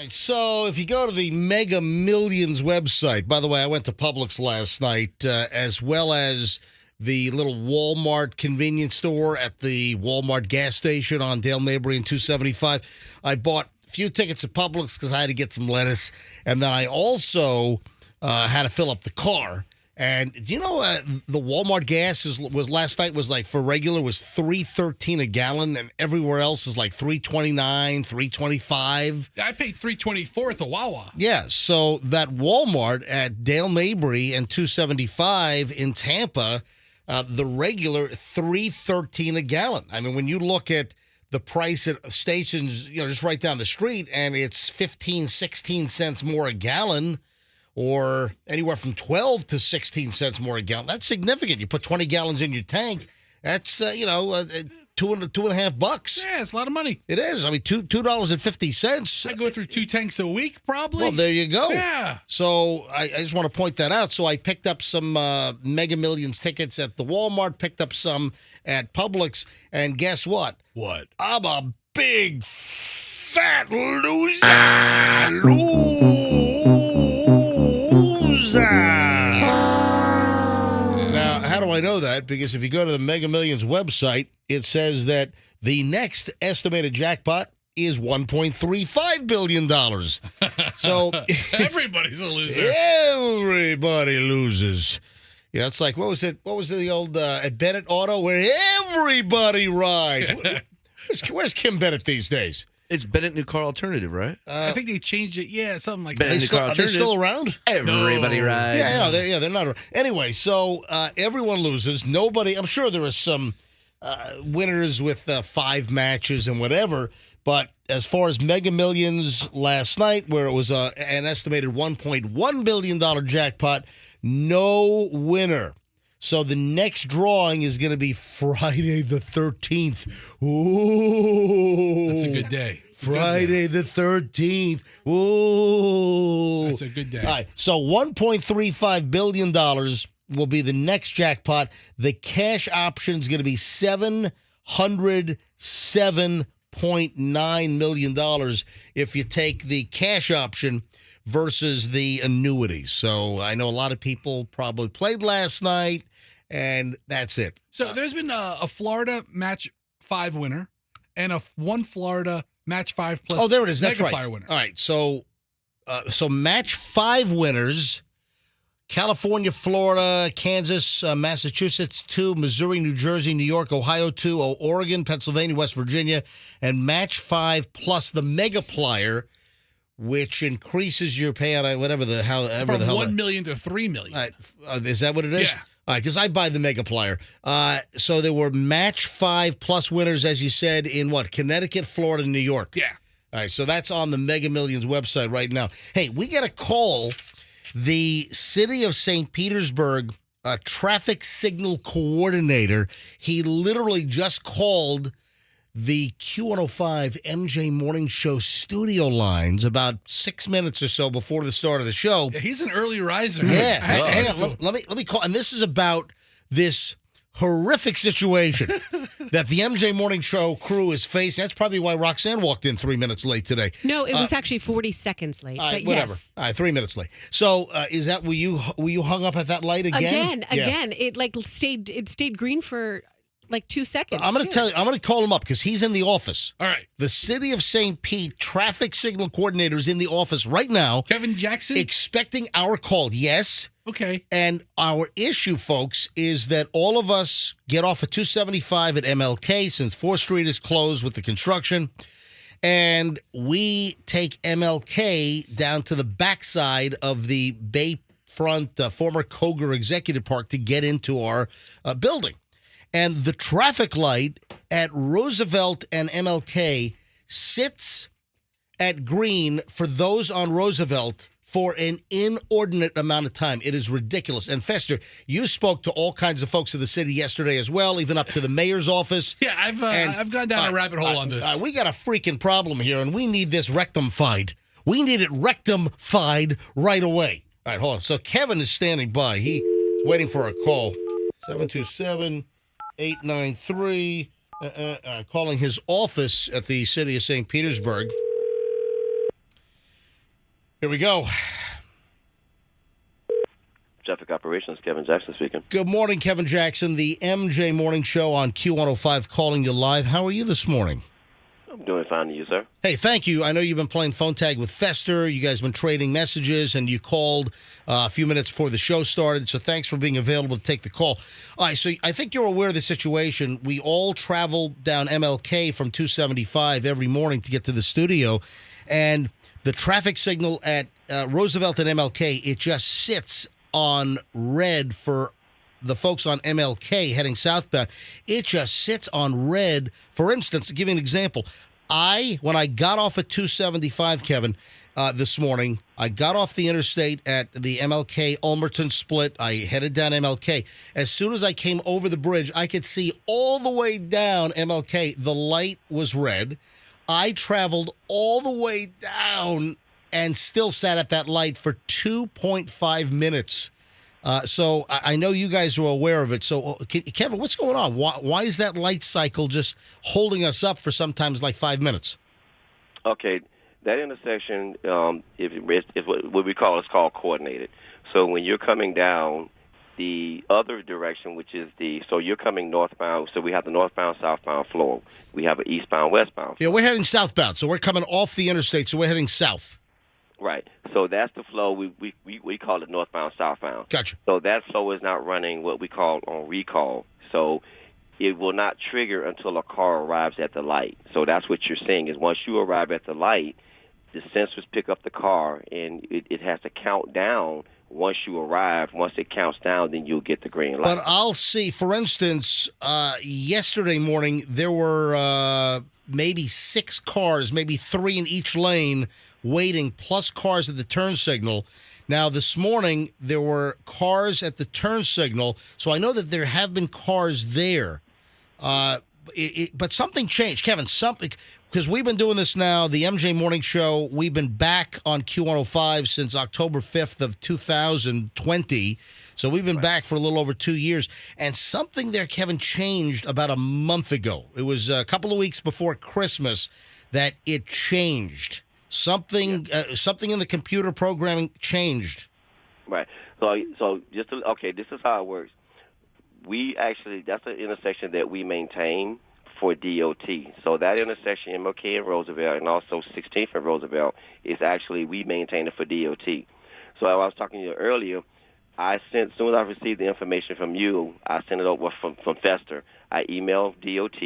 So if you go to the Mega Millions website, by the way, I went to Publix last night, as well as the little Walmart convenience store at the Walmart gas station on Dale Mabry and 275. I bought a few tickets at Publix because I had to get some lettuce. And then I also had to fill up the car. And you know, the Walmart gas was last night was like for regular was $3.13 a gallon, and everywhere else is like $3.29, $3.25. I paid $3.24 at the Wawa. Yeah, so that Walmart at Dale Mabry and 275 in Tampa, the regular $3.13 a gallon. I mean, when you look at the price at stations, you know, just right down the street, and it's 15, 16 cents more a gallon. or anywhere from 12 to 16 cents more a gallon. That's significant. You put 20 gallons in your tank, that's, $2.50. Yeah, it's a lot of money. It is. I mean, $2.50. I go through 2 tanks a week, probably. Well, there you go. Yeah. So I just want to point that out. So I picked up some Mega Millions tickets at the Walmart, picked up some at Publix, and guess what? What? I'm a big, fat loser. Now, how do I know that? Because if you go to the Mega Millions website, it says that the next estimated jackpot is $1.35 billion. So Everybody's a loser. everybody loses. Yeah, it's like, what was it? What was the old at Bennett Auto where everybody rides? Where's Kim Bennett these days? It's Bennett New Car Alternative, right? I think they changed it. Yeah, something like Bennett that. New Car Are they Alternative. still around? Everybody No. rides. They're not around. Anyway, so everyone loses. Nobody, I'm sure there are some winners with 5 matches and whatever, but as far as Mega Millions last night, where it was an estimated $1.1 billion jackpot, no winner. So the next drawing is going to be Friday the 13th. Ooh. That's a good day. Friday the 13th. Ooh. That's a good day. All right. So $1.35 billion will be the next jackpot. The cash option is going to be $707.9 million if you take the cash option versus the annuities. So I know a lot of people probably played last night, and that's it. So there's been a Florida match 5 winner and one Florida match 5 plus. Oh, there it is. That's Mega right. Flyer winner. All right. So match 5 winners: California, Florida, Kansas, Massachusetts 2, Missouri, New Jersey, New York, Ohio 2, Oregon, Pennsylvania, West Virginia, and match 5 plus the Mega Plier, which increases your payout, whatever the hell. From $1 million to $3 million. All right, is that what it is? Yeah. All right, because I buy the Mega Plier. So there were match 5 plus winners, as you said, in what? Connecticut, Florida, New York. Yeah. All right, so that's on the Mega Millions website right now. Hey, we got to call the city of St. Petersburg traffic signal coordinator. He literally just called the Q105 MJ Morning Show studio lines about 6 minutes or so before the start of the show. Yeah, he's an early riser. Yeah, Hang on. let me call, and this is about this horrific situation that the MJ Morning Show crew is facing. That's probably why Roxanne walked in 3 minutes late today. No, it was actually 40 seconds late. All right, but whatever. Yes. All right, 3 minutes late. So, is that were you hung up at that light again? Again. It stayed green for like 2 seconds. I'm going to tell you. I'm going to call him up because he's in the office. All right. The city of St. Pete traffic signal coordinator is in the office right now, Kevin Jackson? expecting our call. Yes. Okay. And our issue, folks, is that all of us get off at 275 at MLK since 4th Street is closed with the construction. And we take MLK down to the backside of the Bayfront, former Koger Executive Park, to get into our building. And the traffic light at Roosevelt and MLK sits at green for those on Roosevelt for an inordinate amount of time. It is ridiculous. And Fester, you spoke to all kinds of folks in the city yesterday as well, even up to the mayor's office. Yeah, I've gone down a rabbit hole on this. We got a freaking problem here, and we need this rectified. We need it rectified right away. All right, hold on. So Kevin is standing by. He's waiting for a call. 727-893, calling his office at the city of St. Petersburg. Here we go. Traffic Operations, Kevin Jackson speaking. Good morning, Kevin Jackson, the MJ Morning Show on Q105, calling you live. How are you this morning? I'm doing fine, and you, sir? Hey, thank you. I know you've been playing phone tag with Fester. You guys have been trading messages, and you called a few minutes before the show started, so thanks for being available to take the call. All right, so I think you're aware of the situation. We all travel down MLK from 275 every morning to get to the studio, and the traffic signal at Roosevelt and MLK, it just sits on red for the folks on MLK heading southbound. It just sits on red. For instance, to give you an example, When I got off at 275, Kevin, this morning, I got off the interstate at the MLK Ulmerton split. I headed down MLK. As soon as I came over the bridge, I could see all the way down MLK. The light was red. I traveled all the way down and still sat at that light for 2.5 minutes. So I know you guys are aware of it. So, Kevin, what's going on? Why is that light cycle just holding us up for sometimes like 5 minutes? Okay, that intersection is what we call coordinated. So when you're coming down the other direction, which is so you're coming northbound. So we have the northbound, southbound flow. We have an eastbound, westbound. Yeah, we're heading southbound. So we're coming off the interstate. So we're heading south. Right. So that's the flow. We call it northbound, southbound. Gotcha. So that flow is not running what we call on recall. So it will not trigger until a car arrives at the light. So that's what you're seeing is once you arrive at the light, the sensors pick up the car, and it has to count down. Once you arrive, once it counts down, then you'll get the green light. But I'll see, for instance, yesterday morning, there were maybe 6 cars, maybe 3 in each lane waiting, plus cars at the turn signal. Now, this morning, there were cars at the turn signal, so I know that there have been cars there. But something changed. Kevin, because we've been doing this now, the MJ Morning Show, we've been back on Q105 since October 5th of 2020. So we've been back for a little over 2 years. And something there, Kevin, changed about a month ago. It was a couple of weeks before Christmas that it changed. Something in the computer programming changed. Right. So this is how it works. That's an intersection that we maintain for DOT. So that intersection, MLK and Roosevelt, and also 16th and Roosevelt, is actually, we maintain it for DOT. So I was talking to you earlier, as soon as I received the information from you, I sent it over from Fester. I emailed DOT,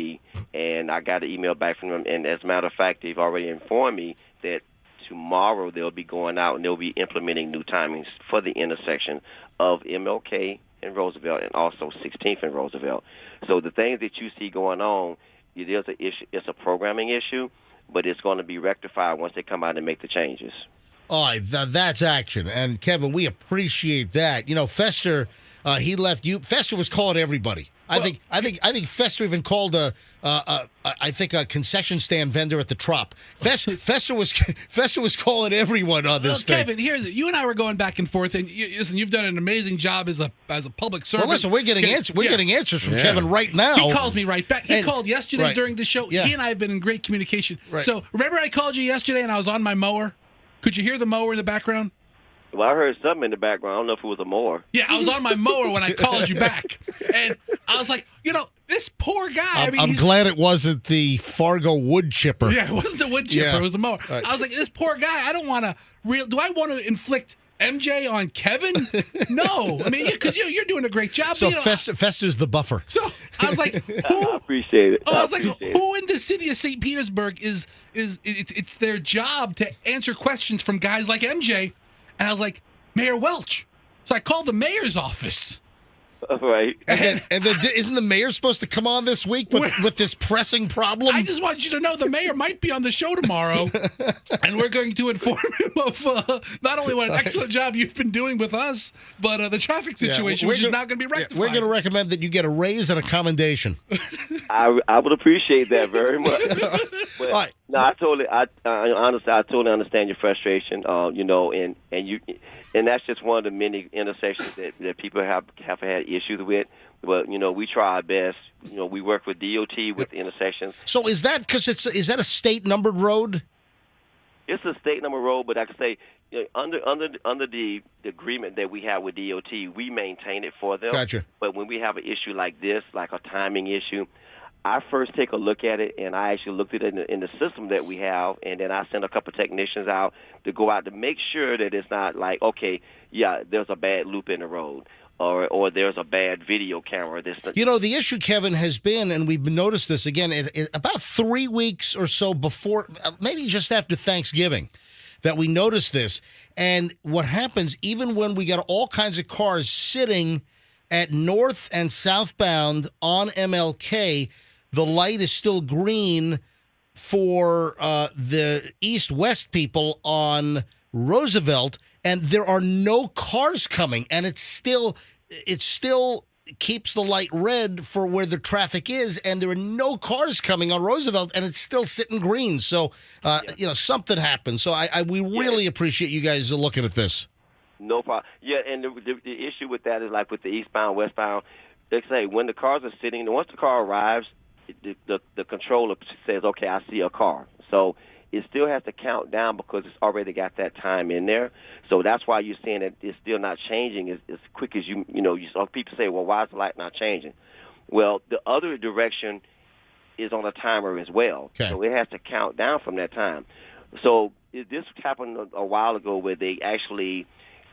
and I got an email back from them. And as a matter of fact, they've already informed me that tomorrow they'll be going out and they'll be implementing new timings for the intersection of MLK and Roosevelt and also 16th and Roosevelt. So the things that you see going on, there's an issue. It's a programming issue, but it's going to be rectified once they come out and make the changes. Oh, that's action. And, Kevin, we appreciate that. You know, Fester, he left you. Fester was calling everybody. I think Fester even called a concession stand vendor at the Trop. Fester was calling everyone on this thing. Kevin, here's it. You and I were going back and forth, and you've done an amazing job as a public servant. Well, listen, we're getting answers. We're getting answers from Kevin right now. He calls me right back. He called yesterday during the show. Yeah. He and I have been in great communication. Right. So remember, I called you yesterday, and I was on my mower. Could you hear the mower in the background? Well, I heard something in the background. I don't know if it was a mower. Yeah, I was on my mower when I called you back. And I was like, this poor guy. I'm glad it wasn't the Fargo wood chipper. Yeah, it wasn't the wood chipper. Yeah. It was the mower. Right. I was like, this poor guy, I don't want to do I want to inflict MJ on Kevin? No. I mean, because you're doing a great job. So Fester's the buffer. So I was like, who? I appreciate it. I was like, who in the city of St. Petersburg is it's their job to answer questions from guys like MJ? And I was like, Mayor Welch. So I called the mayor's office. Right. And then isn't the mayor supposed to come on this week with this pressing problem? I just want you to know the mayor might be on the show tomorrow, and we're going to inform him of not only what an excellent job you've been doing with us, but the traffic situation, which is not going to be rectified. We're going to recommend that you get a raise and a commendation. I would appreciate that very much. But, right. No, honestly, I totally understand your frustration. And that's just one of the many intersections that people have had issues with. But we try our best. We work with DOT with the intersections. So is that because is that a state numbered road? It's a state number road, but I can say under the agreement that we have with DOT, we maintain it for them. Gotcha. But when we have an issue like this, like a timing issue, I first take a look at it, and I actually looked at it in the system that we have, and then I send a couple technicians out to go out to make sure that it's not like, okay, yeah, there's a bad loop in the road, or there's a bad video camera. The issue, Kevin, has been, and we've noticed this again, about 3 weeks or so before, maybe just after Thanksgiving, that we noticed this. And what happens, even when we got all kinds of cars sitting at north and southbound on MLK, the light is still green for the east-west people on Roosevelt, and there are no cars coming, and it still keeps the light red for where the traffic is, and there are no cars coming on Roosevelt, and it's still sitting green. So, something happened. So we really appreciate you guys looking at this. No problem. Yeah, and the issue with that is like with the eastbound, westbound. They say when the cars are sitting, once the car arrives, the controller says, "Okay, I see a car." So it still has to count down because it's already got that time in there. So that's why you're seeing that it's still not changing as quick as you saw people say, "Well, why is the light not changing?" Well, the other direction is on a timer as well. Okay. So it has to count down from that time. So this happened a while ago where they actually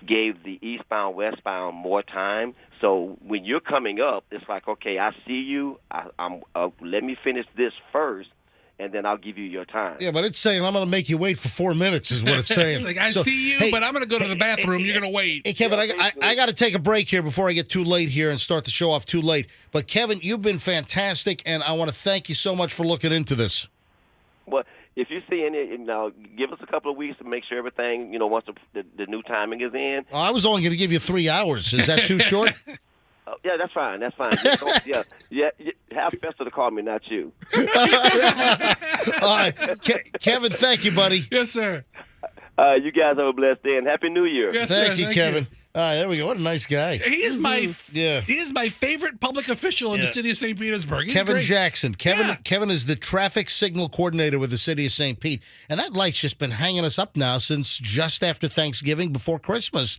gave the eastbound, westbound more time. So when you're coming up, it's like, okay, I see you. Let me finish this first, and then I'll give you your time. Yeah, but it's saying I'm going to make you wait for 4 minutes is what it's saying. Like, I see you, but I'm going to go to the bathroom. You're going to wait. Hey, Kevin, I got to take a break here before I get too late here and start the show off too late. But, Kevin, you've been fantastic, and I want to thank you so much for looking into this. Well, if you see any, give us a couple of weeks to make sure everything, once the new timing is in. Oh, I was only going to give you 3 hours. Is that too short? Yeah, that's fine. That's fine. Yeah. Have Fester to call me, not you. All right. Kevin, thank you, buddy. Yes, sir. You guys have a blessed day, and Happy New Year. Yes, Thank sir. you, Kevin. All right, there we go. What a nice guy. He is my Yeah. He is my favorite public official in the city of St. Petersburg. He's Kevin great. Jackson. Kevin Yeah. Kevin is the traffic signal coordinator with the city of St. Pete. And that light's just been hanging us up now since just after Thanksgiving, before Christmas.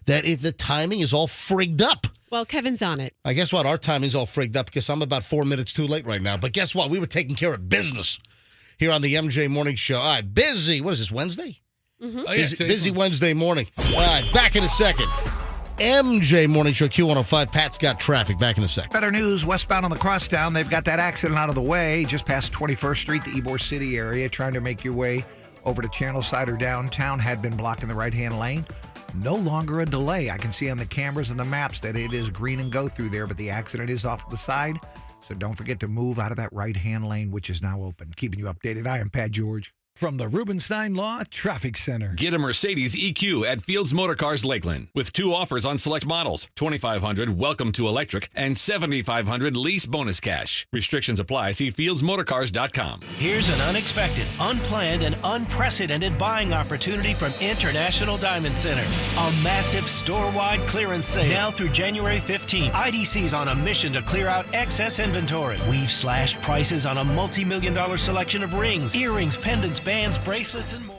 That if the timing is all frigged up. Well, Kevin's on it. I guess what? Our timing's all frigged up because I'm about 4 minutes too late right now. But guess what? We were taking care of business here on the MJ Morning Show. All right, busy. What is this, Wednesday? Oh, yeah, Busy Wednesday morning. All right, back in a second. MJ Morning Show, Q105. Pat's got traffic. Back in a second. Better news, westbound on the crosstown. They've got that accident out of the way just past 21st Street, the Ybor City area. Trying to make your way over to Channelside or downtown. Had been blocked in the right-hand lane. No longer a delay. I can see on the cameras and the maps that it is green and go through there, but the accident is off to the side. So don't forget to move out of that right-hand lane, which is now open. Keeping you updated. I am Pat George. From the Rubenstein Law Traffic Center. Get a Mercedes EQ at Fields Motor Cars Lakeland with 2 offers on select models, $2,500 welcome to electric and $7,500 lease bonus cash. Restrictions apply. See fieldsmotorcars.com. Here's an unexpected, unplanned, and unprecedented buying opportunity from International Diamond Center. A massive store-wide clearance sale now through January 15th. IDC's on a mission to clear out excess inventory. We've slashed prices on a multi-million-dollar selection of rings, earrings, pendants, bands, bracelets, and more.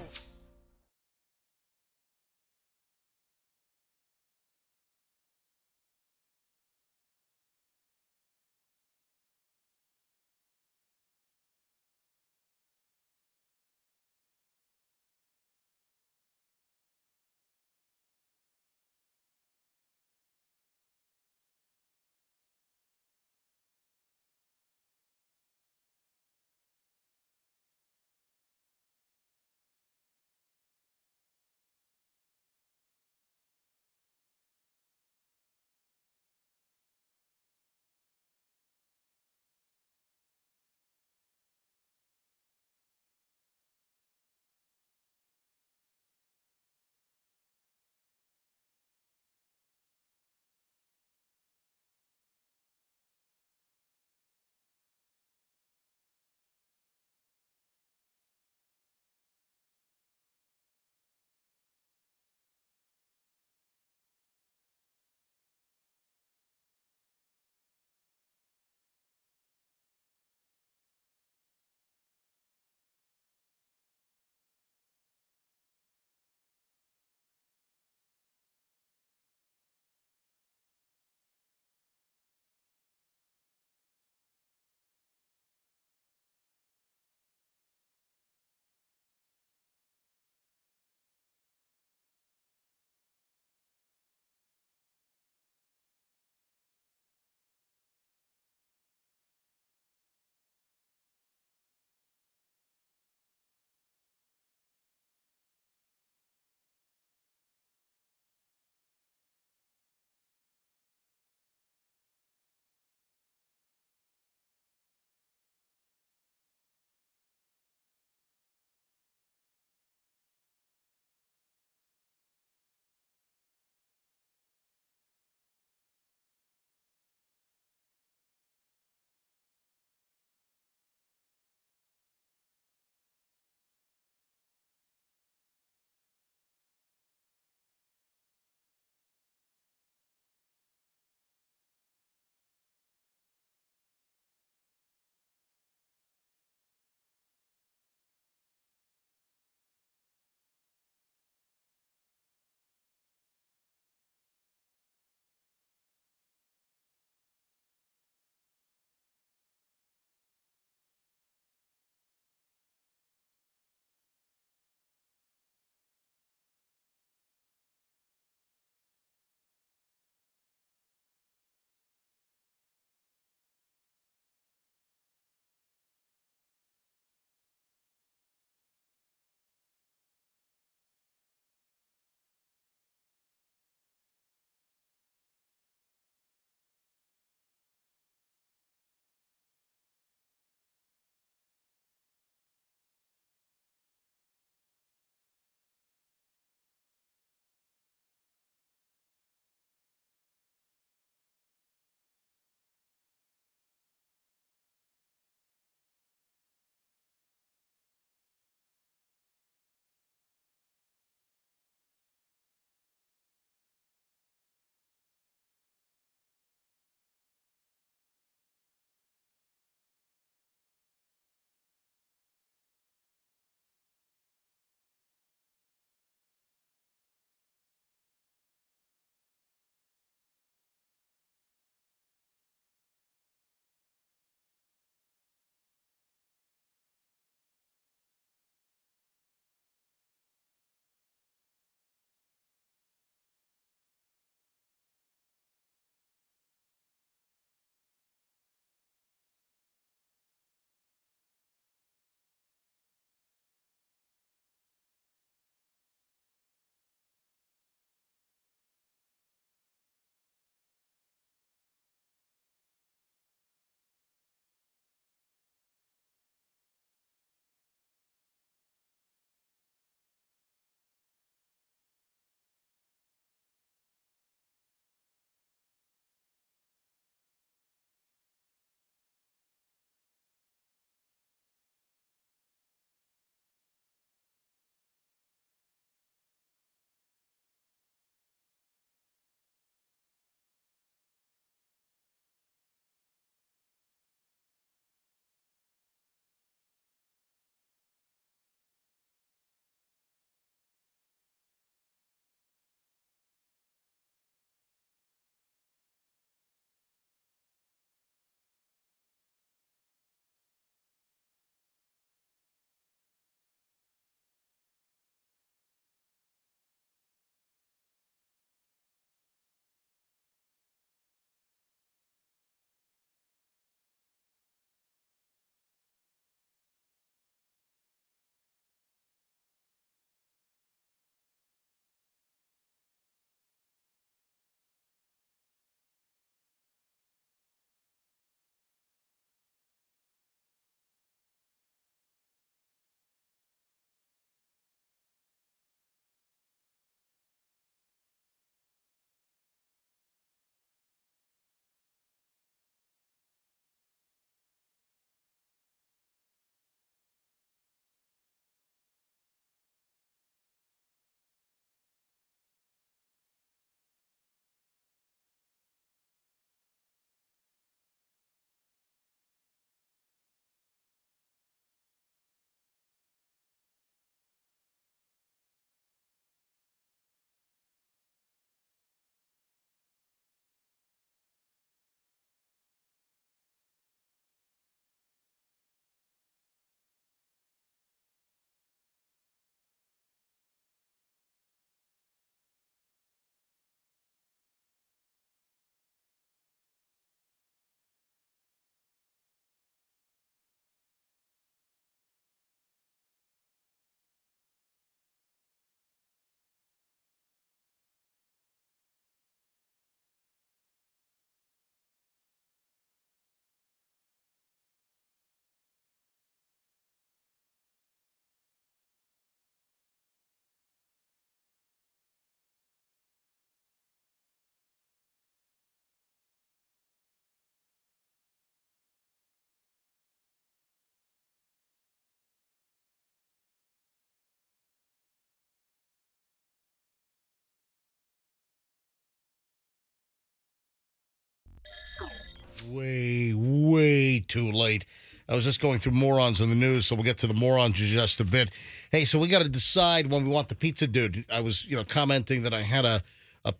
way too late. I was just going through morons in the news, so we'll get to the morons in just a bit. Hey, so we got to decide when we want the pizza, dude. I was, commenting that I had a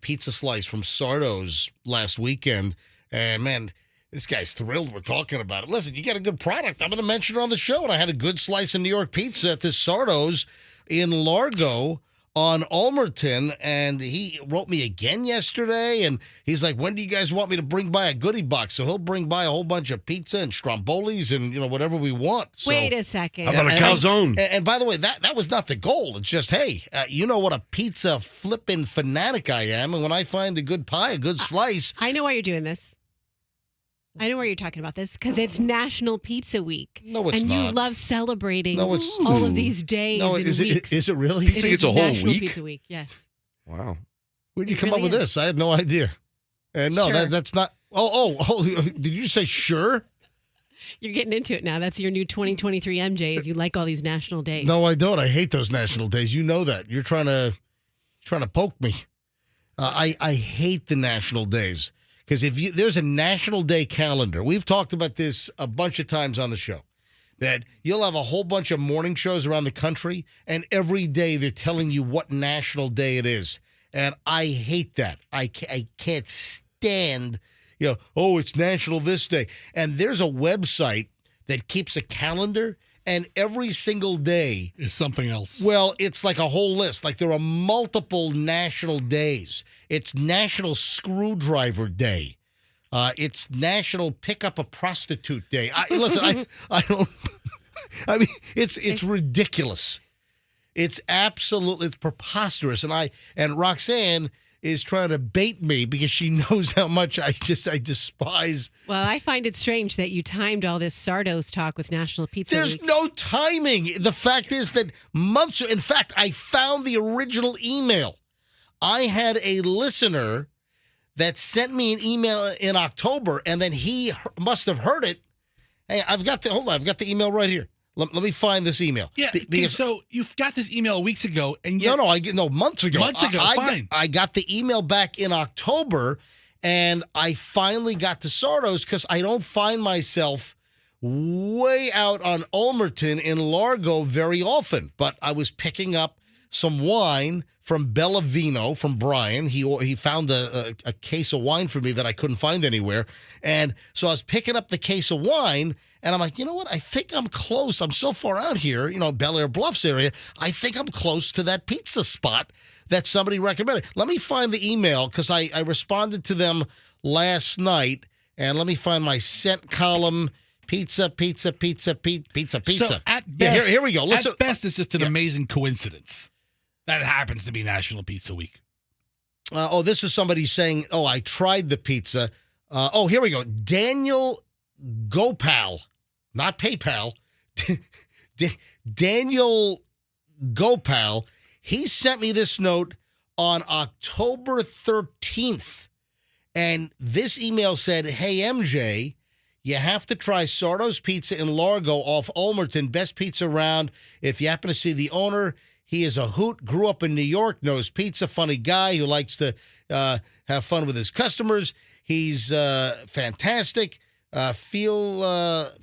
pizza slice from Sardo's last weekend, and man, this guy's thrilled we're talking about it. Listen, you got a good product. I'm going to mention it on the show, and I had a good slice of New York pizza at this Sardo's in Largo on Ulmerton, and he wrote me again yesterday, and he's like, when do you guys want me to bring by a goodie box? So he'll bring by a whole bunch of pizza and strombolis and, whatever we want. So, Wait a second. How about a calzone? and by the way, that was not the goal. It's just, hey, you know what a pizza flipping fanatic I am, and when I find a good pie, a good slice. I know why you're doing this. I know why you're talking about this, because it's National Pizza Week. No, it's and not. you love celebrating No, it's all of these days No, and is weeks. it really? You think it's a whole National week? Pizza Week, yes. Wow. Where'd you It come really up with is. this? I had no idea. And no, Sure. that's not. Oh! Did you say sure? You're getting into it now. That's your new 2023 MJ, is you like all these national days. No, I don't. I hate those national days. You know that. You're trying to poke me. I hate the national days because there's a national day calendar. We've talked about this a bunch of times on the show. That you'll have a whole bunch of morning shows around the country, and every day they're telling you what national day it is. And I hate that. I can't stand, it's national this day. And there's a website that keeps a calendar, and every single day Is something else. well, it's like a whole list. Like there are multiple national days. It's National Screwdriver Day. It's National Pick Up a Prostitute Day. Listen, I don't. I mean, it's ridiculous. It's preposterous. And Roxanne is trying to bait me because she knows how much I despise. Well, I find it strange that you timed all this Sardo's talk with National Pizza There's Week. no timing. The fact is that in fact, I found the original email. I had a listener that sent me an email in October, and then he must have heard it. Hey, I've got the email right here. Let me find this email. Yeah, because so you've got this email weeks ago, and yet months ago. Months ago, fine. I got the email back in October, and I finally got to Sardo's because I don't find myself way out on Ulmerton in Largo very often. But I was picking up some wine from Bellavino from Brian. He found a case of wine for me that I couldn't find anywhere. And so I was picking up the case of wine, and I'm like, you know what? I think I'm close. I'm so far out here, Bel Air Bluffs area. I think I'm close to that pizza spot that somebody recommended. Let me find the email because I responded to them last night, and let me find my sent column. Pizza. So at best, here we go. Listen. At best, it's just an amazing coincidence that it happens to be National Pizza Week. This is somebody saying, I tried the pizza. Here we go. Daniel Gopal, not PayPal. Daniel Gopal, he sent me this note on October 13th. And this email said, hey, MJ, you have to try Sardo's Pizza in Largo off Ulmerton. Best pizza around. If you happen to see the owner, he is a hoot, grew up in New York, knows pizza, funny guy who likes to have fun with his customers. He's fantastic. Feel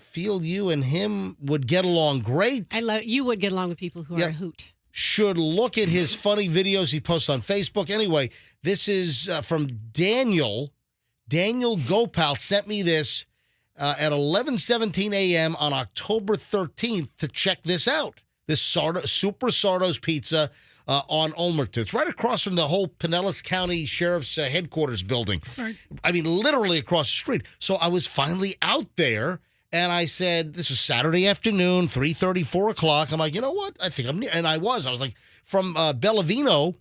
you and him would get along great. You would get along with people who are a hoot. Should look at his funny videos he posts on Facebook. Anyway, this is from Daniel. Daniel Gopal sent me this at 11:17 a.m. on October 13th to check this out. This Super Sardo's Pizza on Ulmerton. It's right across from the whole Pinellas County Sheriff's headquarters building. Right. I mean, literally across the street. So I was finally out there, and I said, this is Saturday afternoon, 3:30, 4 o'clock. I'm like, you know what? I think I'm near. And I was like, from Bellavino,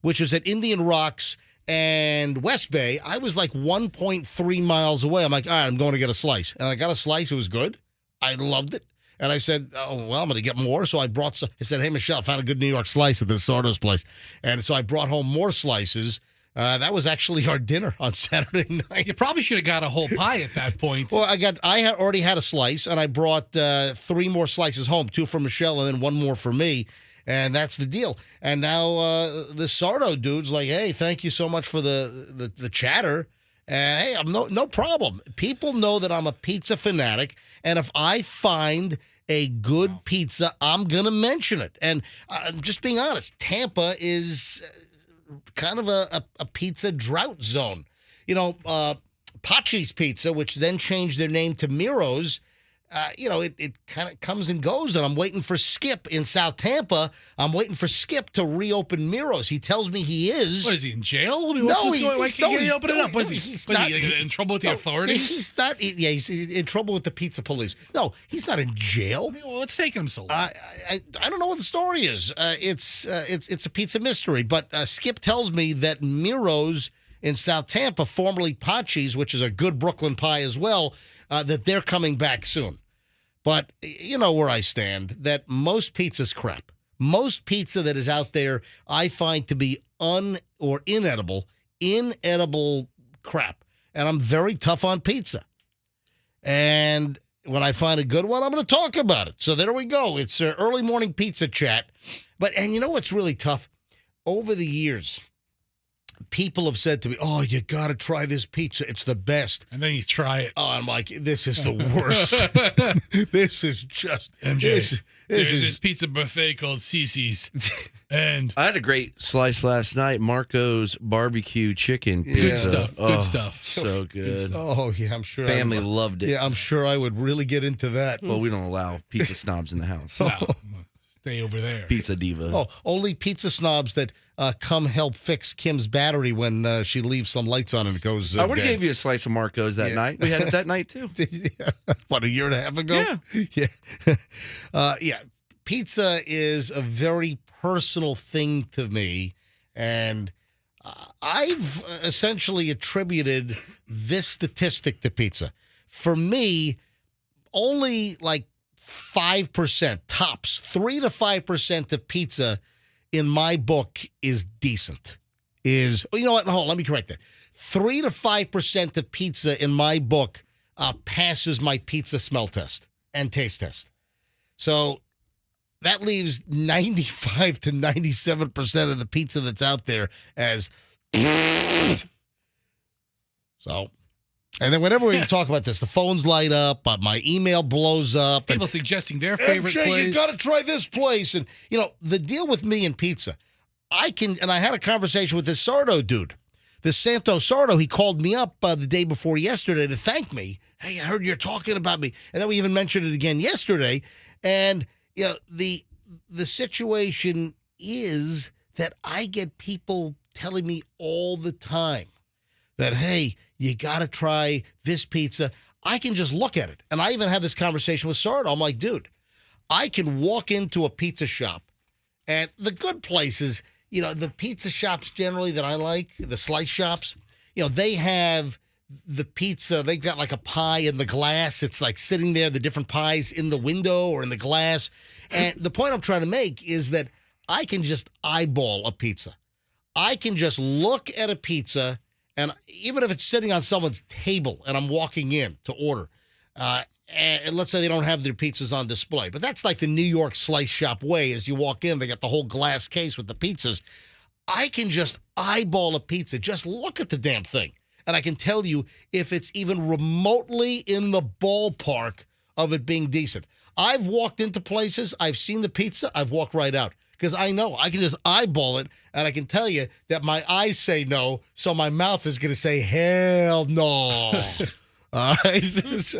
which is at Indian Rocks and West Bay, I was like 1.3 miles away. I'm like, all right, I'm going to get a slice. And I got a slice. It was good. I loved it. And I said, I'm going to get more. So I brought some. I said, hey, Michelle, I found a good New York slice at this Sardo's place. And so I brought home more slices. That was actually our dinner on Saturday night. You probably should have got a whole pie at that point. Well, I had already had a slice, and I brought 3 more slices home, 2 for Michelle and then 1 more for me. And that's the deal. And now the Sardo dude's like, hey, thank you so much for the chatter. And hey, I'm no problem. People know that I'm a pizza fanatic, and if I find a good pizza, I'm gonna mention it. And I'm just being honest, Tampa is kind of a pizza drought zone. Pachi's Pizza, which then changed their name to Miro's. It kind of comes and goes, and I'm waiting for Skip in South Tampa. I'm waiting for Skip to reopen Miro's. He tells me he is. What is he in jail? I mean, No, what's going? Why can't he open it up? What is he? He's Was not- he in trouble with the authorities? He's not. Yeah, he's in trouble with the pizza police. No, he's not in jail. Well, what's taking him so long? I don't know what the story is. It's a pizza mystery. But Skip tells me that Miro's in South Tampa, formerly Pachi's, which is a good Brooklyn pie as well, that they're coming back soon. But you know where I stand, that most pizza's crap. Most pizza that is out there I find to be inedible crap. And I'm very tough on pizza. And when I find a good one, I'm going to talk about it. So there we go. It's an early morning pizza chat. And you know what's really tough? Over the years, people have said to me, "Oh, you got to try this pizza. It's the best." And then you try it. Oh, I'm like, this is the worst. This is just MJ. This There's is this pizza buffet called Cece's, and I had a great slice last night. Marco's barbecue chicken pizza. stuff, good stuff. So good. Oh yeah, I'm sure. Family loved it. Yeah, I'm sure I would really get into that. Well, we don't allow pizza snobs in the house. Wow. Stay over there. Pizza diva. Oh, only pizza snobs that come help fix Kim's battery when she leaves some lights on and it goes. I would have dead. gave you a slice of Marco's that night. We had it that night too. What, a year and a half ago? Yeah. Yeah. Pizza is a very personal thing to me, and I've essentially attributed this statistic to pizza. For me, only like 5%, tops 3 to 5% of pizza in my book is decent. You know what? Hold on, let me correct that. 3 to 5% of pizza in my book passes my pizza smell test and taste test. So that leaves 95 to 97% of the pizza that's out there as so. And then whenever we talk about this, the phones light up, my email blows up. People suggesting their favorite MJ, place. you got to try this place. And, the deal with me and pizza, I had a conversation with this Sardo dude, this Santo Sardo. He called me up the day before yesterday to thank me. Hey, I heard you're talking about me. And then we even mentioned it again yesterday. And, the situation is that I get people telling me all the time that, hey, you got to try this pizza. I can just look at it. And I even had this conversation with Sardo. I'm like, dude, I can walk into a pizza shop, and the good places, the pizza shops generally that I like, the slice shops, they have the pizza. They've got like a pie in the glass. It's like sitting there, the different pies in the window or in the glass. And the point I'm trying to make is that I can just eyeball a pizza. I can just look at a pizza, and even if it's sitting on someone's table and I'm walking in to order, and let's say they don't have their pizzas on display, but that's like the New York slice shop way. As you walk in, they got the whole glass case with the pizzas. I can just eyeball a pizza, just look at the damn thing, and I can tell you if it's even remotely in the ballpark of it being decent. I've walked into places, I've seen the pizza, I've walked right out. Because I know I can just eyeball it, and I can tell you that my eyes say no, so my mouth is going to say hell no. All right.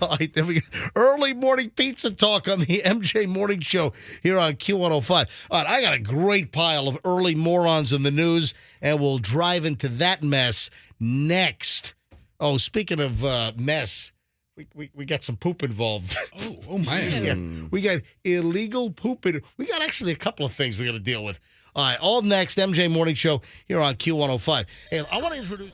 All right, there we go. Early morning pizza talk on the MJ Morning Show here on Q105. All right, I got a great pile of early morons in the news, and we'll drive into that mess next. Oh, speaking of mess, we got some poop involved. Oh man. Yeah, we got illegal poop. We got actually a couple of things we got to deal with. All right, all next, MJ Morning Show here on Q105. Hey, I want to introduce...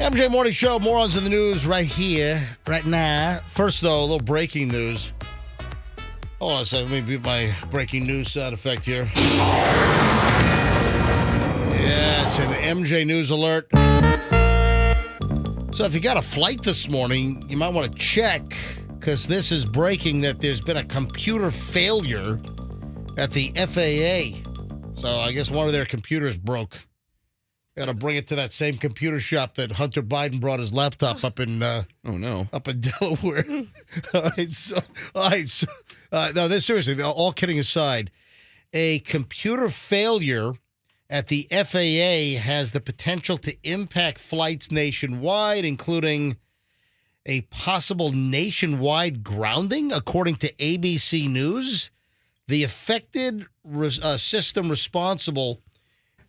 MJ Morning Show, morons in the news right here, right now. First, though, a little breaking news. Hold on a second. Let me get my breaking news sound effect here. Yeah, it's an MJ News alert. So if you got a flight this morning, you might want to check, because this is breaking that there's been a computer failure at the FAA. So I guess one of their computers broke. Got to bring it to that same computer shop that Hunter Biden brought his laptop up in. Up in Delaware. All right. So, no, this seriously. All kidding aside, a computer failure at the FAA has the potential to impact flights nationwide, including a possible nationwide grounding, according to ABC News. The affected system responsible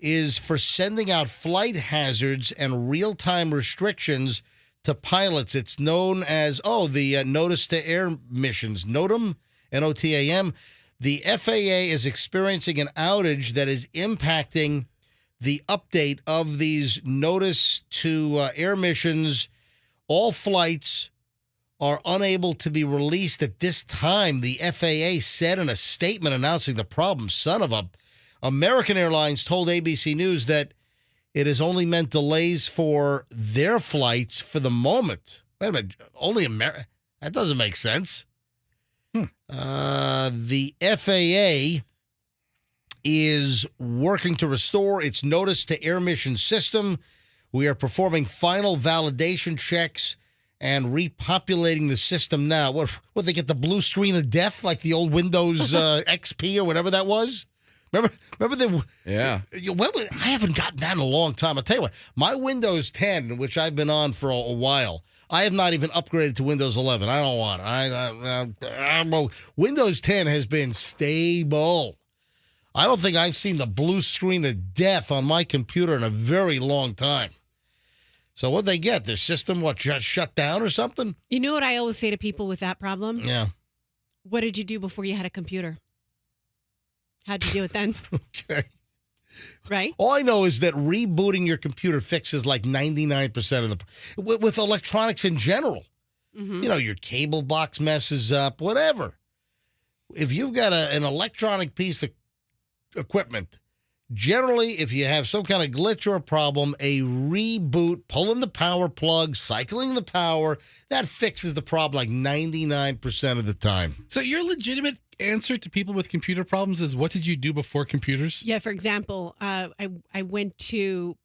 is for sending out flight hazards and real-time restrictions to pilots. It's known as, the Notice to Air Missions, NOTAM, N-O-T-A-M. The FAA is experiencing an outage that is impacting the update of these Notice to Air Missions. All flights are unable to be released at this time, the FAA said in a statement announcing the problem. Son of a... American Airlines told ABC News that it has only meant delays for their flights for the moment. Wait a minute. Only America? That doesn't make sense. The FAA is working to restore its Notice to Air Mission system. We are performing final validation checks and repopulating the system now. What they get the blue screen of death like the old Windows XP or whatever that was? Remember the... Yeah. I haven't gotten that in a long time. I'll tell you what, my Windows 10, which I've been on for a while, I have not even upgraded to Windows 11. I don't want it. Windows 10 has been stable. I don't think I've seen the blue screen of death on my computer in a very long time. So what'd they get? Their system, just shut down or something? You know what I always say to people with that problem? Yeah. What did you do before you had a computer? How'd you do it then? Okay. Right? All I know is that rebooting your computer fixes like 99% of the... With electronics in general. Mm-hmm. Your cable box messes up, whatever. If you've got an electronic piece of equipment, generally, if you have some kind of glitch or a problem, a reboot, pulling the power plug, cycling the power, that fixes the problem like 99% of the time. So your legitimate answer to people with computer problems is, what did you do before computers? Yeah, for example, I went to,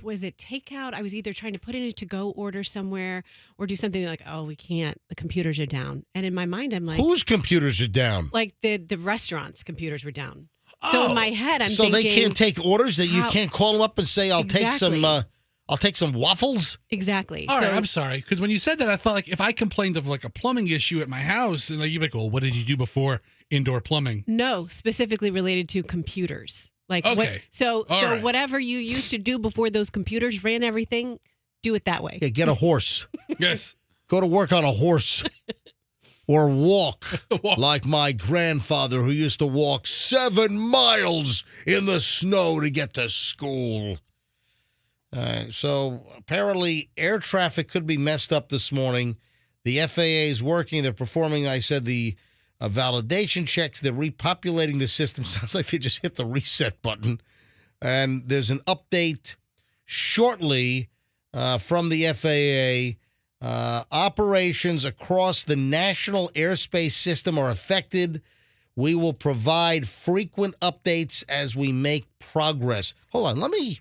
was it takeout? I was either trying to put in a to-go order somewhere or do something like, we can't. The computers are down. And in my mind, I'm like... Whose computers are down? Like the restaurant's computers were down. So in my head, I'm thinking... So they can't take orders? That you can't call them up and say, I'll take some waffles? Exactly. All right, I'm sorry. Because when you said that, I felt like if I complained of like a plumbing issue at my house, and you'd be like, well, what did you do before indoor plumbing? No, specifically related to computers. Like, okay. So whatever you used to do before those computers ran everything, do it that way. Yeah, get a horse. Yes. Go to work on a horse. Or walk like my grandfather, who used to walk 7 miles in the snow to get to school. So apparently air traffic could be messed up this morning. The FAA is working. They're performing, I said, the validation checks. They're repopulating the system. Sounds like they just hit the reset button. And there's an update shortly from the FAA. Operations across the national airspace system are affected. We will provide frequent updates as we make progress. Hold on, let me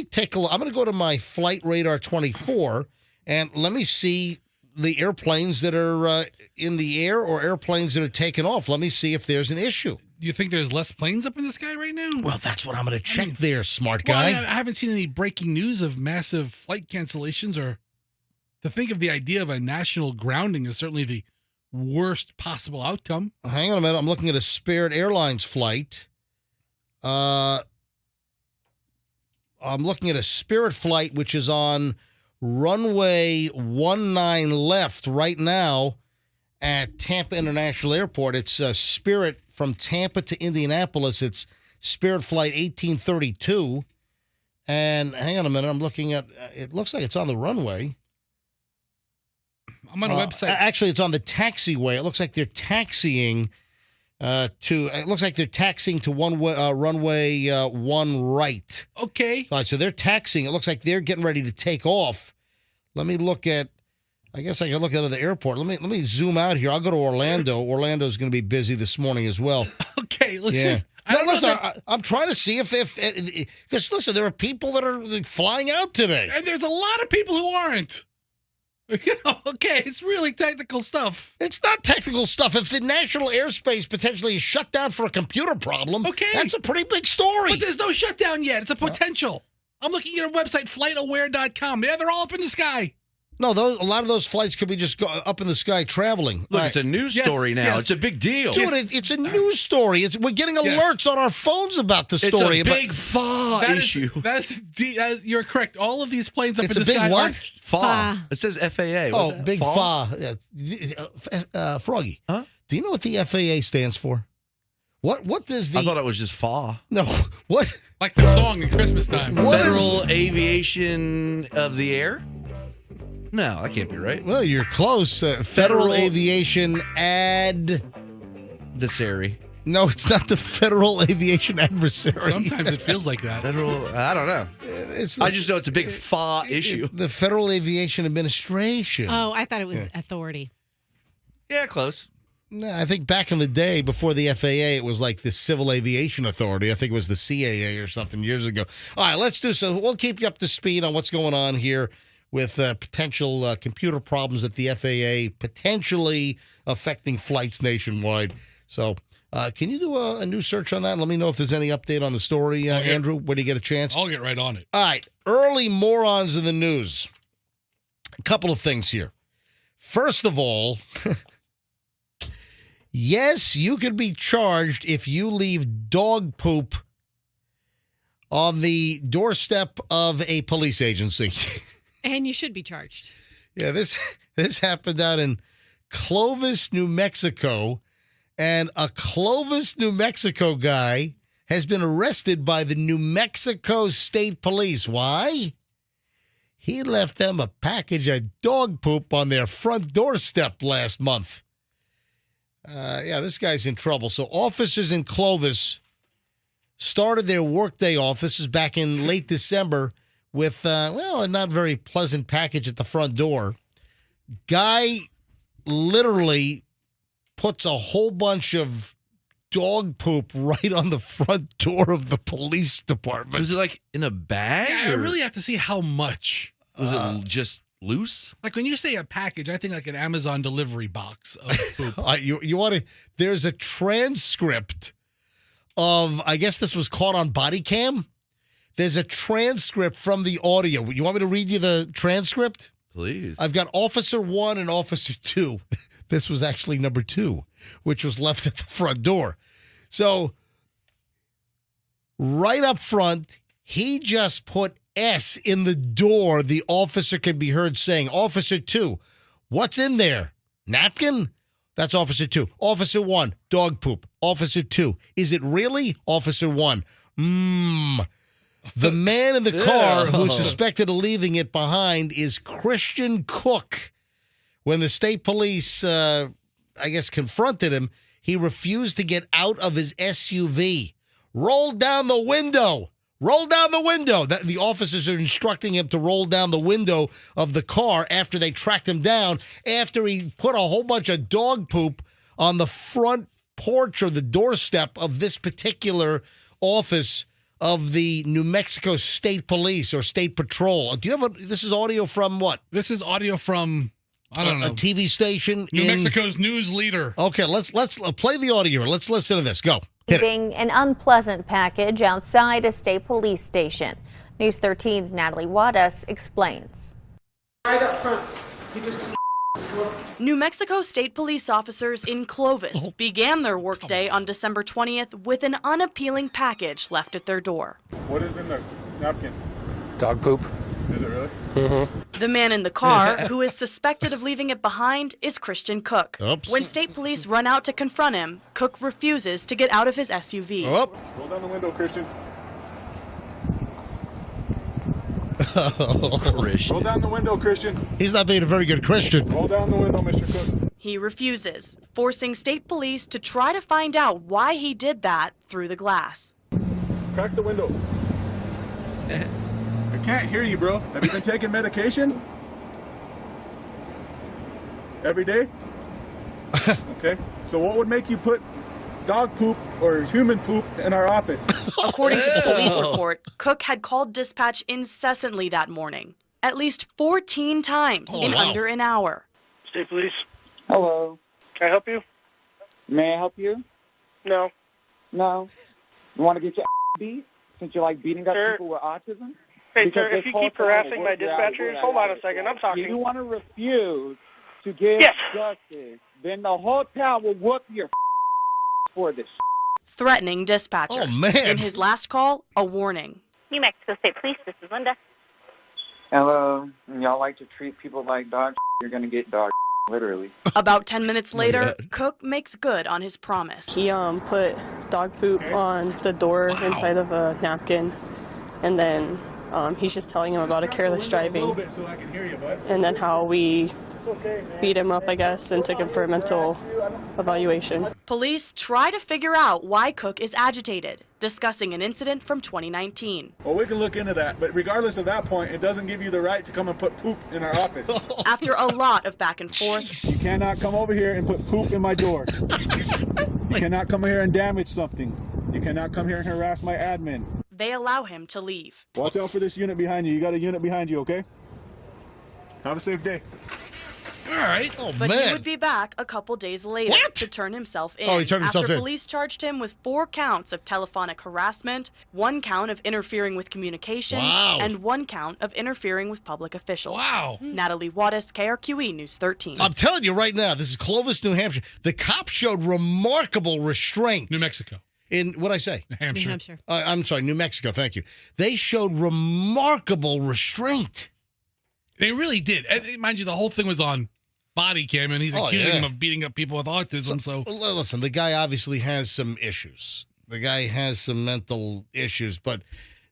take a look. I'm going to go to my Flight Radar 24 and let me see the airplanes that are in the air or airplanes that are taking off. Let me see if there's an issue. Do you think there's less planes up in the sky right now? Well, that's what I'm going to check there, smart guy. I haven't seen any breaking news of massive flight cancellations or... To think of the idea of a national grounding is certainly the worst possible outcome. Hang on a minute. I'm looking at a Spirit Airlines flight. I'm looking at a Spirit flight, which is on runway 19 left right now at Tampa International Airport. It's Spirit from Tampa to Indianapolis. It's Spirit Flight 1832. And hang on a minute, I'm looking at. It looks like it's on the runway. I'm on a website. Actually, it's on the taxiway. It looks like they're taxiing It looks like they're taxiing to runway 1 right. Okay. All right, so they're taxiing. It looks like they're getting ready to take off. Let me look at. I guess I can look out of the airport. Let me zoom out here. I'll go to Orlando. Orlando's going to be busy this morning as well. Okay, listen. Yeah. No, listen, I'm trying to see if because listen, there are people that are flying out today, And there's a lot of people who aren't. Okay, it's really technical stuff. It's not technical stuff. If the national airspace potentially is shut down for a computer problem, Okay. that's a pretty big story. But there's no shutdown yet. It's a potential. I'm looking at a website, flightaware.com. Yeah, they're all up in the sky. No, a lot of those flights could be just up in the sky traveling. Look, it's a news story now. yes. It's a big deal. Dude, it's a news story. We're getting alerts on our phones about the story. It's a big FA issue. You're correct. All of these planes up It's in a the big sky what? FA. It says FAA. Oh, big FA. Yeah. Froggy. Huh? Do you know what the FAA stands for? What does the... I thought it was just FA. No. What? Like the song at Christmas time. Federal Aviation of the Air? No, that can't be right. Well, you're close. Federal Aviation Adversary. No, it's not the Federal Aviation Adversary. Sometimes it feels like that. Federal, I don't know. I just know it's a big FA issue. The Federal Aviation Administration. Oh, I thought it was authority. Yeah, close. No, I think back in the day, before the FAA, it was like the Civil Aviation Authority. I think it was the CAA or something years ago. All right, let's do so. We'll keep you up to speed on what's going on here with potential computer problems at the FAA, potentially affecting flights nationwide. So can you do a new search on that? Let me know if there's any update on the story, Andrew, when you get a chance. I'll get right on it. All right, early morons in the news. A couple of things here. First of all, yes, you could be charged if you leave dog poop on the doorstep of a police agency. And you should be charged. Yeah, this happened out in Clovis, New Mexico, and a Clovis, New Mexico guy has been arrested by the New Mexico State Police. Why? He left them a package of dog poop on their front doorstep last month. This guy's in trouble. So officers in Clovis started their workday off. This is back in late December with, a not very pleasant package at the front door. Guy literally puts a whole bunch of dog poop right on the front door of the police department. Was it like in a bag? Yeah, I or really have to see how much. Was it just loose? Like when you say a package, I think like an Amazon delivery box of poop. You want to? There's a transcript of. I guess this was caught on body cam. There's a transcript from the audio. You want me to read you the transcript? Please. I've got Officer 1 and Officer 2. This was actually number 2, which was left at the front door. So right up front, he just put S in the door. The officer can be heard saying, Officer 2, what's in there? Napkin? That's Officer 2. Officer 1, dog poop. Officer 2, is it really? Officer 1, The man in the car who's suspected of leaving it behind is Christian Cook. When the state police, confronted him, he refused to get out of his SUV. Roll down the window. Roll down the window. The officers are instructing him to roll down the window of the car after they tracked him down, after he put a whole bunch of dog poop on the front porch or the doorstep of this particular office of the New Mexico State Police or State Patrol. Do you have this is audio from what? This is audio from, I don't know. A TV station New Mexico's news leader. Okay, let's play the audio. Let's listen to this. Go. Leaving an unpleasant package outside a state police station. News 13's Natalie Wadas explains. Right up front. New Mexico State Police officers in Clovis began their workday on December 20th with an unappealing package left at their door. What is in the napkin? Dog poop. Is it really? Mm-hmm. The man in the car, who is suspected of leaving it behind, is Christian Cook. Oops. When state police run out to confront him, Cook refuses to get out of his SUV. Oh. Roll down the window, Christian. Christian. Roll down the window, Christian. He's not being a very good Christian. Roll down the window, Mr. Cook. He refuses, forcing state police to try to find out why he did that through the glass. Crack the window. I can't hear you, bro. Have you been taking medication? Every day? Okay. So what would make you put dog poop or human poop in our office? According to the police report, Cook had called dispatch incessantly that morning, at least 14 times in under an hour. State Police. Hello. Can I help you? May I help you? No. No. You want to get your beat since you like beating up Sir. people with autism? Hey, Because sir, this if you whole keep time harassing will my work it out dispatchers, where hold I on a am. second. I'm talking. If you want to refuse to give Yes. justice, then the whole town will whoop your for this. Threatening dispatchers. Oh, man. In his last call, a warning. New Mexico State Police, this is Linda. Hello. Y'all like to treat people like dog. You're going to get dog, literally. About 10 minutes later, Cook makes good on his promise. He put dog poop on the door inside of a napkin, and then he's just telling him about a careless driving, and then how we beat him up, I guess, and took him for a mental evaluation. Police try to figure out why Cook is agitated, discussing an incident from 2019. Well, we can look into that, but regardless of that point, it doesn't give you the right to come and put poop in our office. After a lot of back and forth, You cannot come over here and put poop in my door. You cannot come here and damage something. You cannot come here and harass my admin. they allow him to leave. Watch out for this unit behind you. You got a unit behind you, okay? Have a safe day. All right. Oh, But man. he would be back a couple days later to turn himself in. Oh, he turned himself after in. Police charged him with 4 counts of telephonic harassment, 1 count of interfering with communications, Wow. and 1 count of interfering with public officials. Wow. Natalie Wattis, KRQE News 13. I'm telling you right now, this is Clovis, New Hampshire. The cops showed remarkable restraint. New Mexico. In, what'd I say? New Hampshire. New Hampshire. I'm sorry, New Mexico. Thank you. They showed remarkable restraint. They really did. And mind you, the whole thing was on body cam, and he's Oh, accusing yeah. him of beating up people with autism. So, Well, listen, the guy obviously has some issues. The guy has some mental issues, but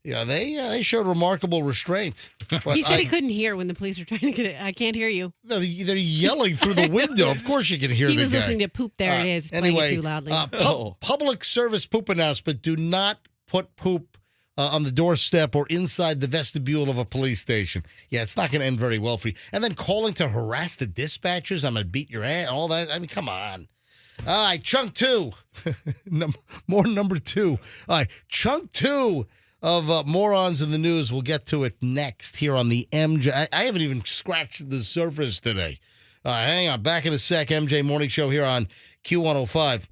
yeah, they showed remarkable restraint. But He said he couldn't hear when the police were trying to get it. I can't hear you. They're yelling through the window. Of course you can hear He the was guy. listening to poop. There it is. Playing Anyway, it too loudly. Public service poop announcement. Do not put poop on the doorstep or inside the vestibule of a police station. Yeah, it's not going to end very well for you. And then calling to harass the dispatchers. I'm going to beat your ass. All that. I mean, come on. All right, chunk 2. More number 2. All right, chunk 2 of morons in the news. We'll get to it next here on the MJ. I haven't even scratched the surface today. Hang on. Back in a sec. MJ Morning Show here on Q105.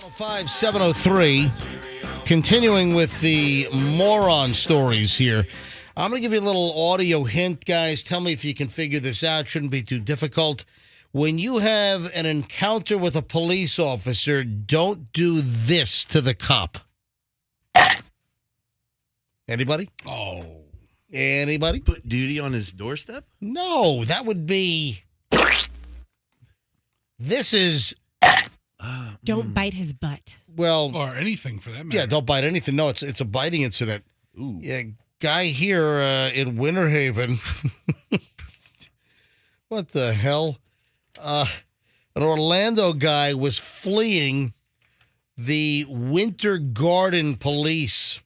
5703. Continuing with the moron stories here. I'm going to give you a little audio hint, guys. Tell me if you can figure this out. Shouldn't be too difficult. When you have an encounter with a police officer, don't do this to the cop. Anybody? Oh. Anybody? Put duty on his doorstep? No, that would be... This is... Don't bite his butt. Well... Or anything for that matter. Yeah, don't bite anything. No, it's a biting incident. Ooh. Yeah, guy here in Winter Haven. What the hell? An Orlando guy was fleeing the Winter Garden police.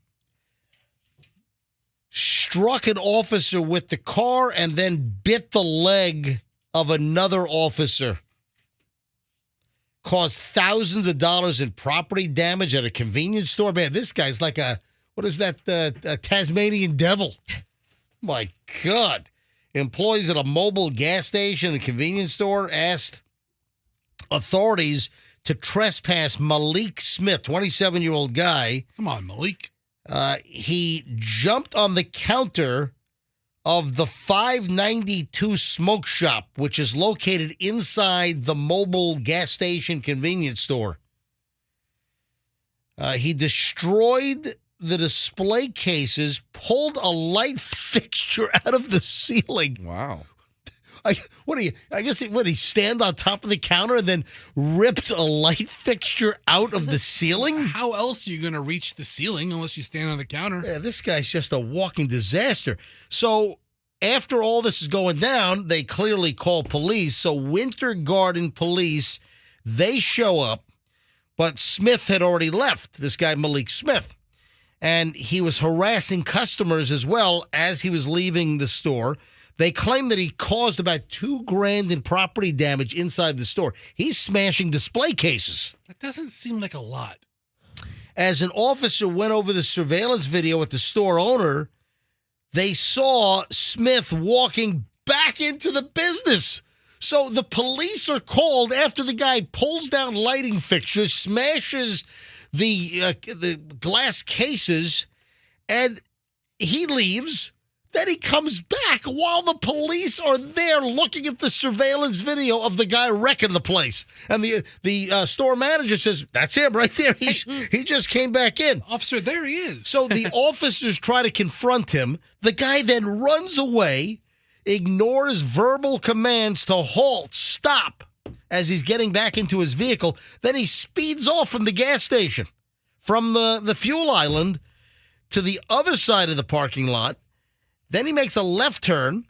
Struck an officer with the car and then bit the leg of another officer. Caused thousands of dollars in property damage at a convenience store. Man, this guy's like a Tasmanian devil. My God. Employees at a mobile gas station and convenience store asked authorities to trespass Malik Smith, 27-year-old guy. Come on, Malik. He jumped on the counter of the 592 Smoke Shop, which is located inside the mobile gas station convenience store. He destroyed the display cases, pulled a light fixture out of the ceiling. Wow. I guess he stand on top of the counter and then ripped a light fixture out of the ceiling? How else are you going to reach the ceiling unless you stand on the counter? Yeah, this guy's just a walking disaster. So after all this is going down, they clearly call police. So Winter Garden police, they show up, but Smith had already left, this guy Malik Smith. And he was harassing customers as well as he was leaving the store. They claim that he caused about $2,000 in property damage inside the store. He's smashing display cases. That doesn't seem like a lot. As an officer went over the surveillance video with the store owner, they saw Smith walking back into the business. So the police are called after the guy pulls down lighting fixtures, smashes the glass cases, and he leaves. Then he comes back while the police are there looking at the surveillance video of the guy wrecking the place. And the store manager says, that's him right there. He just came back in. Officer, there he is. So the officers try to confront him. The guy then runs away, ignores verbal commands to halt, stop, as he's getting back into his vehicle. Then he speeds off from the gas station, from the fuel island to the other side of the parking lot. Then he makes a left turn.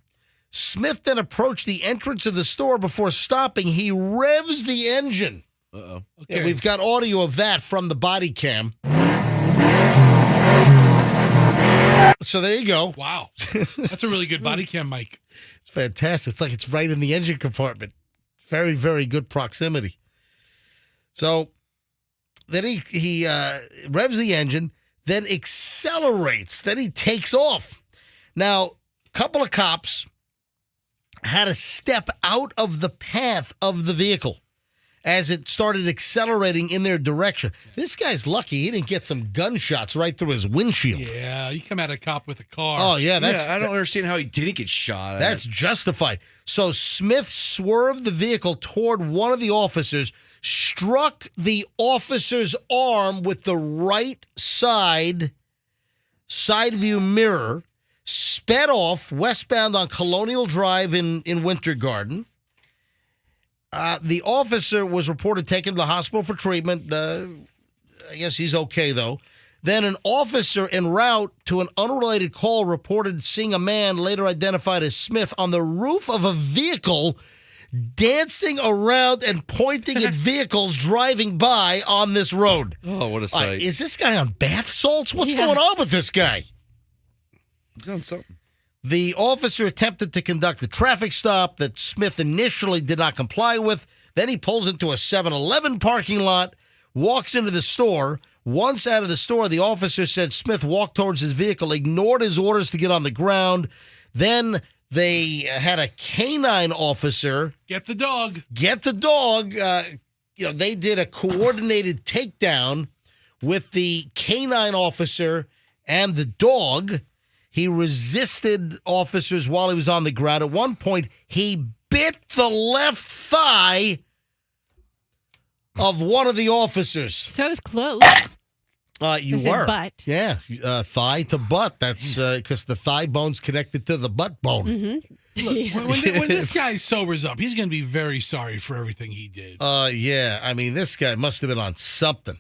Smith then approached the entrance of the store before stopping. He revs the engine. Uh-oh. Okay. Yeah, we've got audio of that from the body cam. So there you go. Wow. That's a really good body cam mic. It's fantastic. It's like it's right in the engine compartment. Very, very good proximity. So then he revs the engine, then accelerates, then he takes off. Now, a couple of cops had to step out of the path of the vehicle as it started accelerating in their direction. This guy's lucky he didn't get some gunshots right through his windshield. Yeah, you come at a cop with a car. Oh, yeah. I don't understand how he didn't get shot. That's justified. So Smith swerved the vehicle toward one of the officers, struck the officer's arm with the right side view mirror, sped off westbound on Colonial Drive in Winter Garden. The officer was reported taken to the hospital for treatment. I guess he's okay, though. Then an officer en route to an unrelated call reported seeing a man later identified as Smith on the roof of a vehicle dancing around and pointing at vehicles driving by on this road. Oh, what a sight. Is this guy on bath salts? What's going on with this guy? He's done something. The officer attempted to conduct a traffic stop that Smith initially did not comply with. Then he pulls into a 7-Eleven parking lot, walks into the store. Once out of the store, the officer said Smith walked towards his vehicle, ignored his orders to get on the ground. Then they had a canine officer. Get the dog. they did a coordinated takedown with the canine officer and the dog. He resisted officers while he was on the ground. At one point, he bit the left thigh of one of the officers. So it was close. You Is it were. butt? Yeah, thigh to butt. That's because the thigh bone's connected to the butt bone. Mm-hmm. When this guy sobers up, he's going to be very sorry for everything he did. Yeah. I mean, this guy must have been on something.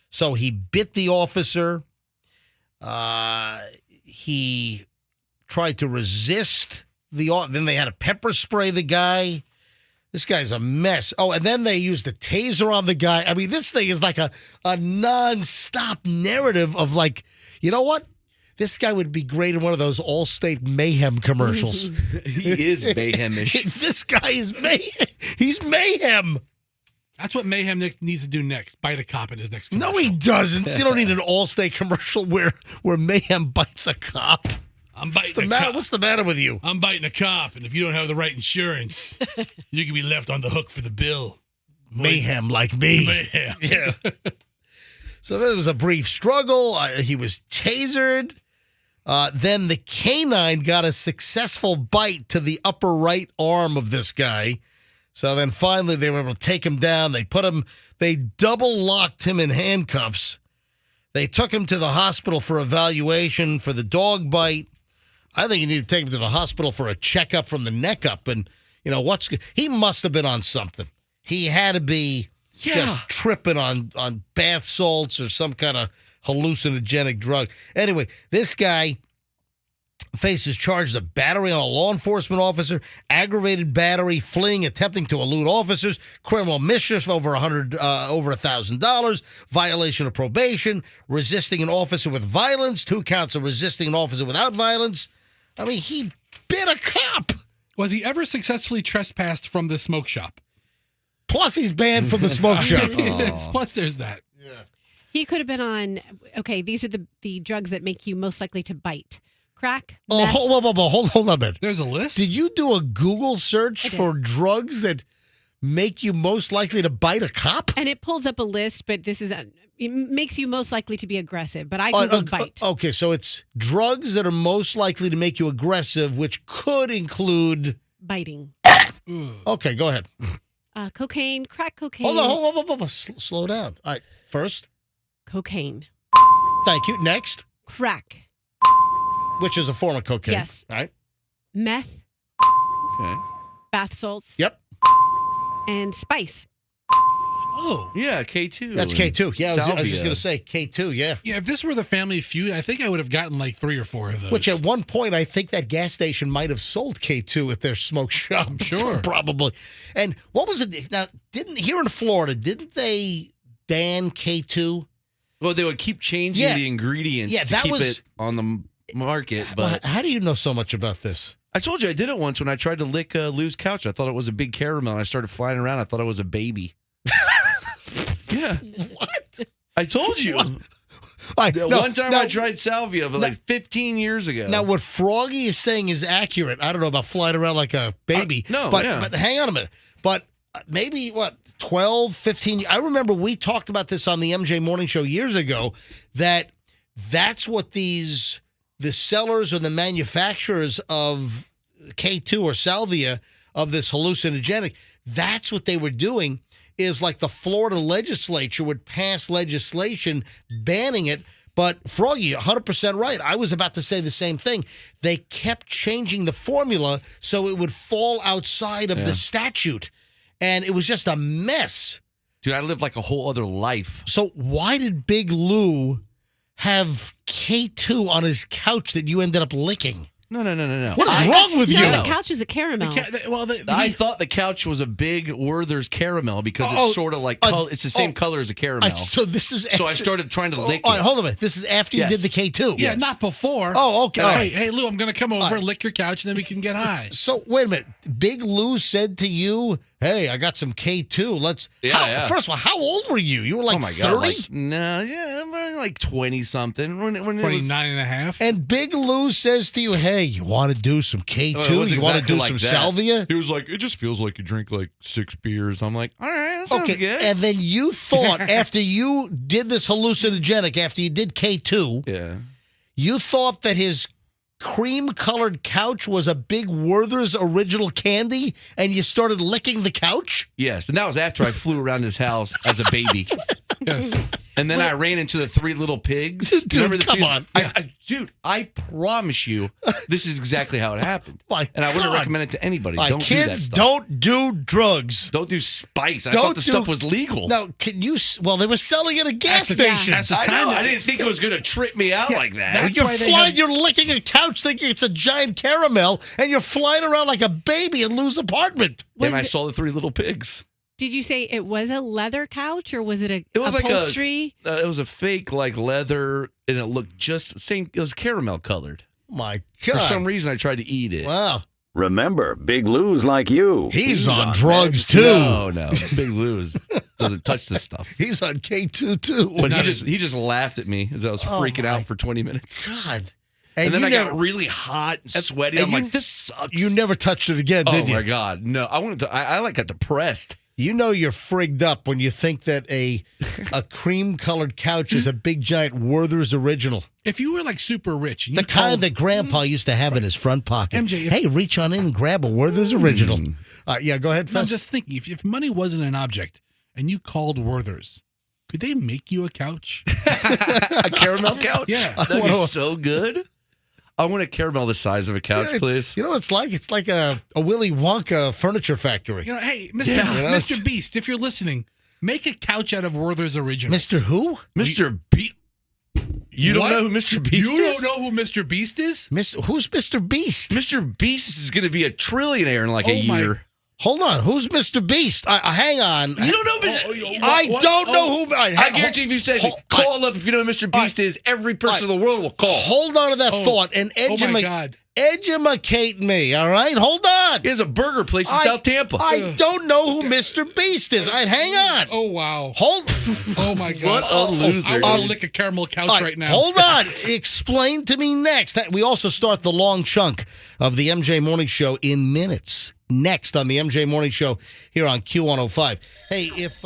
So he bit the officer. He tried to resist then they had to pepper spray the guy. This guy's a mess. Oh, and then they used a taser on the guy. I mean, this thing is like a non-stop narrative of like, you know what? This guy would be great in one of those Allstate Mayhem commercials. He is mayhemish. This guy is mayhem. He's mayhem. That's what Mayhem needs to do next. Bite a cop in his next commercial. No, he doesn't. You don't need an Allstate commercial where Mayhem bites a cop. I'm biting a cop. What's the matter with you? I'm biting a cop, and if you don't have the right insurance, you can be left on the hook for the bill. Mayhem like me. Mayhem. Yeah. So there was a brief struggle. He was tasered. Then the canine got a successful bite to the upper right arm of this guy. So then finally they were able to take him down. They double locked him in handcuffs. They took him to the hospital for evaluation for the dog bite. I think you need to take him to the hospital for a checkup from the neck up. And, he must have been on something. He had to be just tripping on bath salts or some kind of hallucinogenic drug. Anyway, this guy faces charges of battery on a law enforcement officer, aggravated battery, fleeing, attempting to elude officers, criminal mischief over $1,000, violation of probation, resisting an officer with violence, 2 counts of resisting an officer without violence. I mean, he bit a cop. Was he ever successfly trespassed from the smoke shop? Plus, he's banned from the smoke shop. Plus, there's that. Yeah. He could have been on, these are the drugs that make you most likely to bite. Crack. Oh, meth. hold on a minute. There's a list? Did you do a Google search for drugs that make you most likely to bite a cop? And it pulls up a list, but it makes you most likely to be aggressive. But I Googled bite. Okay, so it's drugs that are most likely to make you aggressive, which could include biting. Okay, go ahead. Cocaine, crack cocaine. Hold on. Slow down. All right, first. Cocaine. Thank you. Next. Crack. Which is a form of cocaine. Yes. All right. Meth. Okay. Bath salts. Yep. And spice. Oh. Yeah, K2. That's K2. Yeah, I was just going to say K2, yeah. Yeah, if this were the Family Feud, I think I would have gotten like 3 or 4 of those. Which at one point, I think that gas station might have sold K2 at their smoke shop. I'm sure. Probably. And what was it? Now, here in Florida, didn't they ban K2? Well, they would keep changing the ingredients to keep it on the market. But how do you know so much about this? I told you I did it once when I tried to lick Lou's couch. I thought it was a big caramel. And I started flying around. I thought it was a baby. Yeah. What? I told you. One time I tried salvia, but like 15 years ago. Now, what Froggy is saying is accurate. I don't know about flying around like a baby. But hang on a minute. But maybe, 12, 15 I remember we talked about this on the MJ Morning Show years ago, that's what the sellers or the manufacturers of K2 or salvia, of this hallucinogenic, that's what they were doing. Is like the Florida legislature would pass legislation banning it. But Froggy, 100% right. I was about to say the same thing. They kept changing the formula so it would fall outside of the statute. And it was just a mess. Dude, I lived like a whole other life. So why did Big Lou have K2 on his couch that you ended up licking? No. What is wrong with you? The couch is a caramel. I thought the couch was a big Werther's caramel because it's sort of like it's the same color as a caramel. So this is so I started trying to lick it. All right, hold on a minute. This is after you did the K2. Yeah, not before. Oh, okay. Hey, Lou, I'm going to come over and lick your couch, and then we can get high. So wait a minute. Big Lou said to you, hey, I got some K2. Yeah. First of all, how old were you? You were like oh my 30? God, like 20 something. When it was 29 and a half. And Big Lou says to you, hey, you want to do some K2? Well, it was you want to exactly do like some that. salvia? He was like, it just feels like you drink like 6 beers. I'm like, all right, that sounds good. And then you thought after you did this hallucinogenic, after you did K2, yeah, you thought that his cream-colored couch was a big Werther's original candy, and you started licking the couch? Yes, and that was after I flew around his house as a baby. Yes. And then I ran into the 3 little pigs. Dude, Remember the come two? on. Dude, I promise you, this is exactly how it happened. My and I wouldn't God. recommend it to anybody. My Don't do that kids stuff. don't do drugs. Don't do spice. I Don't thought the do- stuff was legal. Now, can you? Well, they were selling it at gas stations. I know. I didn't think it was going to trip me out like that. You're licking a couch thinking it's a giant caramel, and you're flying around like a baby in Lou's apartment. And I saw the 3 little pigs. Did you say it was a leather couch or was it a It was upholstery? it was a fake like leather, and it looked just same. It was caramel colored. My God! For some reason, I tried to eat it. Wow. Remember, Big Lou's like you. He's on drugs meds. too. No, Big Lou's doesn't touch this stuff. He's on K2 too. But he just laughed at me as I was freaking out for 20 minutes. God. And then you I never- got really hot and sweaty. and I'm you- like, this sucks. You never touched it again, Oh did you? my God, no! I wanted to. I like got depressed. You know you're frigged up when you think that a cream-colored couch is a big giant Werther's original. If you were like super rich, and The you kind called- that Grandpa used to have in his front pocket. MJ, if- hey, reach on in and grab a Werther's original. Yeah, go ahead, No, I'm Fez. just thinking, if money wasn't an object and you called Werther's, could they make you a couch? A caramel couch? Yeah. That'd be so good. I want a caramel the size of a couch, please. You know what it's like? It's like a Willy Wonka furniture factory. You know, hey, Mr. Yeah. You know, it's- Mr. Beast, if you're listening, make a couch out of Werther's originals. Mr. Who? Mr. Beast. You don't What? know who Mr. Beast You is? don't know who Mr. Beast is? Who's Mr. Beast? Mr. Beast is going to be a trillionaire in like a Oh, my- year. Hold on. Who's Mr. Beast? Hang on. You don't know I don't know who. I guarantee if you said, call up if you know who Mr. Beast is, every person in the world will call. Hold on to that Oh. thought and Oh, my God. educate me, all right? Hold on. He has a burger place in South Tampa. I don't know who Mr. Beast is. All right, hang on. Oh, wow. Hold. Oh, my God. What a loser. I want to lick a caramel couch All right now. Hold on. Explain to me next. We also start the long chunk of the MJ Morning Show in minutes. Next on the MJ Morning Show here on Q105. Hey, if...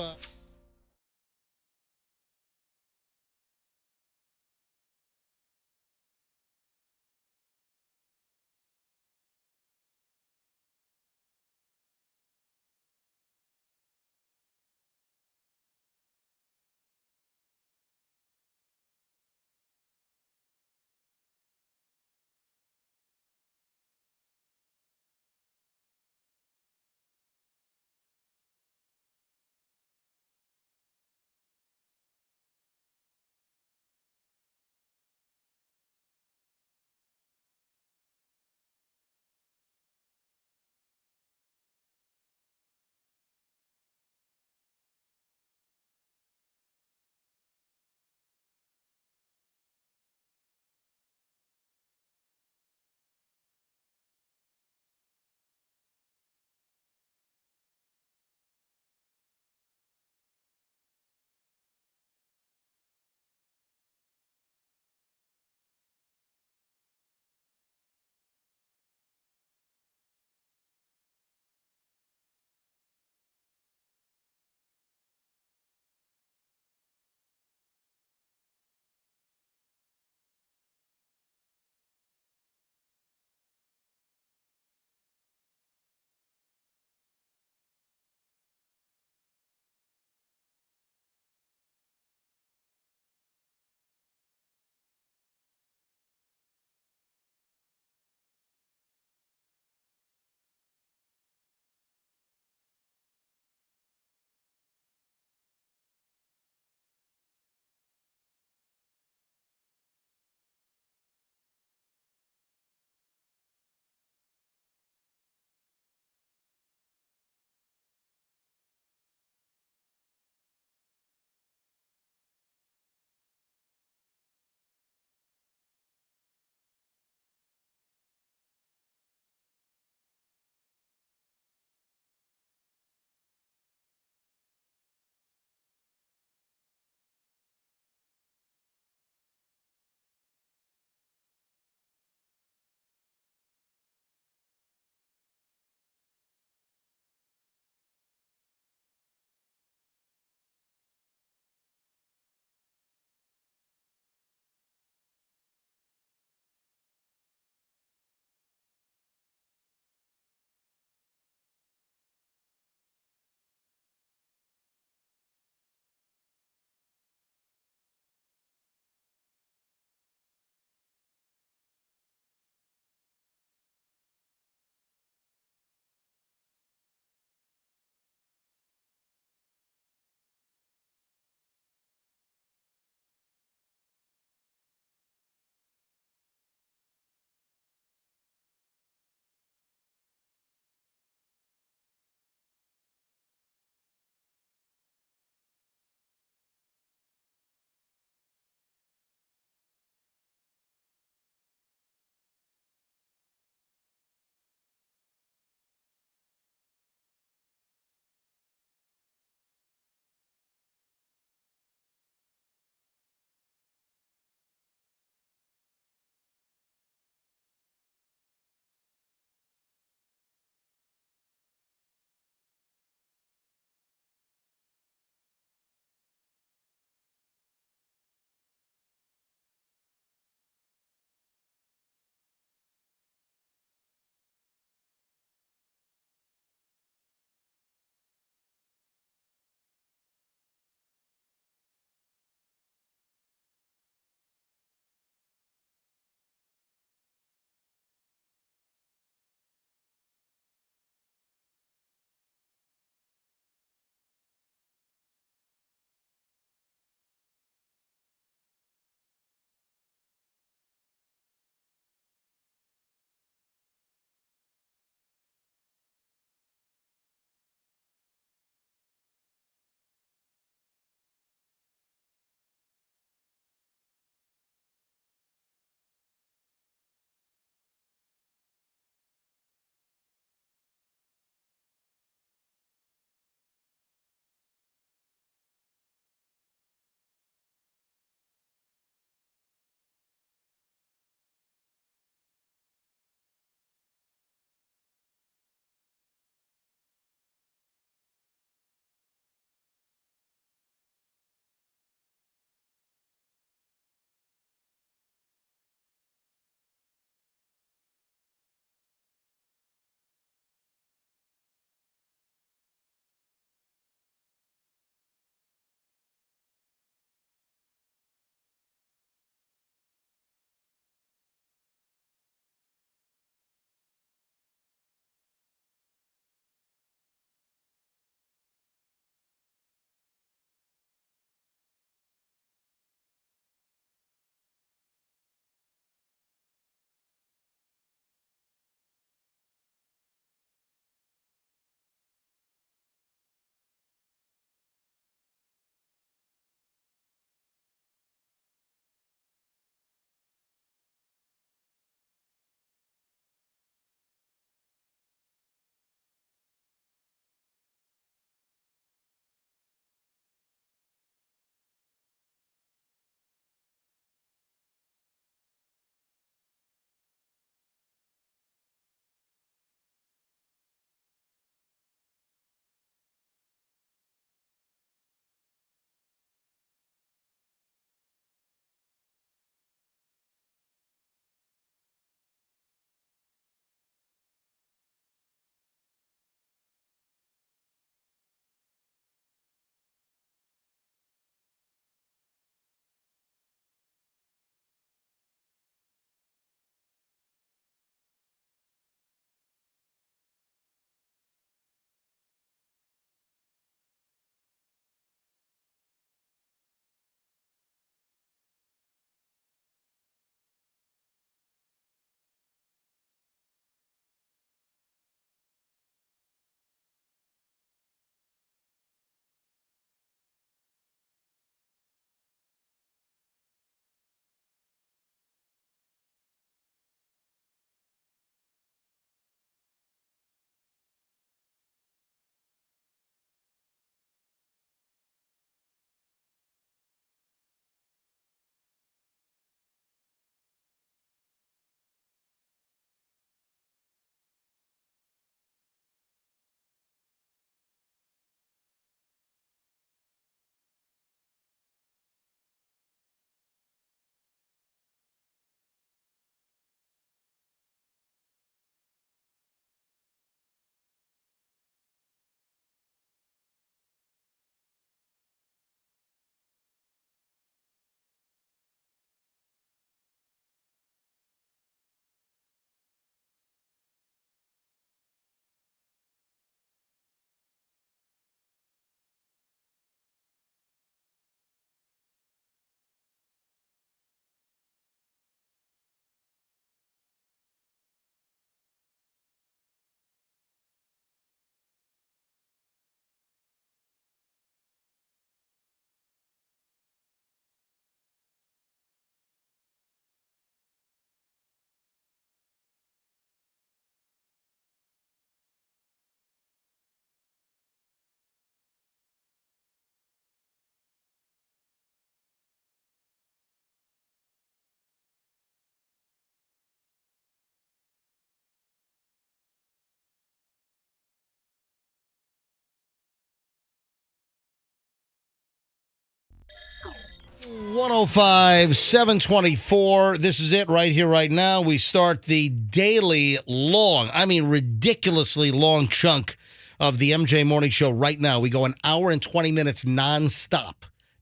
105, 724. This is it right here, right now. We start the daily long, I mean ridiculously long chunk of the MJ Morning Show right now. We go an hour and 20 minutes nonstop.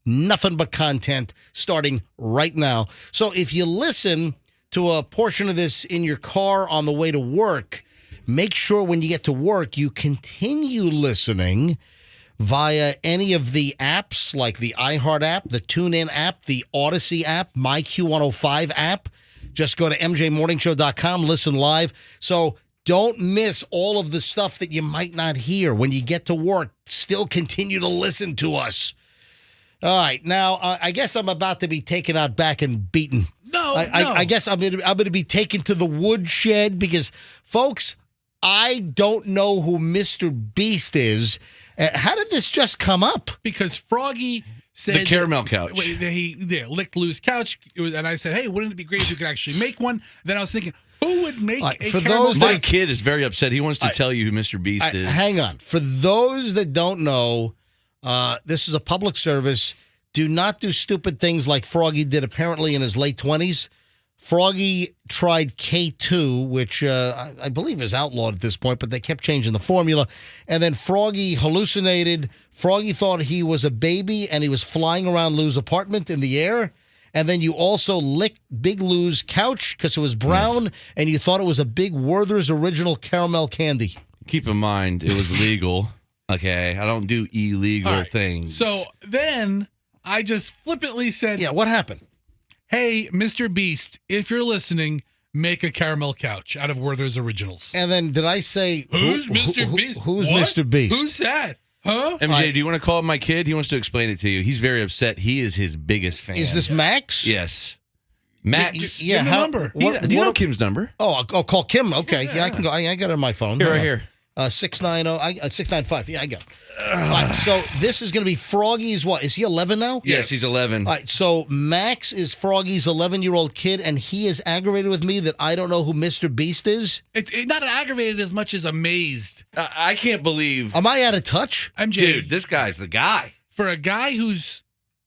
Nothing but content starting right now. So if you listen to a portion of this in your car on the way to work, make sure when you get to work, you continue listening via any of the apps like the iHeart app, the TuneIn app, the Odyssey app, my Q105 app. Just go to mjmorningshow.com, listen live. So don't miss all of the stuff that you might not hear when you get to work. Still continue to listen to us. All right. Now, I guess I'm about to be taken out back and beaten. I guess I'm going to be taken to the woodshed because, folks, I don't know who Mr. Beast is. How did this just come up? Because Froggy said the caramel couch. He licked Lou's couch, and I said, "Hey, wouldn't it be great if you could actually make one?" Then I was thinking, who would make a caramel couch? My kid is very upset. He wants to tell you who Mr. Beast is. Hang on. For those that don't know, this is a public service. Do not do stupid things like Froggy did apparently in his late 20s. Froggy tried K2, which I believe is outlawed at this point, but they kept changing the formula. And then Froggy hallucinated. Froggy thought he was a baby, and he was flying around Lou's apartment in the air. And then you also licked Big Lou's couch because it was brown, and you thought it was a Big Werther's Original Caramel Candy. Keep in mind, it was legal. Okay, I don't do illegal things. So then I just flippantly said, "Yeah, what happened? Hey, Mr. Beast, if you're listening, make a caramel couch out of Werther's Originals." And then did I say, Who's Mr. Beast? Who's What? Mr. Beast? Who's that? Huh? MJ, do you want to call my kid? He wants to explain it to you. He's very upset. He is his biggest fan. Is this Max? Yes. Max. Yeah, Give him the number. Do you know Kim's number? Oh, I'll call Kim. Okay, yeah, I can go. I got it on my phone. Here, right here. 695. Yeah, I got it. All right, so this is going to be Froggy's what? Is he 11 now? Yes, he's 11. All right, so Max is Froggy's 11-year-old kid, and he is aggravated with me that I don't know who Mr. Beast is. Not aggravated as much as amazed. I can't believe. Am I out of touch? MJ, Dude, this guy's the guy. For a guy who's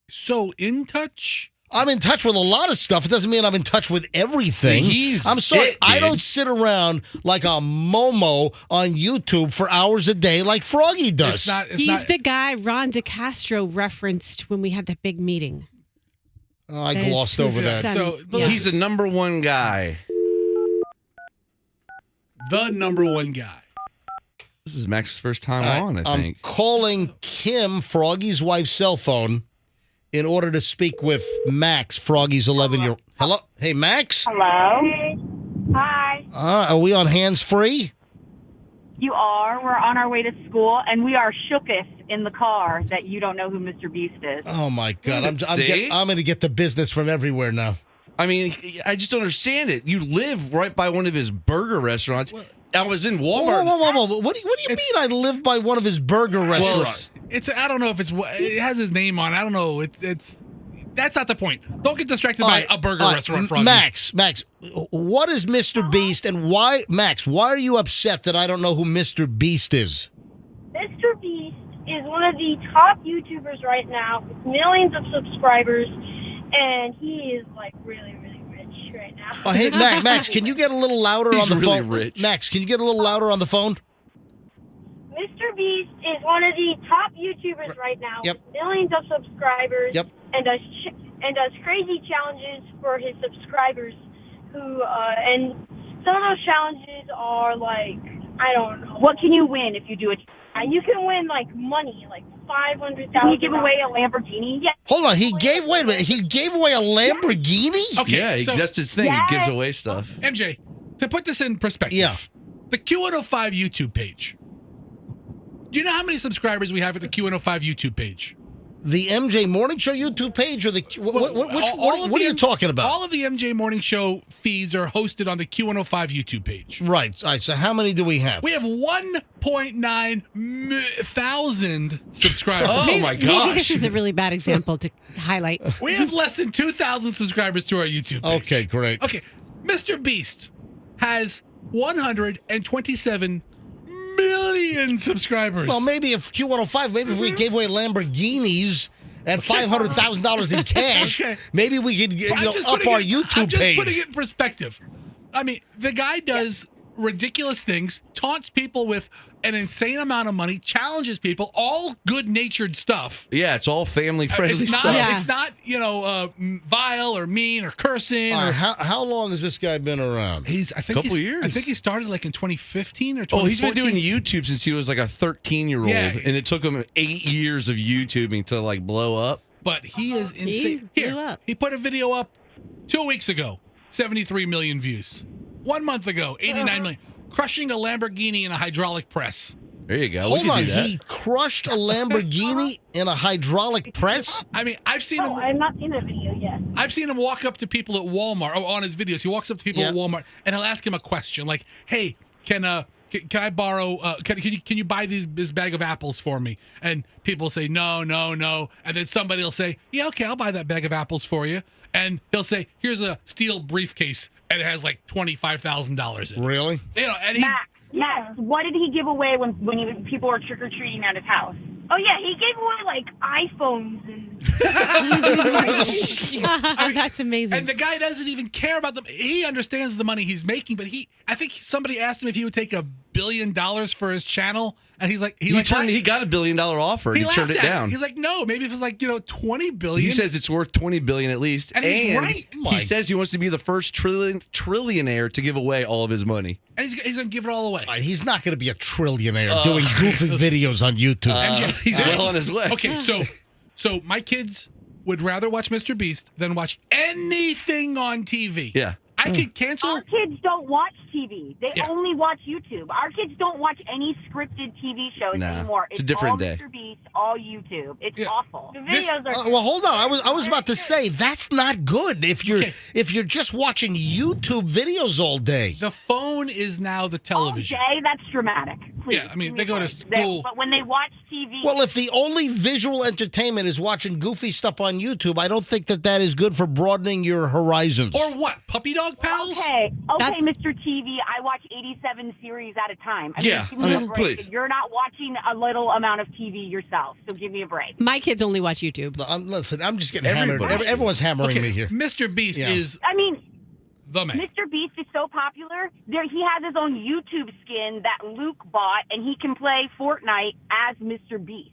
so in touch. I'm in touch with a lot of stuff. It doesn't mean I'm in touch with everything. I'm sorry. I don't sit around like a Momo on YouTube for hours a day like Froggy does. He's the guy Ron DeCastro referenced when we had that big meeting. Oh, I glossed over that. He's the number one guy. The number one guy. This is Max's first time on, I think. I'm calling Kim, Froggy's wife's cell phone, in order to speak with Max, Froggy's 11-year-old. Hello? Hey, Max? Hello. Hi. Are we on hands-free? You are. We're on our way to school, and we are shooketh in the car that you don't know who Mr. Beast is. Oh, my God. I'm See? going to get the business from everywhere now. I mean, I just don't understand it. You live right by one of his burger restaurants. I was in Walmart. Whoa. What do you mean I live by one of his burger restaurants? I don't know if it has his name on. I don't know. It's that's not the point. Don't get distracted by a burger restaurant. Froggy. Max, what is Mr. Beast, and why are you upset that I don't know who Mr. Beast is? Mr. Beast is one of the top YouTubers right now with millions of subscribers, and he is like really, really rich right now. Oh, hey, Max, can you get a little louder on the really phone? Rich. Max, can you get a little louder on the phone? Mr. Beast is one of the top YouTubers right now with millions of subscribers and does crazy challenges for his subscribers and some of those challenges are like, I don't know. What can you win if you do it? You can win like money, like $500,000. Can you give away a Lamborghini? Yeah. Hold on, he gave away a Lamborghini? Okay, yeah, that's his thing. He gives away stuff. MJ, to put this in perspective, the Q105 YouTube page. Do you know how many subscribers we have at the Q105 YouTube page? The MJ Morning Show YouTube page, or what are you talking about? All of the MJ Morning Show feeds are hosted on the Q105 YouTube page. Right. All right. So how many do we have? We have 1.9 thousand subscribers. Oh my gosh! Maybe this is a really bad example to highlight. We have less than 2,000 subscribers to our YouTube page. Okay, great. Okay, Mr. Beast has 127 million subscribers. Well, maybe if Q105, maybe if we gave away Lamborghinis and $500,000 in cash, maybe we could up our YouTube I'm just page. putting it in perspective. I mean, the guy does ridiculous things, taunts people with an insane amount of money, challenges people, all good-natured stuff. Yeah, it's all family-friendly stuff. It's not, vile or mean or cursing. All right, how long has this guy been around? I think Couple years. I think he started like in 2015 or 2014. Oh, he's been doing YouTube since he was like a 13-year-old, and it took him 8 years of YouTubing to like blow up. But he is insane. He put a video up 2 weeks ago, 73 million views. 1 month ago, 89 million. Crushing a Lamborghini in a hydraulic press. There you go. Hold on, he crushed a Lamborghini in a hydraulic press? I mean, I've seen him. I've not seen the video yet. I've seen him walk up to people at Walmart. On his videos, he walks up to people at Walmart, and he'll ask him a question like, "Hey, can I borrow? Can you buy this bag of apples for me?" And people say, "No." And then somebody will say, "Yeah, okay, I'll buy that bag of apples for you." And he'll say, "Here's a steel briefcase, and it has like $25,000 in it." Really? And Max, what did he give away when people were trick or treating at his house? Oh yeah, he gave away like iPhones and. That's amazing. And the guy doesn't even care about them. He understands the money he's making, but I think somebody asked him if he would take $1 billion for his channel, and he's like, he got $1 billion offer, and he turned it down. He's like, no, maybe if it's like $20 billion. He says it's worth $20 billion at least, and he's right. He says he wants to be the first trillionaire to give away all of his money, and he's gonna give it all away. All right, he's not gonna be a trillionaire doing goofy videos on YouTube. He's well on his way. Okay, so my kids would rather watch Mr. Beast than watch anything on TV. Yeah. I could cancel. Our kids don't watch TV. They only watch YouTube. Our kids don't watch any scripted TV shows anymore. It's a different all day. Mr. Beast, all YouTube. It's awful. The videos are. Well, hold on. I was about to say that's not good. If you're just watching YouTube videos all day. The phone is now the television. All day, that's dramatic. Please. Yeah, I mean they go to school. But when they watch TV. Well, if the only visual entertainment is watching goofy stuff on YouTube, I don't think that is good for broadening your horizons. Or what? Puppy dog pals? Okay, Mr. TV, I watch 87 series at a time. Please. You're not watching a little amount of TV yourself, so give me a break. My kids only watch YouTube. Listen, I'm just getting hammered. Everyone's hammering me here. Mr. Beast is. I mean, the man. Mr. Beast is so popular. He has his own YouTube skin that Luke bought, and he can play Fortnite as Mr. Beast.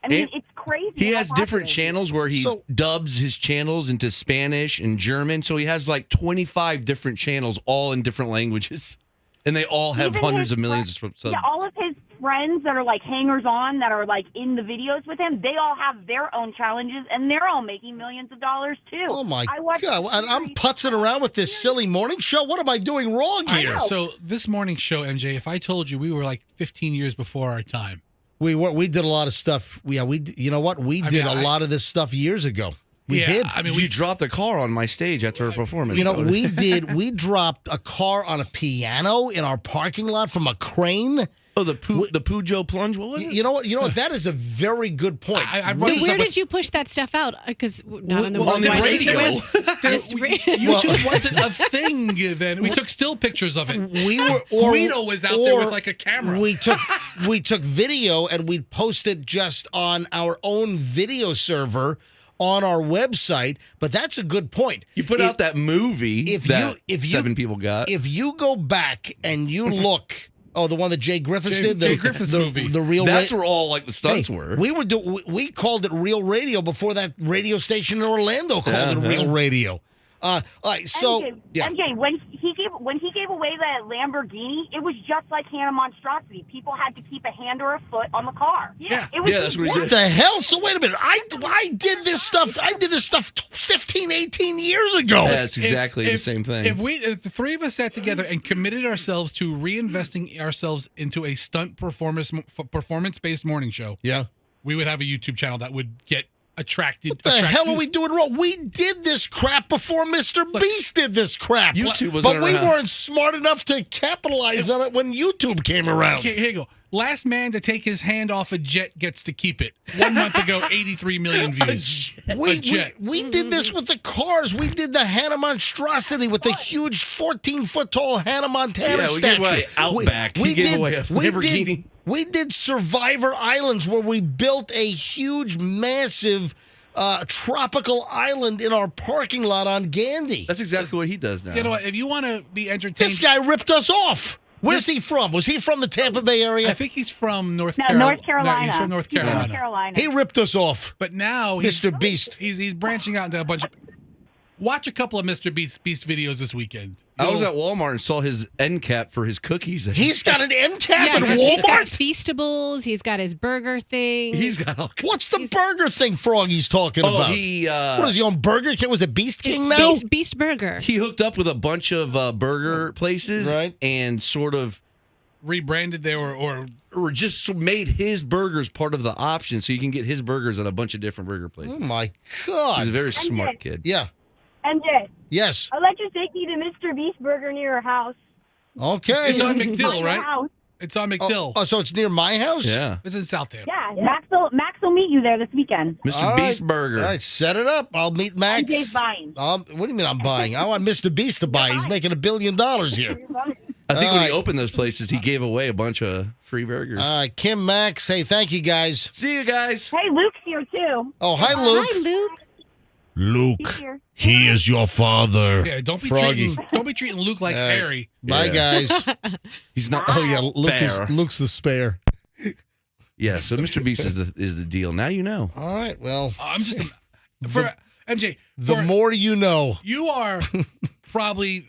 I mean, it's crazy. He has different channels where he dubs his channels into Spanish and German. So he has like 25 different channels, all in different languages. And they all have hundreds of millions of subs. Yeah, all of his friends that are like hangers-on that are like in the videos with him, they all have their own challenges, and they're all making millions of dollars too. Oh my God! I'm putzing around with this silly morning show. What am I doing wrong here? So this morning show, MJ, if I told you we were like 15 years before our time. We did a lot of stuff. Yeah, you know what? We did a lot of this stuff years ago. We did. I mean, we dropped a car on my stage after a performance. You know, we did. We dropped a car on a piano in our parking lot from a crane. Oh, the Pujo plunge. What was it? You know what? That is a very good point. Where did you push that stuff out? Because not on the radio. YouTube wasn't a thing then. We took still pictures of it. Guido was out there with like a camera. We took video and we posted just on our own video server on our website. But that's a good point. You put out that movie if 7 people got. If you go back and you look. Oh, the one that Jay Griffiths did? Jay Griffiths movie. The real. That's where all like the stunts were. We called it Real Radio before that radio station in Orlando called it Real Radio. All right, so MJ, when he gave away that Lamborghini, it was just like Hannah Monstrosity. People had to keep a hand or a foot on the car. Yeah, that's what he did. What the hell? So wait a minute. I did this stuff. 15, 18 years ago. Yeah, it's exactly the same thing. If the three of us sat together and committed ourselves to reinvesting ourselves into a stunt performance-based morning show, we would have a YouTube channel that would get attracted. What the hell are we doing wrong? We did this crap before Mr. Beast did this crap. YouTube was but we weren't smart enough to capitalize on it when YouTube came around. Okay, here you go. Last man to take his hand off a jet gets to keep it. 1 month ago, 83 million views. We did this with the cars. We did the Hannah Monstrosity with the huge 14-foot tall Hannah Montana statue. Gave away Outback. We gave away a Lamborghini. We did Survivor Islands where we built a huge, massive tropical island in our parking lot on Gandy. That's exactly what he does now. You know what? If you want to be entertained, This guy ripped us off. Where's he from? Was he from the Tampa Bay area? I think he's from North No, Carolina. North Carolina. No, he's from North Carolina. North Carolina. He ripped us off. But now Mr. Beast. He's branching out into a bunch of. Watch a couple of Mr. Beast videos this weekend. I was at Walmart and saw his end cap for his cookies. He's got an end cap Yeah, at he's got Walmart? Feastables. He's got his burger thing. He's got all What's the burger thing Froggy's talking about? he what is he on Burger King? Was it Beast King It's now? Beast Burger. He hooked up with a bunch of burger places, Right. and sort of rebranded there or just made his burgers part of the option, so you can get his burgers at a bunch of different burger places. Oh my God! He's a very smart kid. Yeah. MJ. Yes. I'd like you to take me to Mr. Beast Burger near your house. Okay. It's on McDill, Find right? your house. It's on McDill. Oh, so it's near my house? Yeah. It's in Southampton. Yeah, Max will meet you there this weekend. Mr. All Beast right. Burger. All right, set it up. I'll meet Max. MJ's buying. What do you mean I'm buying? I want Mr. Beast to buy. He's making $1 billion here. I think All when right. he opened those places, he gave away a bunch of free burgers. All right, Kim, Max, hey, thank you guys. See you guys. Hey, Luke's here too. Oh, hi, Luke. Hi, Luke. Luke, he is your father. Yeah, don't be Froggy. treating Luke like All right. Harry. Bye, guys. He's not. Oh yeah, fair. Luke's the spare. Yeah, so Mr. Beast is the deal. Now you know. All right, well, I'm just for MJ. the for- more you know. You are probably.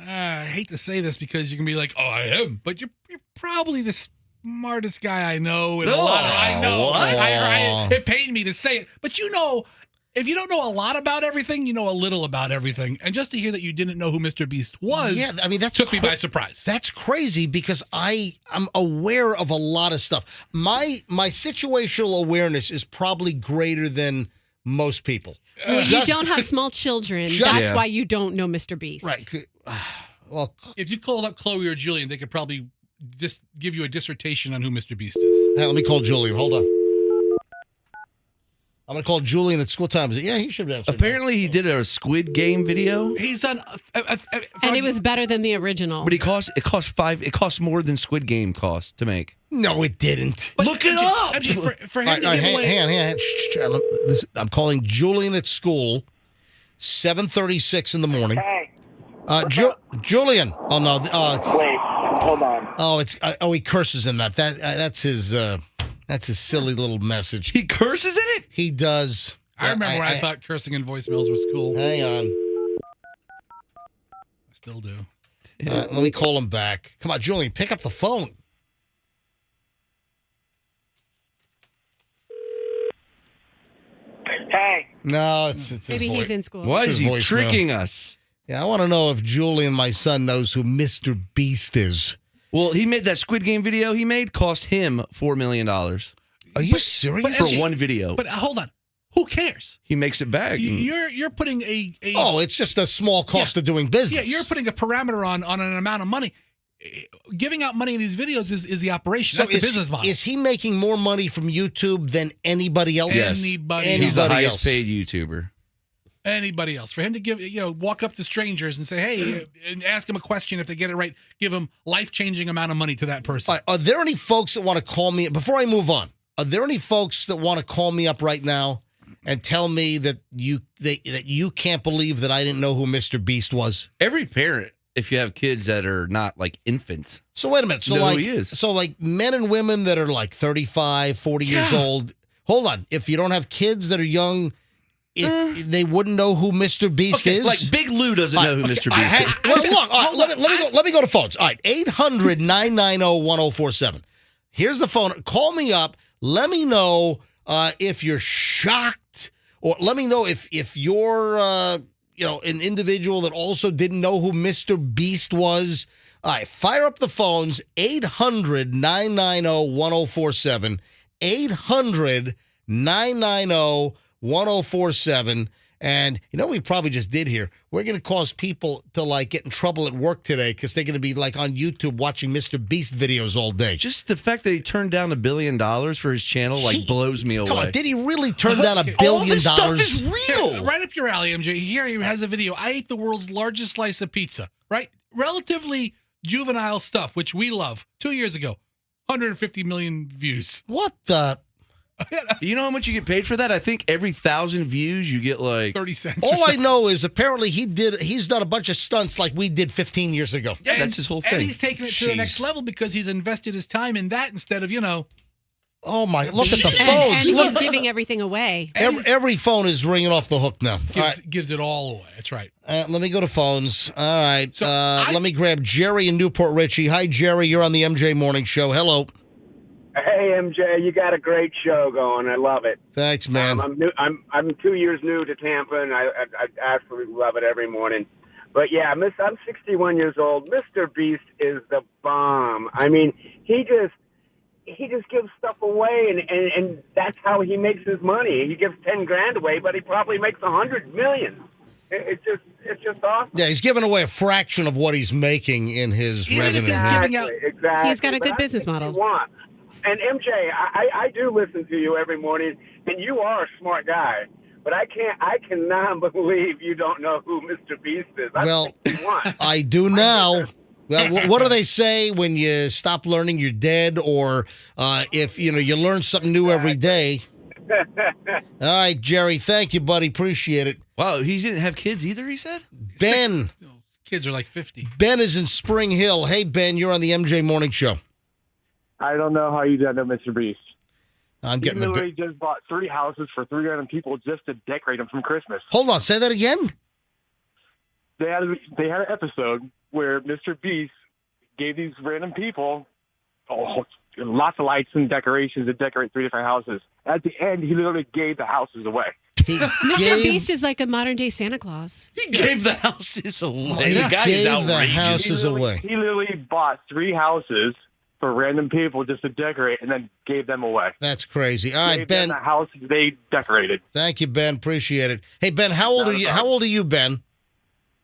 I hate to say this because you can be like, "Oh, I am," but you're probably the smartest guy I know. And a lot of, I know. What? It pained me to say it, but you know, if you don't know a lot about everything, you know a little about everything. And just to hear that you didn't know who Mr. Beast was, Yeah, I mean that's took me by surprise. That's crazy because I'm aware of a lot of stuff. My situational awareness is probably greater than most people. Well, you don't have small children. That's why you don't know Mr. Beast. Right. Well, if you called up Chloe or Julian, they could probably just give you a dissertation on who Mr. Beast is. Hey, let me call Julian. Hold on. I'm going to call Julian at school time. Is it? Yeah, he should answer. Apparently, he did a Squid Game video. He's on, And it was better than the original. But it cost more than Squid Game cost to make. No, it didn't. Look it up. MJ, for him All to right, give away. hang on. Shh. I'm calling Julian at school, 7:36 in the morning. Hey. Julian. Oh no. Wait, hold on. Oh, he curses in that. That's his silly little message. He curses in it? He does. I remember when I thought cursing in voicemails was cool. Hang on. I still do. Let me call him back. Come on, Julian, pick up the phone. Hey. No, it's his Maybe voice. he's in school. Why It's is his he voicemail. tricking us? Yeah, I want to know if Julian, my son, knows who Mr. Beast is. Well, he made that Squid Game video he made cost him $4 million. Are you serious? For one video. But hold on. Who cares? He makes it back. You're putting a Oh, it's just a small cost of doing business. Yeah, you're putting a parameter on an amount of money. Giving out money in these videos is the operation. So That's the business model. Is he making more money from YouTube than anybody else? Yes. Anybody He's the else. highest paid YouTuber. Anybody else. For him to give, walk up to strangers and say, hey, and ask them a question. If they get it right, give them life-changing amount of money to that person. All right, are there any folks that want to call me, before I move on, are there any folks that want to call me up right now and tell me that you can't believe that I didn't know who Mr. Beast was? Every parent, if you have kids that are not like infants. So wait a minute. So know like, who he is. so like men and women that are like 35, 40 years old. Hold on. If you don't have kids that are young, they wouldn't know who Mr. Beast is. Like Big Lou doesn't know who Mr. Beast is. Well, look. Let me go to phones. All right, 800-990-1047. Here's the phone. Call me up. Let me know if you're shocked, or let me know if you're an individual that also didn't know who Mr. Beast was. All right, fire up the phones. 800-990-1047. 800-990-1047. And you know what we probably just did here? We're going to cause people to like get in trouble at work today because they're going to be like on YouTube watching Mr. Beast videos all day. Just the fact that he turned down $1 billion for his channel blows me away. Come on, did he really turn down $1 billion? All this stuff is real. Here, right up your alley, MJ. Here he has a video. I ate the world's largest slice of pizza, right? Relatively juvenile stuff, which we love. 2 years ago, 150 million views. What the? You know how much you get paid for that? I think every 1,000 views you get like 30 cents. All I know is apparently he's done a bunch of stunts like we did 15 years ago. Yeah, that's his whole thing. And he's taking it to the next level because he's invested his time in that instead of, Oh my! Look at the And phones. he's giving everything away. Every phone is ringing off the hook now. Gives it all away. That's right. Let me go to phones. All right. Let me grab Jerry in Newport Richie. Hi, Jerry. You're on the MJ Morning Show. Hello. Hey, MJ, you got a great show going. I love it. Thanks, man. I'm 2 years new to Tampa, and I absolutely love it every morning. But yeah, I'm 61 years old. Mr. Beast is the bomb. I mean, he just gives stuff away, and that's how he makes his money. He gives 10 grand away, but he probably makes 100 million. It's just awesome. Yeah, he's giving away a fraction of what he's making in his revenue. Exactly. He's got a good business model. And MJ, I do listen to you every morning, and you are a smart guy. But I cannot believe you don't know who Mr. Beast is. I do now. Well, what do they say when you stop learning, you're dead, or if you learn something new every day? All right, Jerry, thank you, buddy. Appreciate it. Wow, he didn't have kids either, he said? Ben. Kids are like 50. Ben is in Spring Hill. Hey, Ben, you're on the MJ Morning Show. I don't know how you don't know Mr. Beast. I'm getting he literally just bought 3 houses for 3 random people just to decorate them from Christmas. Hold on, say that again? They had an episode where Mr. Beast gave these random people lots of lights and decorations to decorate 3 different houses. At the end, he literally gave the houses away. Mr. Beast is like a modern day Santa Claus. He gave the houses away. He The guy is gave outrageous. the houses away. He literally bought 3 houses for random people just to decorate and then gave them away. That's crazy. All right, Gave Ben. them the houses they decorated. Thank you, Ben. Appreciate it. Hey, Ben, how old are you? How old are you, Ben?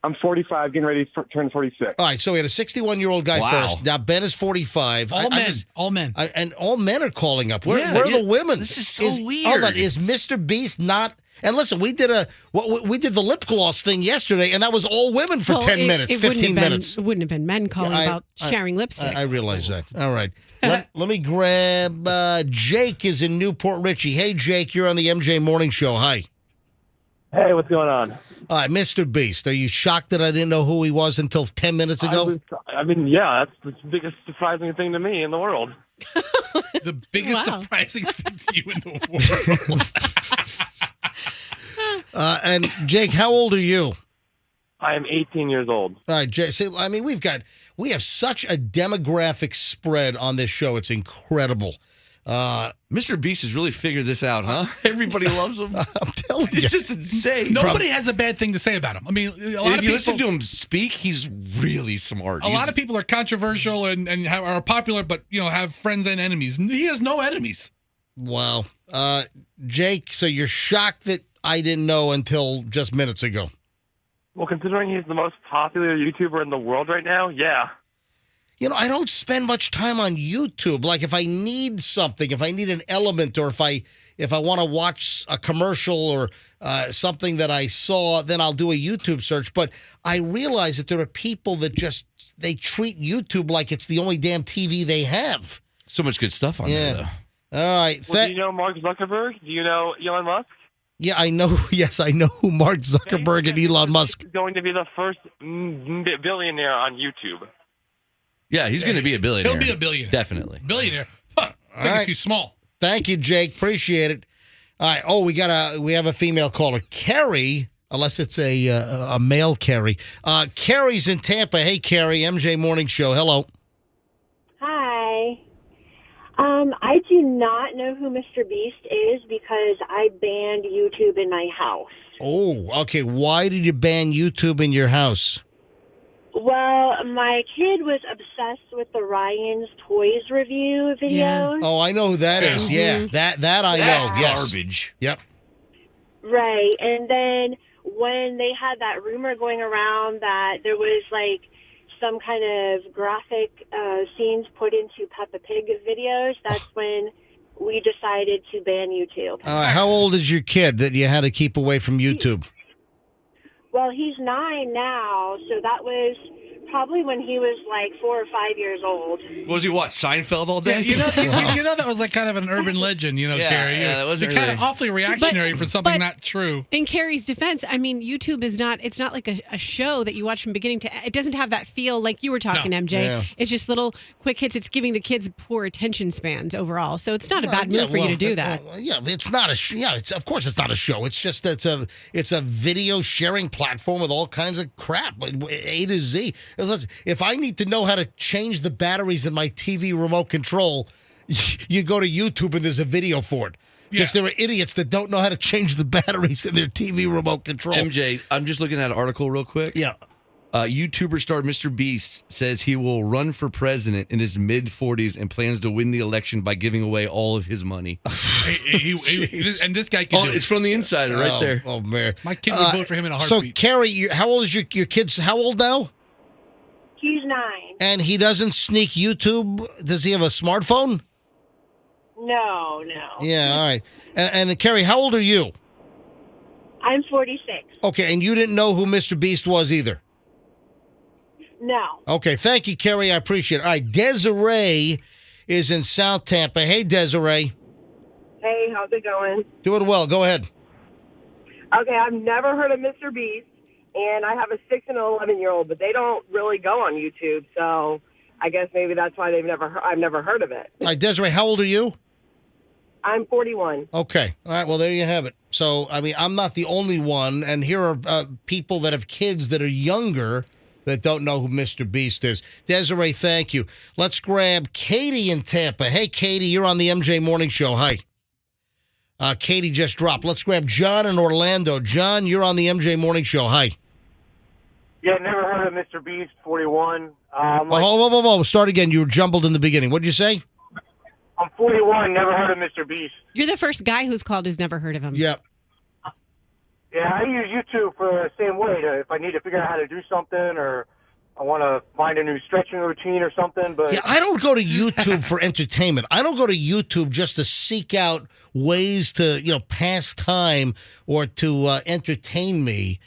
I'm 45, getting ready to turn 46. All right, so we had a 61-year-old guy first. Now Ben is 45. All men. And all men are calling up. Where are the women? This is so weird. Hold on, is Mr. Beast not? And listen, we did the lip gloss thing yesterday, and that was all women for 10 minutes, 15 minutes. It wouldn't have been men calling about sharing lipstick. I realize that. All right. Let me grab Jake is in Newport Richie. Hey, Jake, you're on the MJ Morning Show. Hi. Hey, what's going on? All right, Mr. Beast. Are you shocked that I didn't know who he was until 10 minutes ago? Yeah, that's the biggest surprising thing to me in the world. The biggest surprising thing to you in the world. And Jake, how old are you? I am 18 years old. All right, Jake. See, I mean, we have such a demographic spread on this show. It's incredible. Mr. Beast has really figured this out, huh? Everybody loves him. I'm telling you. It's just insane. Nobody has a bad thing to say about him. I mean, a lot if of you people, listen to him speak, he's really smart. A lot of people are controversial and are popular, but have friends and enemies. He has no enemies. Wow. Jake, so you're shocked that I didn't know until just minutes ago. Well, considering he's the most popular YouTuber in the world right now, yeah. I don't spend much time on YouTube. Like if I need something, if I need an element, or if I want to watch a commercial or something that I saw, then I'll do a YouTube search. But I realize that there are people that they treat YouTube like it's the only damn TV they have. So much good stuff on there, though. All right. Well, do you know Mark Zuckerberg? Do you know Elon Musk? Yeah, I know. Yes, I know who Mark Zuckerberg and Elon Musk. He's going to be the first billionaire on YouTube. Yeah, he's going to be a billionaire. He'll be a billionaire. Definitely. Billionaire. Huh. I think it's too small. Thank you, Jake. Appreciate it. All right. Oh, we have a female caller, Carrie. Unless it's a male Carrie. Carrie's in Tampa. Hey, Carrie, MJ Morning Show. Hello. Hi. I do not know who Mr. Beast is because I banned YouTube in my house. Oh, okay. Why did you ban YouTube in your house? Well, my kid was obsessed with the Ryan's Toys review videos. Yeah. Oh, I know who that is. Yeah, that I That's know. Yes. Garbage. Yep. Right. And then when they had that rumor going around that there was like some kind of graphic scenes put into Peppa Pig videos, that's when we decided to ban YouTube. How old is your kid that you had to keep away from YouTube? Well, he's 9 now, so that was probably when he was like 4 or 5 years old. Was he watch Seinfeld all day? You know that was like kind of an urban legend, Carrie. Yeah, that wasn't You're kind really- of awfully reactionary for something but- not true. In Carrie's defense, I mean, YouTube is it's not like a show that you watch from beginning to it doesn't have that feel like you were talking, No. MJ. Yeah. It's just little quick hits. It's giving the kids poor attention spans overall. So it's not a bad move for you to do that. It's not a of course it's not a show. It's just it's a video sharing platform with all kinds of crap, A to Z. Listen, if I need to know how to change the batteries in my TV remote control, you go to YouTube and there's a video for it. Because there are idiots that don't know how to change the batteries in their TV remote control. MJ, I'm just looking at an article real quick. Yeah. YouTuber star Mr. Beast says he will run for president in his mid-40s and plans to win the election by giving away all of his money. And this guy can do It's it. from the insider right there. Oh, man. My kid would vote for him in a So, heartbeat. Carrie, how old is your kids? How old now? He's 9. And he doesn't sneak YouTube? Does he have a smartphone? No. Yeah, all right. And Carrie, how old are you? I'm 46. Okay, and you didn't know who Mr. Beast was either? No. Okay, thank you, Carrie. I appreciate it. All right, Desiree is in South Tampa. Hey, Desiree. Hey, how's it going? Doing well. Go ahead. Okay, I've never heard of Mr. Beast, and I have a 6 and an 11-year-old, but they don't really go on YouTube, so I guess maybe that's why I've never heard of it. All right, Desiree, how old are you? I'm 41. Okay. All right, well, there you have it. So, I mean, I'm not the only one, and here are people that have kids that are younger that don't know who Mr. Beast is. Desiree, thank you. Let's grab Katie in Tampa. Hey, Katie, you're on the MJ Morning Show. Hi. Katie just dropped. Let's grab John in Orlando. John, you're on the MJ Morning Show. Hi. Yeah, never heard of Mr. Beast, 41. Whoa. Start again. You were jumbled in the beginning. What did you say? I'm 41, never heard of Mr. Beast. You're the first guy who's called who's never heard of him. Yep. Yeah, I use YouTube for the same way. If I need to figure out how to do something or I want to find a new stretching routine or something. But yeah, I don't go to YouTube for entertainment. I don't go to YouTube just to seek out ways to, pass time or to entertain me.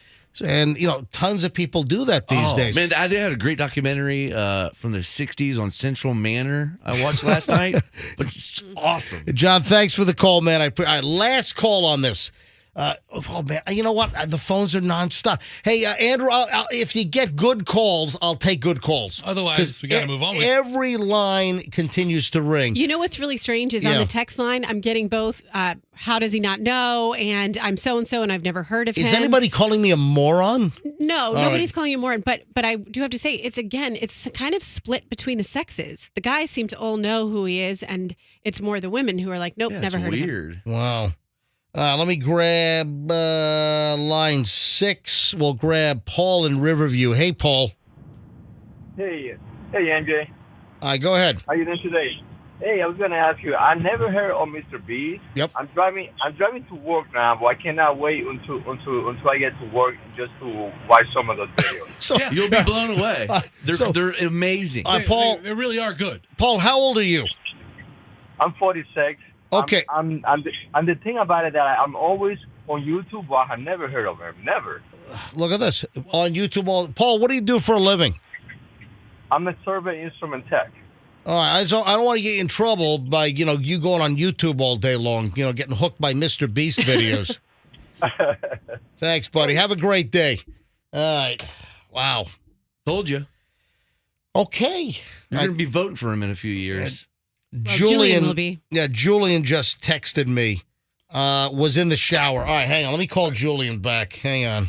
And, tons of people do that these days. Man, they had a great documentary from the 60s on Central Manor I watched last night. But it's awesome. John, thanks for the call, man. Last call on this. Oh, man, you know what? The phones are nonstop. Hey, Andrew, if you get good calls, I'll take good calls. Otherwise, we got to move on. Every line continues to ring. You know what's really strange is on the text line, I'm getting both, how does he not know? And I'm so-and-so, and I've never heard of him. Is anybody calling me a moron? No, nobody's calling you a moron. But I do have to say, it's kind of split between the sexes. The guys seem to all know who he is, and it's more the women who are like, nope, never heard of him. Weird. Wow. Let me grab line 6. We'll grab Paul in Riverview. Hey, Paul. Hey, MJ. Go ahead. How you doing today? Hey, I was gonna ask you. I never heard of Mr. Beast. Yep. I'm driving to work now, but I cannot wait until I get to work just to watch some of those videos. You'll be blown away. They're amazing. Paul, they really are good. Paul, how old are you? I'm 46. Okay. I'm the thing about it that I'm always on YouTube, but I have never heard of him. Never. Look at this on YouTube. Paul, what do you do for a living? I'm a survey instrument tech. All right, so I don't want to get you in trouble by you going on YouTube all day long, getting hooked by Mr. Beast videos. Thanks, buddy. Have a great day. All right. Wow. Told you. Okay. You're going to be voting for him in a few years. Julian will be. Yeah, Julian just texted me. Was in the shower. All right, hang on. Let me call Julian back. Hang on.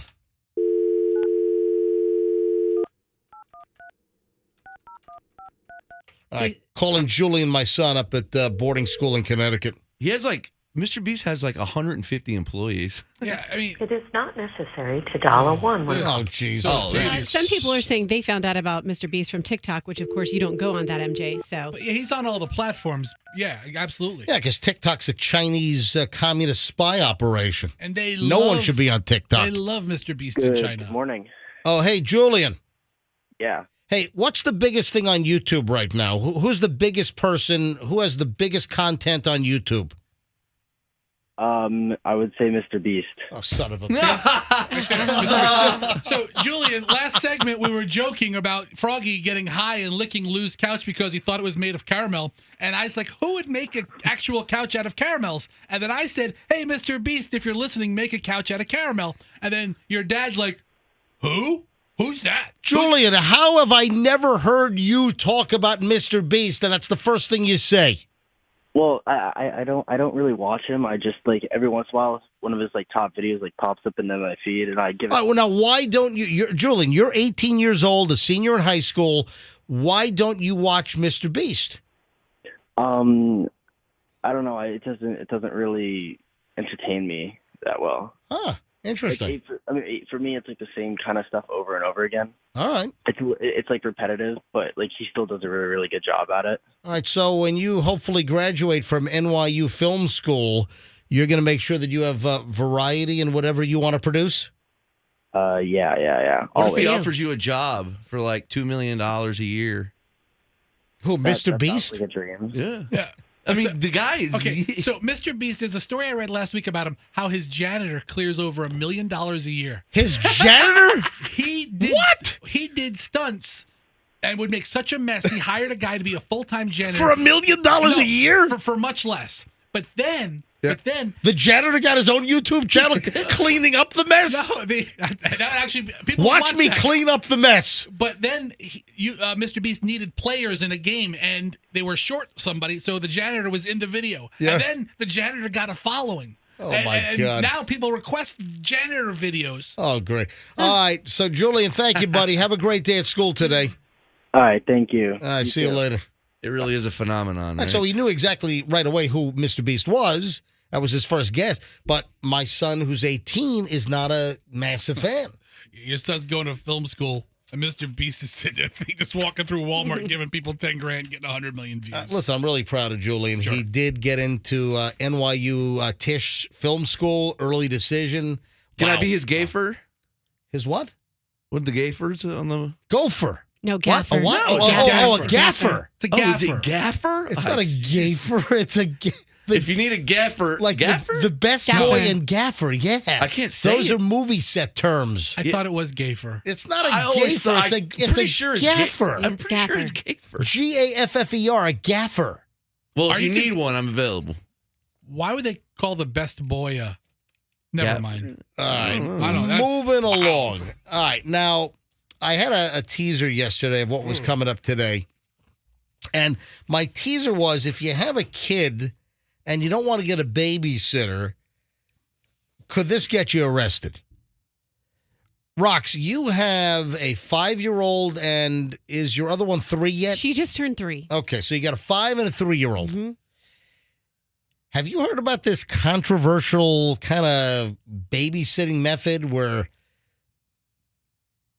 All right, calling Julian, my son, up at boarding school in Connecticut. He has Mr. Beast has 150 employees. Yeah, I mean, it is not necessary to dial $1. Oh, jeez. Some people are saying they found out about Mr. Beast from TikTok, which of course you don't go on that, MJ. So but yeah, he's on all the platforms. Yeah, absolutely. Yeah, because TikTok's a Chinese communist spy operation. And no one should be on TikTok. They love Mr. Beast in China. Good morning. Oh, hey, Julian. Yeah. Hey, what's the biggest thing on YouTube right now? Who's the biggest person? Who has the biggest content on YouTube? I would say Mr. Beast. Oh, son of a... So, Julian, last segment we were joking about Froggy getting high and licking Lou's couch because he thought it was made of caramel. And I was like, who would make an actual couch out of caramels? And then I said, hey, Mr. Beast, if you're listening, make a couch out of caramel. And then your dad's like, who? Who's that? Julian, how have I never heard you talk about Mr. Beast? And that's the first thing you say. Well, I don't really watch him. I just like every once in a while one of his like top videos like pops up into my feed and I give it. All right, well, now why don't you? Julian, you're 18 years old, a senior in high school. Why don't you watch Mr. Beast? I don't know. It doesn't really entertain me that well. Huh. Interesting. For me, it's like the same kind of stuff over and over again. All right. It's like repetitive, but like he still does a really, really good job at it. All right. So when you hopefully graduate from NYU Film School, you're going to make sure that you have variety in whatever you want to produce? Yeah. What if he offers you a job for like $2 million a year? Who, Mr. Beast? Like a dream. Yeah. I mean, the guy is... Okay, so Mr. Beast, there's a story I read last week about him, how his janitor clears over $1 million a year. His janitor? He did... What? He did stunts and would make such a mess, he hired a guy to be a full-time janitor. For $1 million a year? For much less. But then... Yeah. But then the janitor got his own YouTube channel cleaning up the mess. No, actually, people watch me clean up the mess. But then Mr. Beast needed players in a game, and they were short somebody, so the janitor was in the video. Yeah. And then the janitor got a following. Oh my God! Now people request janitor videos. Oh, great! All right, so Julian, thank you, buddy. Have a great day at school today. All right, thank you. All right, see you later. It really is a phenomenon. Right? So he knew exactly right away who Mr. Beast was. That was his first guess. But my son, who's 18, is not a massive fan. Your son's going to film school, and Mr. Beast is sitting there just walking through Walmart, giving people 10 grand, getting 100 million views. Listen, I'm really proud of Julian. Sure. He did get into NYU Tisch Film School, early decision. Can I be his gaffer? His what? What the gaffers on the... Gopher. No, gaffer. What? No, a gaffer. It's a gaffer. Is it gaffer? It's not a gaffer. It's a... If you need a gaffer, like gaffer? The best boy and gaffer, yeah. I can't say those are movie set terms. I thought it was gaffer. It's not a gaffer. It's a gaffer. I'm pretty sure it's gaffer. Gaffer, a gaffer. Well, if you need one, I'm available. Why would they call the best boy Never mind. All right. I don't know. Moving along. All right. Now, I had a teaser yesterday of what was coming up today. And my teaser was if you have a kid and you don't want to get a babysitter, could this get you arrested? Rox, you have a 5-year-old, and is your other one 3 yet? She just turned 3. Okay, so you got a 5 and a 3-year-old. Mm-hmm. Have you heard about this controversial kind of babysitting method where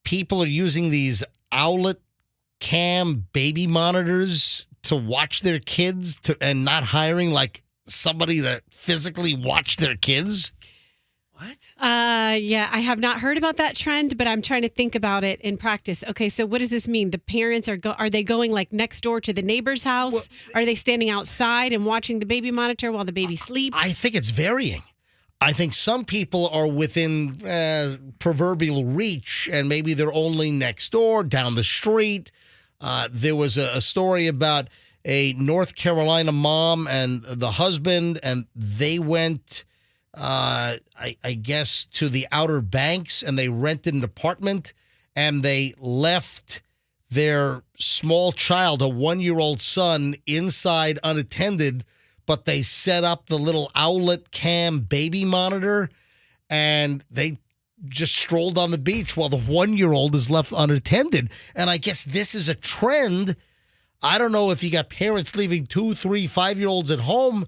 people are using these owlet cam baby monitors to watch their kids and not hiring like somebody to physically watch their kids? What? Yeah, I have not heard about that trend, but I'm trying to think about it in practice. Okay, so what does this mean? The parents are they going like next door to the neighbor's house? Well, are they standing outside and watching the baby monitor while the baby sleeps? I think it's varying. I think some people are within proverbial reach, and maybe they're only next door, down the street. There was a story about a North Carolina mom and the husband, and they went, I guess, to the Outer Banks, and they rented an apartment, and they left their small child, a 1-year-old son, inside unattended, but they set up the little owlet cam baby monitor, and they just strolled on the beach while the 1-year-old is left unattended. And I guess this is a trend. I don't know if you got parents leaving 2, 3, 5-year-olds at home,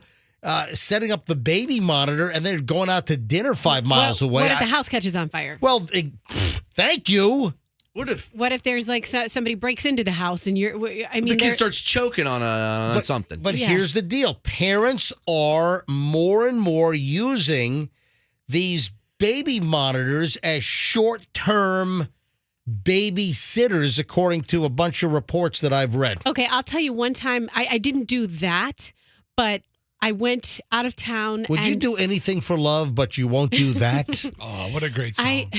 setting up the baby monitor, and they're going out to dinner 5 miles away. What if the house catches on fire? Well, thank you. What if there's like somebody breaks into the house and the kid starts choking on something? But here's the deal. Parents are more and more using these baby monitors as short-term babysitters, according to a bunch of reports that I've read. Okay, I'll tell you one time, I didn't do that, but I went out of town. Would you do anything for love, but you won't do that? Oh, what a great song.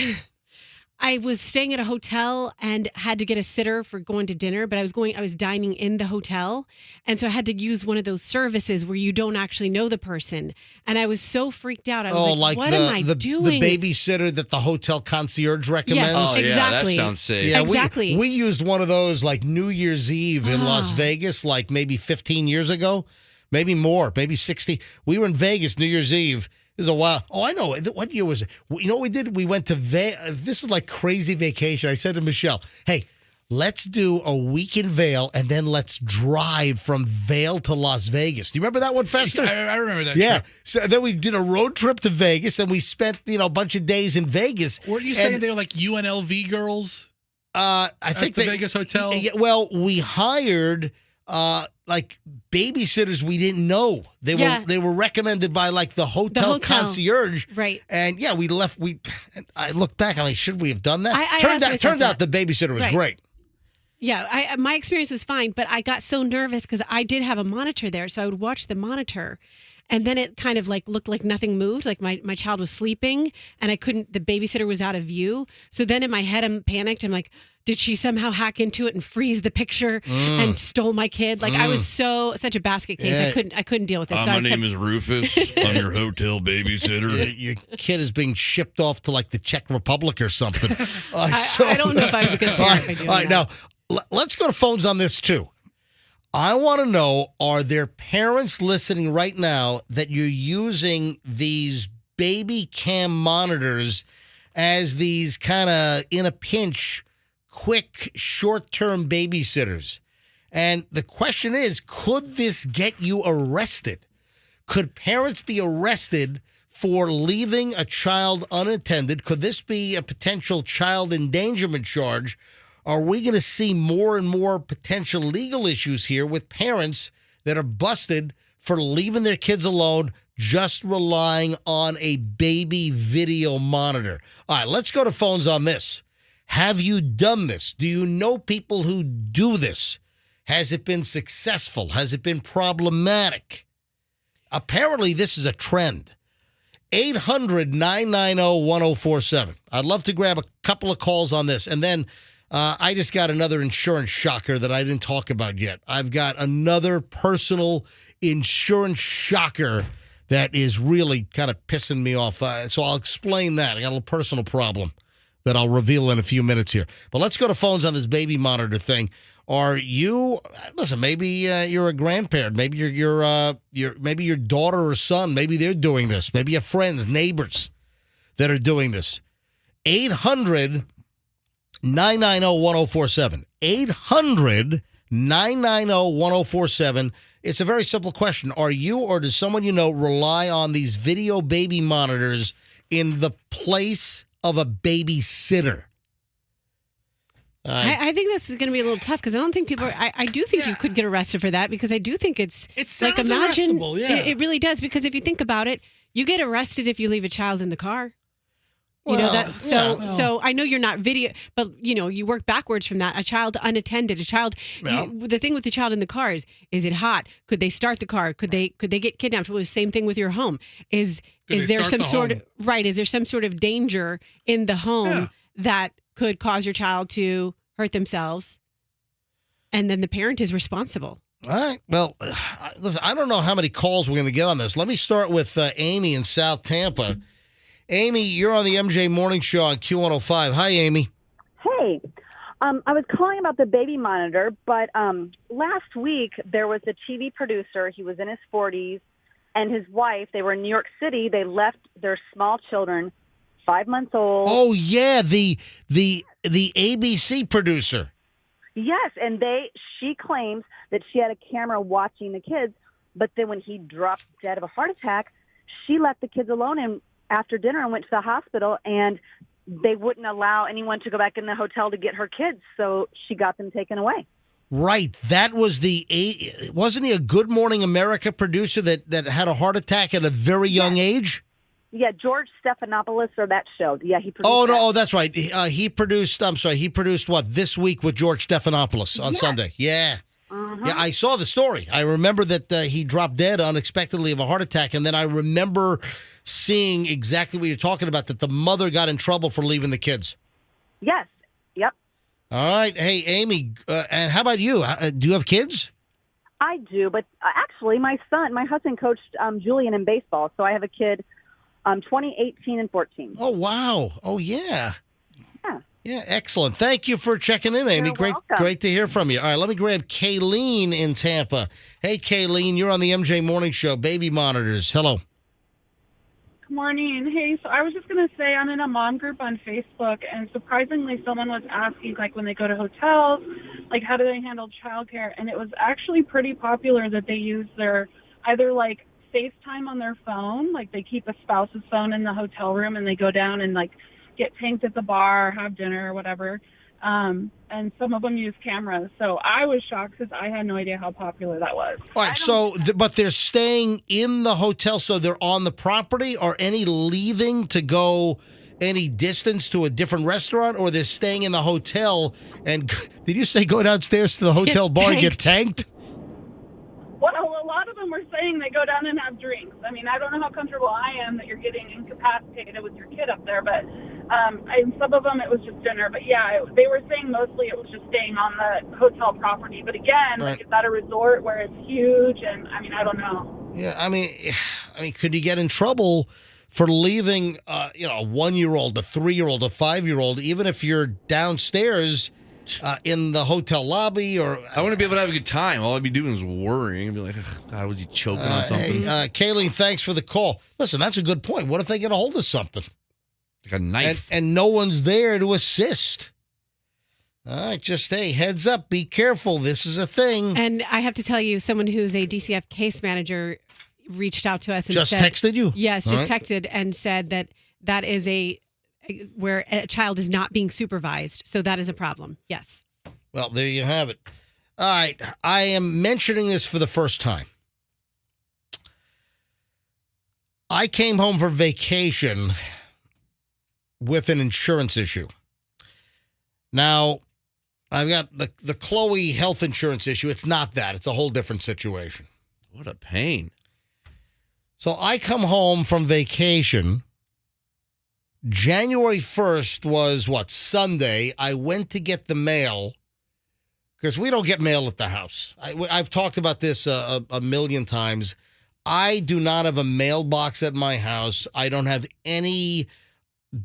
I was staying at a hotel and had to get a sitter for going to dinner, but I was dining in the hotel. And so I had to use one of those services where you don't actually know the person. And I was so freaked out. I was like, what am I doing? The babysitter that the hotel concierge recommends? Yes, Oh, exactly. yeah, that sounds safe. Yeah, exactly. We used one of those like New Year's Eve in Las Vegas, like maybe 15 years ago, maybe more, maybe 60. We were in Vegas New Year's Eve. This is a while. Oh, I know. What year was it? You know what we did? We went to This is like crazy vacation. I said to Michelle, hey, let's do a week in Vail and then let's drive from Vail to Las Vegas. Do you remember that one, Fester? I remember that. Yeah. Trip. So then we did a road trip to Vegas and we spent, a bunch of days in Vegas. Weren't you saying they were like UNLV girls? I think the Vegas hotel. Yeah, well, we hired like babysitters we didn't know. They were recommended by like the hotel concierge. Right. And yeah, we left. I look back, I'm like, should we have done that? Turned out the babysitter was great. Yeah, my experience was fine, but I got so nervous because I did have a monitor there, so I would watch the monitor. And then it kind of like looked like nothing moved, like my child was sleeping and the babysitter was out of view. So then in my head, I'm panicked. I'm like, did she somehow hack into it and freeze the picture and stole my kid? Like I was such a basket case. Yeah. I couldn't deal with it. My name is Rufus. I'm your hotel babysitter. Your kid is being shipped off to like the Czech Republic or something. I don't know if I was a good parent by doing all right, that. now let's go to phones on this too. I want to know, are there parents listening right now that you're using these baby cam monitors as these kind of in a pinch, quick, short-term babysitters? And the question is, could this get you arrested? Could parents be arrested for leaving a child unattended? Could this be a potential child endangerment charge? Are we going to see more and more potential legal issues here with parents that are busted for leaving their kids alone, just relying on a baby video monitor? All right, let's go to phones on this. Have you done this? Do you know people who do this? Has it been successful? Has it been problematic? Apparently, this is a trend. 800-990-1047. I'd love to grab a couple of calls on this. And then I just got another insurance shocker that I didn't talk about yet. I've got another personal insurance shocker that is really kind of pissing me off. So I'll explain that. I got a little personal problem that I'll reveal in a few minutes here. But let's go to phones on this baby monitor thing. Are you, listen, maybe you're a grandparent. Maybe maybe your daughter or son, maybe they're doing this. Maybe you have friends, neighbors that are doing this. 800-990-1047. 800-990-1047. It's a very simple question. Are you or does someone you know rely on these video baby monitors in the place of a babysitter? I think that's going to be a little tough because I don't think people are. I do think you could get arrested for that because I do think it's like imagine it really does, because if you think about it, you get arrested if you leave a child in the car. You know that. So I know you're not video, but you work backwards from that. A child unattended, the thing with the child in the car is it hot? Could they start the car? Could they get kidnapped? Well, the same thing with your home. Is there some sort of Is there some sort of danger in the home that could cause your child to hurt themselves? And then the parent is responsible. All right. Well, listen, I don't know how many calls we're going to get on this. Let me start with Amy in South Tampa. Amy, you're on the MJ Morning Show on Q105. Hi, Amy. Hey. I was calling about the baby monitor, but last week there was a TV producer. He was in his 40s, and his wife, they were in New York City. They left their small children, 5 months old. Oh, yeah, the ABC producer. Yes, and she claims that she had a camera watching the kids, but then when he dropped dead of a heart attack, she left the kids alone and after dinner and went to the hospital, and they wouldn't allow anyone to go back in the hotel to get her kids, so she got them taken away. Right. That was wasn't he a Good Morning America producer that had a heart attack at a very young age? Yeah, George Stephanopoulos, or that show. Yeah, he produced that's right. He produced what, This Week with George Stephanopoulos on Sunday. Yeah. Yeah, I saw the story. I remember that he dropped dead unexpectedly of a heart attack, and then I remember seeing exactly what you're talking about, that the mother got in trouble for leaving the kids. Yes. Yep. All right. Hey, Amy, and how about you? Do you have kids? I do, but actually, my husband coached Julian in baseball, so I have a kid, 20, 18, and 14. Oh, wow. Oh, yeah. Yeah. Yeah, excellent. Thank you for checking in, Amy. You're welcome. Great to hear from you. All right, let me grab Kayleen in Tampa. Hey, Kayleen, you're on the MJ Morning Show, Baby Monitors. Hello. Good morning. Hey, so I was just going to say I'm in a mom group on Facebook, and surprisingly someone was asking, like, when they go to hotels, like, how do they handle childcare? And it was actually pretty popular that they use their either, like, FaceTime on their phone, like they keep a spouse's phone in the hotel room and they go down and, like, get tanked at the bar, have dinner or whatever. And some of them use cameras. So I was shocked because I had no idea how popular that was. All right, but they're staying in the hotel, so they're on the property, or any leaving to go any distance to a different restaurant, or they're staying in the hotel and, did you say go downstairs to the hotel bar and get tanked? Well, a lot of them were saying they go down and have drinks. I mean, I don't know how comfortable I am that you're getting incapacitated with your kid up there, but and some of them it was just dinner. But yeah, they were saying mostly it was just staying on the hotel property. But again, like, it's at a resort where it's huge, and I mean, I don't know. Yeah, I mean, could you get in trouble for leaving, a 1-year-old, a 3-year-old, a 5-year-old, even if you're downstairs in the hotel lobby? Or I want to be able to have a good time. All I'd be doing is worrying. I'd be like, God, was he choking on something? Hey, Kayleen, thanks for the call. Listen, that's a good point. What if they get a hold of something? Like a knife. And no one's there to assist. All right, just, hey, heads up, be careful. This is a thing. And I have to tell you, someone who's a DCF case manager reached out to us and just said, texted you? Yes, just texted and said that is where a child is not being supervised. So that is a problem. Yes. Well, there you have it. All right, I am mentioning this for the first time. I came home for vacation with an insurance issue. Now, I've got the Chloe health insurance issue. It's not that. It's a whole different situation. What a pain. So I come home from vacation. January 1st was, Sunday. I went to get the mail because we don't get mail at the house. I've talked about this a million times. I do not have a mailbox at my house. I don't have any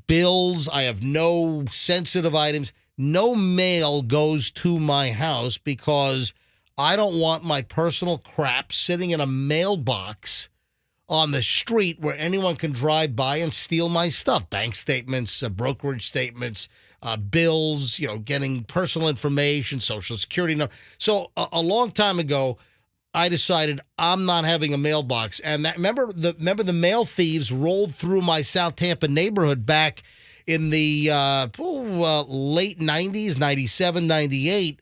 bills. I have no sensitive items. No mail goes to my house because I don't want my personal crap sitting in a mailbox on the street where anyone can drive by and steal my stuff. Bank statements, brokerage statements, bills, getting personal information, Social Security number. So a long time ago, I decided I'm not having a mailbox. And remember the mail thieves rolled through my South Tampa neighborhood back in the late 90s, 97, 98.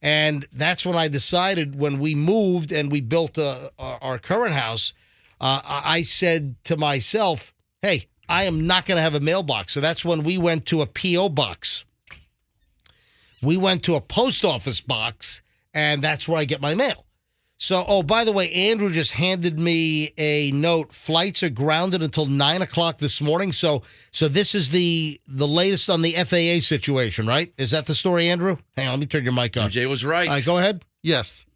And that's when I decided, when we moved and we built our current house, I said to myself, hey, I am not going to have a mailbox. So that's when we went to a P.O. box. We went to a post office box, and that's where I get my mail. So, by the way, Andrew just handed me a note. Flights are grounded until 9 o'clock this morning. So this is the latest on the FAA situation, right? Is that the story, Andrew? Hang on, let me turn your mic on. MJ was right. All right, go ahead. Yes.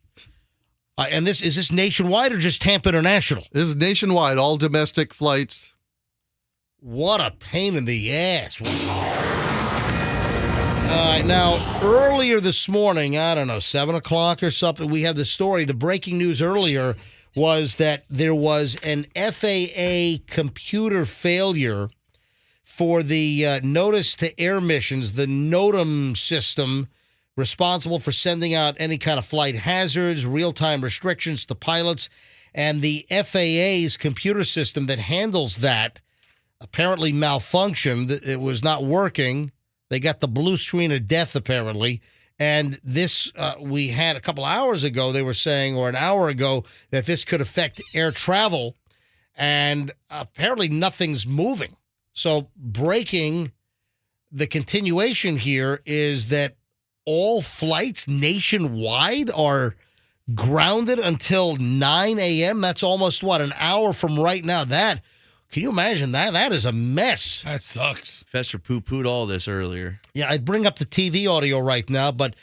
And is this nationwide or just Tampa International? This is nationwide, all domestic flights. What a pain in the ass. Now, earlier this morning, I don't know, 7 o'clock or something, we have the story. The breaking news earlier was that there was an FAA computer failure for the notice to air missions, the NOTAM system, responsible for sending out any kind of flight hazards, real-time restrictions to pilots, and the FAA's computer system that handles that apparently malfunctioned. It was not working. They got the blue screen of death, apparently. And this, we had a couple hours ago, they were saying, or an hour ago, that this could affect air travel. And apparently nothing's moving. So breaking, the continuation here is that all flights nationwide are grounded until 9 a.m.? That's almost, an hour from right now. Can you imagine that? That is a mess. That sucks. Fester poo-pooed all this earlier. Yeah, I'd bring up the TV audio right now, but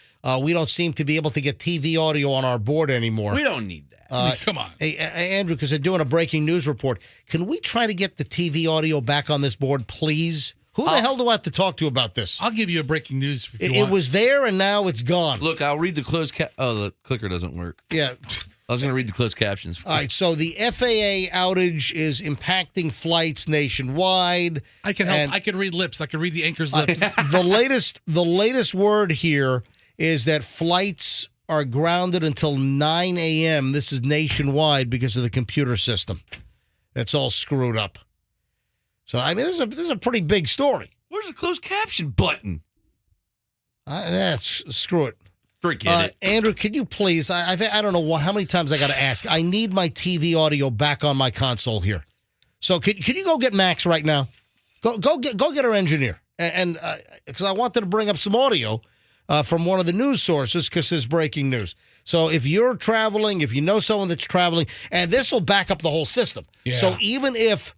we don't seem to be able to get TV audio on our board anymore. We don't need that. Come on. Hey, Andrew, because they're doing a breaking news report. Can we try to get the TV audio back on this board, please? Who the hell do I have to talk to about this? I'll give you a breaking news if you It want. was there, and now it's gone. Look, I'll read the closed the clicker doesn't work. Yeah. I was going to read the closed captions. All right, so the FAA outage is impacting flights nationwide. I can help. I can read lips. I can read the anchor's lips. The latest word here is that flights are grounded until 9 a.m. This is nationwide because of the computer system. That's all screwed up. So, I mean, this is a pretty big story. Where's the closed caption button? Screw it. Forget it. Andrew, can you please, I don't know how many times I got to ask. I need my TV audio back on my console here. So, can you go get Max right now? Go get our engineer. And because I wanted to bring up some audio from one of the news sources because there's breaking news. So if you're traveling, if you know someone that's traveling, and this will back up the whole system. Yeah. So even if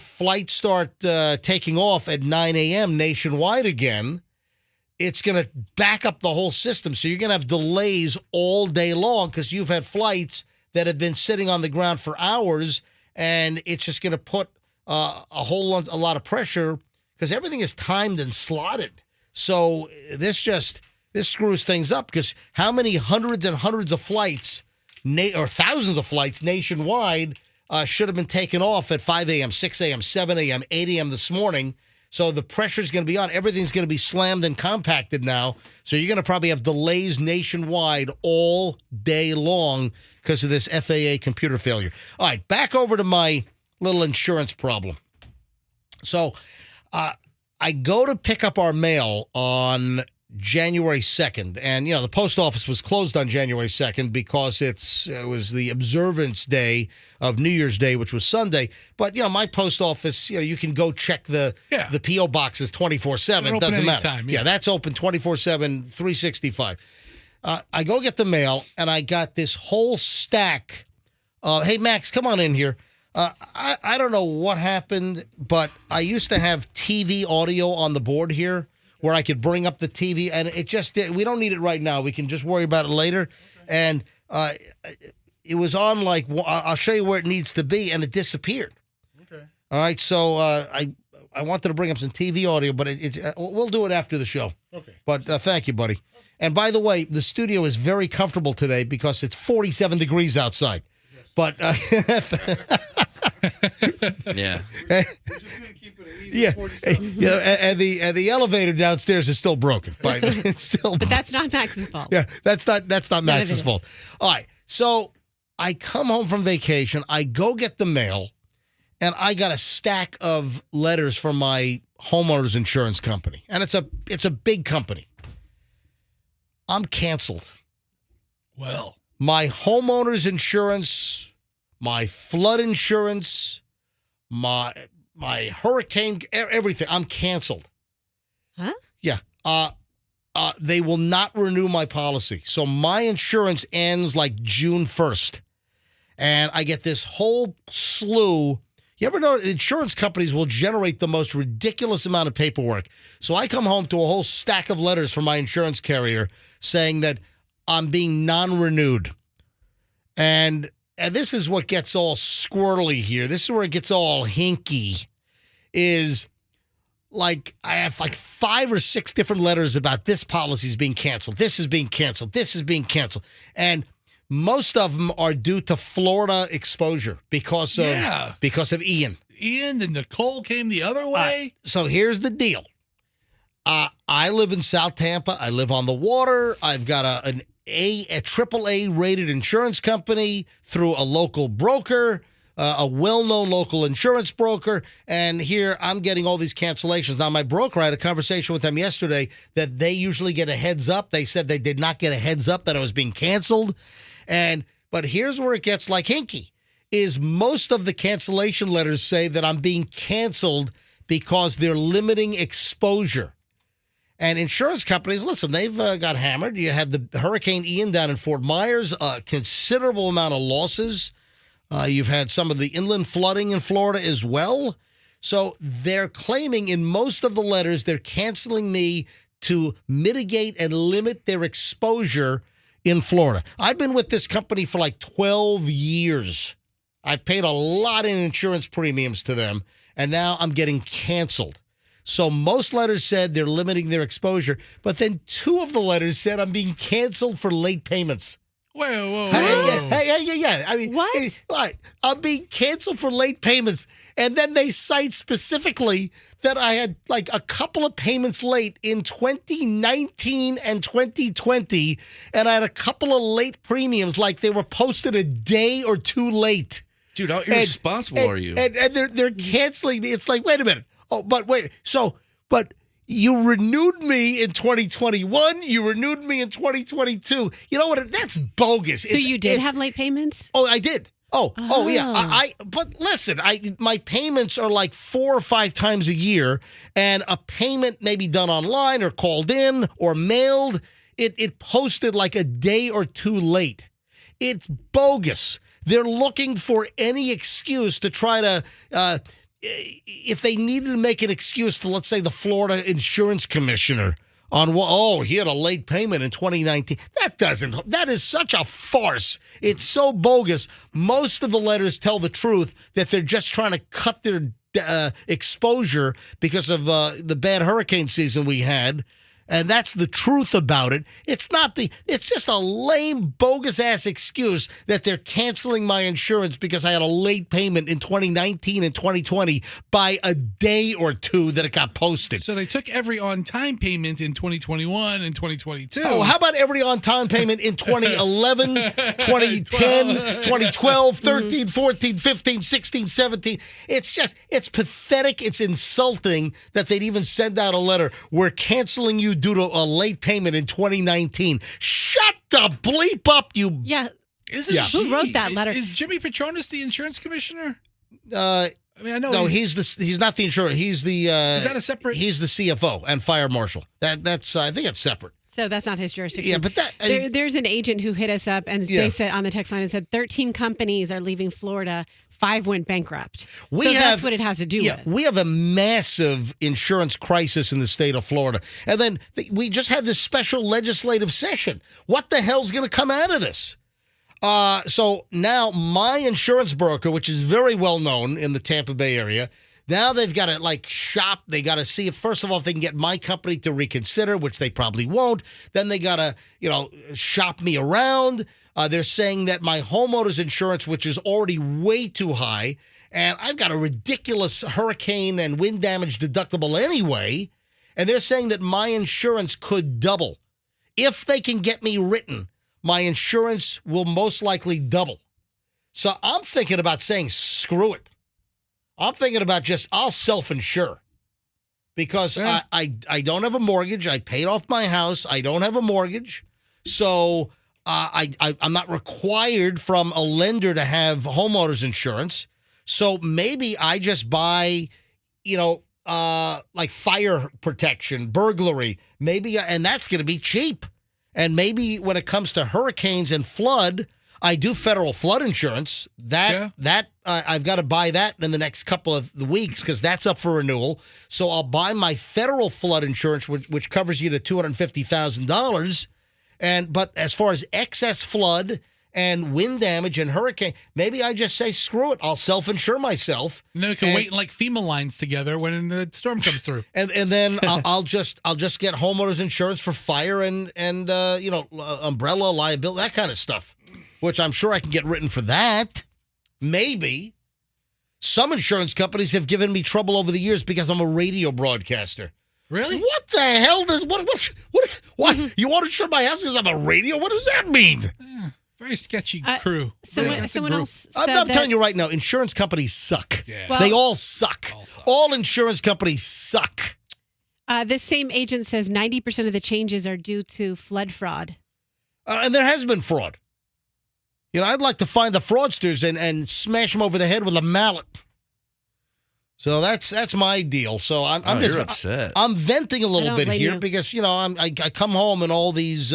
flights start taking off at 9 a.m. nationwide again, it's going to back up the whole system. So you're going to have delays all day long because you've had flights that have been sitting on the ground for hours, and it's just going to put a lot of pressure because everything is timed and slotted. So this screws things up because how many hundreds and hundreds of flights or thousands of flights nationwide should have been taken off at 5 a.m., 6 a.m., 7 a.m., 8 a.m. this morning. So the pressure's going to be on. Everything's going to be slammed and compacted now. So you're going to probably have delays nationwide all day long because of this FAA computer failure. All right, back over to my little insurance problem. So I go to pick up our mail on January 2nd, and the post office was closed on January 2nd because it was the observance day of New Year's Day, which was Sunday. But my post office, you can go check the PO boxes 24/7. Doesn't matter. Anytime, yeah, that's open 24/7, 365. I go get the mail, and I got this whole stack. Hey Max, come on in here. I don't know what happened, but I used to have TV audio on the board here where I could bring up the TV, and we don't need it right now. We can just worry about it later. And it was on I'll show you where it needs to be, and it disappeared. Okay. All right, so I wanted to bring up some TV audio, but we'll do it after the show. Okay. But thank you, buddy. And by the way, the studio is very comfortable today because it's 47 degrees outside. Yes. But yeah. Yeah, and the elevator downstairs is still broken, but it's still. But that's not Max's fault. Yeah, that's not Max's fault. All right, so I come home from vacation, I go get the mail, and I got a stack of letters from my homeowner's insurance company, and it's a big company. I'm canceled. Well, my homeowner's insurance, my flood insurance, my hurricane, everything. I'm canceled. Huh? Yeah. They will not renew my policy. So my insurance ends June 1st. And I get this whole slew. You ever know insurance companies will generate the most ridiculous amount of paperwork. So I come home to a whole stack of letters from my insurance carrier saying that I'm being non-renewed. And this is what gets all squirrely here. This is where it gets all hinky. Is I have 5 or 6 different letters about this policy is being canceled. This is being canceled. This is being canceled. And most of them are due to Florida exposure because of Ian. Ian and Nicole came the other way. So here's the deal. I live in South Tampa. I live on the water. I've got a AAA rated insurance company through a local broker, a well-known local insurance broker. And here I'm getting all these cancellations. Now, my broker, I had a conversation with them yesterday that they usually get a heads up. They said they did not get a heads up that I was being canceled. But here's where it gets hinky, is most of the cancellation letters say that I'm being canceled because they're limiting exposure. And insurance companies, listen, they've got hammered. You had the Hurricane Ian down in Fort Myers, a considerable amount of losses. You've had some of the inland flooding in Florida as well. So they're claiming in most of the letters they're canceling me to mitigate and limit their exposure in Florida. I've been with this company for like 12 years. I paid a lot in insurance premiums to them, and now I'm getting canceled. So most letters said they're limiting their exposure, but then 2 of the letters said I'm being canceled for late payments. Whoa. Yeah. I mean, what? I'm being canceled for late payments. And then they cite specifically that I had like a couple of payments late in 2019 and 2020. And I had a couple of late premiums, like they were posted a day or 2 late. Dude, how irresponsible are you? And they're canceling me. It's like, wait a minute. Oh, but wait. But you renewed me in 2021. You renewed me in 2022. You know what? That's bogus. So you did have late payments? Oh, I did. Oh yeah. But listen, my payments are like 4 or 5 times a year, and a payment may be done online or called in or mailed. It posted like a day or 2 late. It's bogus. They're looking for any excuse to try to. If they needed to make an excuse to, let's say, the Florida Insurance Commissioner on, he had a late payment in 2019. That is such a farce. It's so bogus. Most of the letters tell the truth that they're just trying to cut their exposure because of the bad hurricane season we had. And that's the truth about it. It's just a lame, bogus-ass excuse that they're canceling my insurance because I had a late payment in 2019 and 2020 by a day or 2 that it got posted. So they took every on-time payment in 2021 and 2022. Oh, how about every on-time payment in 2011, 2010, 2012, 13, 14, 15, 16, 17? It's pathetic. It's insulting that they'd even send out a letter. We're canceling you due to a late payment in 2019. Shut the bleep up, you. Yeah. Who wrote that letter? Is Jimmy Petronas the insurance commissioner? I know. No, he's not the insurer. He's the. Is that a separate? He's the CFO and fire marshal. That's I think it's separate. So that's not his jurisdiction. Yeah, but there's an agent who hit us up and they said on the text line, it said 13 companies are leaving Florida. 5 went bankrupt. That's what it has to do with. We have a massive insurance crisis in the state of Florida. And then we just had this special legislative session. What the hell's going to come out of this? So now my insurance broker, which is very well known in the Tampa Bay area, now they've got to shop. They got to see if, first of all, if they can get my company to reconsider, which they probably won't. Then they got to, shop me around. They're saying that my homeowner's insurance, which is already way too high, and I've got a ridiculous hurricane and wind damage deductible anyway, and they're saying that my insurance could double. If they can get me written, my insurance will most likely double. So I'm thinking about saying, screw it. I'm thinking about I'll self-insure. Because I don't have a mortgage. I paid off my house. I don't have a mortgage. So I'm not required from a lender to have homeowners insurance. So maybe I just buy, like fire protection, burglary, and that's going to be cheap. And maybe when it comes to hurricanes and flood, I do federal flood insurance. I've got to buy that in the next couple of weeks because that's up for renewal. So I'll buy my federal flood insurance, which covers you to $250,000. But as far as excess flood and wind damage and hurricane, maybe I just say, screw it. I'll self-insure myself. And then we can wait in like FEMA lines together when the storm comes through. And then I'll just get homeowners insurance for fire and umbrella liability, that kind of stuff, which I'm sure I can get written for that. Maybe. Some insurance companies have given me trouble over the years because I'm a radio broadcaster. Really? What the hell does what you want to insure my house because I'm a radio? What does that mean? Very sketchy crew. Someone else said I'm telling you right now, insurance companies suck. Yeah. Well, they all suck. All insurance companies suck. This same agent says 90% of the changes are due to flood fraud. And there has been fraud. I'd like to find the fraudsters and smash them over the head with a mallet. So that's my deal. So I'm just you're upset. I'm venting a little bit here you. because I come home and all these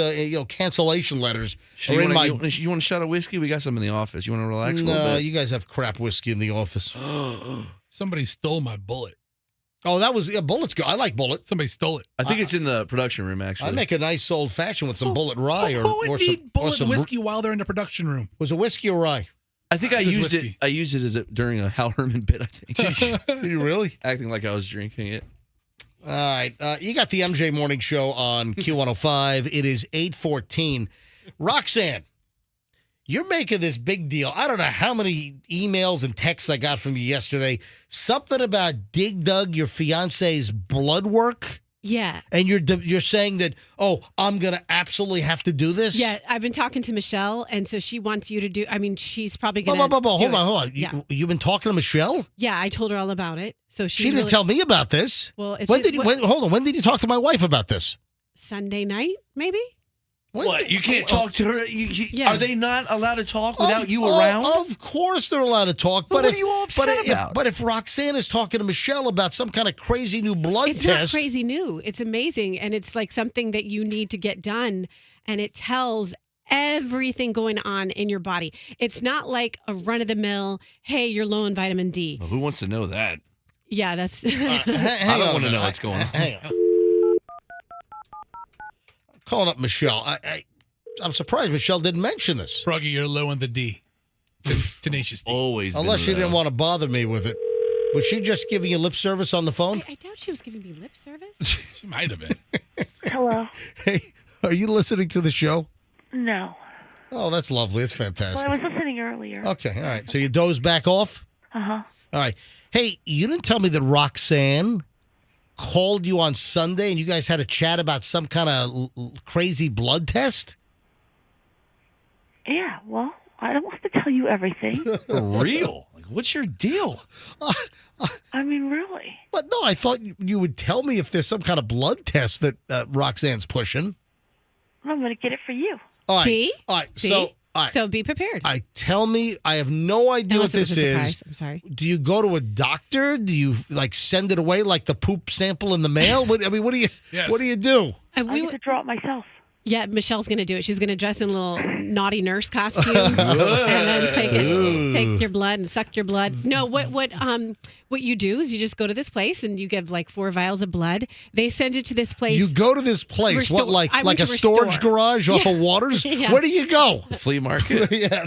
cancellation letters are in my. You want a shot of whiskey? We got some in the office. You want to relax a little No, bit? you guys have crap whiskey in the office. Somebody stole my bullet. Oh, that was Bullet's good. I like Bullet. Somebody stole it. I think it's in the production room, actually. I make a nice old fashioned with some Bullet rye Who would need bullet some whiskey while they're in the production room? Was it whiskey or rye? I think I used whiskey. it. I used it during a Hal Herman bit. I think. Did you really? Acting like I was drinking it. All right. You got the MJ Morning Show on Q105. It is 8:14. Roxanne, you're making this big deal. I don't know how many emails and texts I got from you yesterday. Something about Dig Dug, your fiance's blood work. Yeah. And you're saying that, I'm going to absolutely have to do this? Yeah, I've been talking to Michelle, and so she wants you to do. I mean, she's probably going to. Hold on. Yeah. You've been talking to Michelle? Yeah, I told her all about it. So she didn't tell me about this. Well, it's when did you talk to my wife about this? Sunday night, maybe. What? You can't talk to her? Yeah. Are they not allowed to talk without you around? Of course they're allowed to talk. But what are you all upset about? But if Roxanne is talking to Michelle about some kind of crazy new blood It's test. not crazy new. It's amazing. And it's like something that you need to get done. And it tells everything going on in your body. It's not like a run of the mill, hey, you're low in vitamin D. Well, who wants to know that? Yeah, that's. I don't want to know what's going on. Hang on. Calling up Michelle. I'm surprised Michelle didn't mention this. Froggy, you're low on the D. Tenacious D. Always. Unless she didn't want to bother me with it. Was she just giving you lip service on the phone? I doubt she was giving me lip service. She might have been. Hello. Hey, are you listening to the show? No. Oh, that's lovely. It's Well, fantastic. I was listening earlier. Okay, all right. So you dozed back off? Uh-huh. All right. Hey, you didn't tell me that Roxanne called you on Sunday and you guys had a chat about some kind of crazy blood test? Yeah, well, I don't want to tell you everything. For real? Like, what's your deal? I mean, really. But no, I thought you would tell me if there's some kind of blood test that Roxanne's pushing. I'm going to get it for you. All right. See? All right. See? So, all right. So be prepared. Tell me, I have no idea Unless what it was this a is. surprise. I'm sorry. Do you go to a doctor? Do you send it away like the poop sample in the mail? What do you Yes. What do you do? I get to draw it myself. Yeah, Michelle's going to do it. She's going to dress in a little naughty nurse costume and then take your blood and suck your blood. No, what you do is you just go to this place and you give like 4 vials of blood. They send it to this place. You go to this place, what, like a storage garage off of Waters? Yeah. Where do you go? Flea market? Yeah.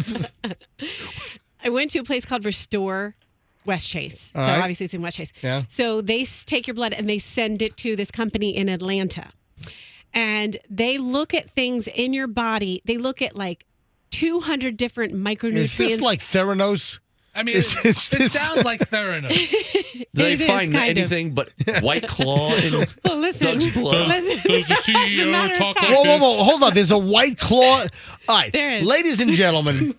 I went to a place called Restore West Chase. All so right. obviously it's in West Chase. Yeah. So they take your blood and they send it to this company in Atlanta. And they look at things in your body. They look at like 200 different micronutrients. Is this like Theranos? I mean, Is it this- sounds like Theranos. Do they It is find kind of. anything but White Claw in Well, listen. Doug's blood? Does the As a CEO matter of talk fact- like Whoa, this? hold on. There's a White Claw. All right. There is. Ladies and gentlemen,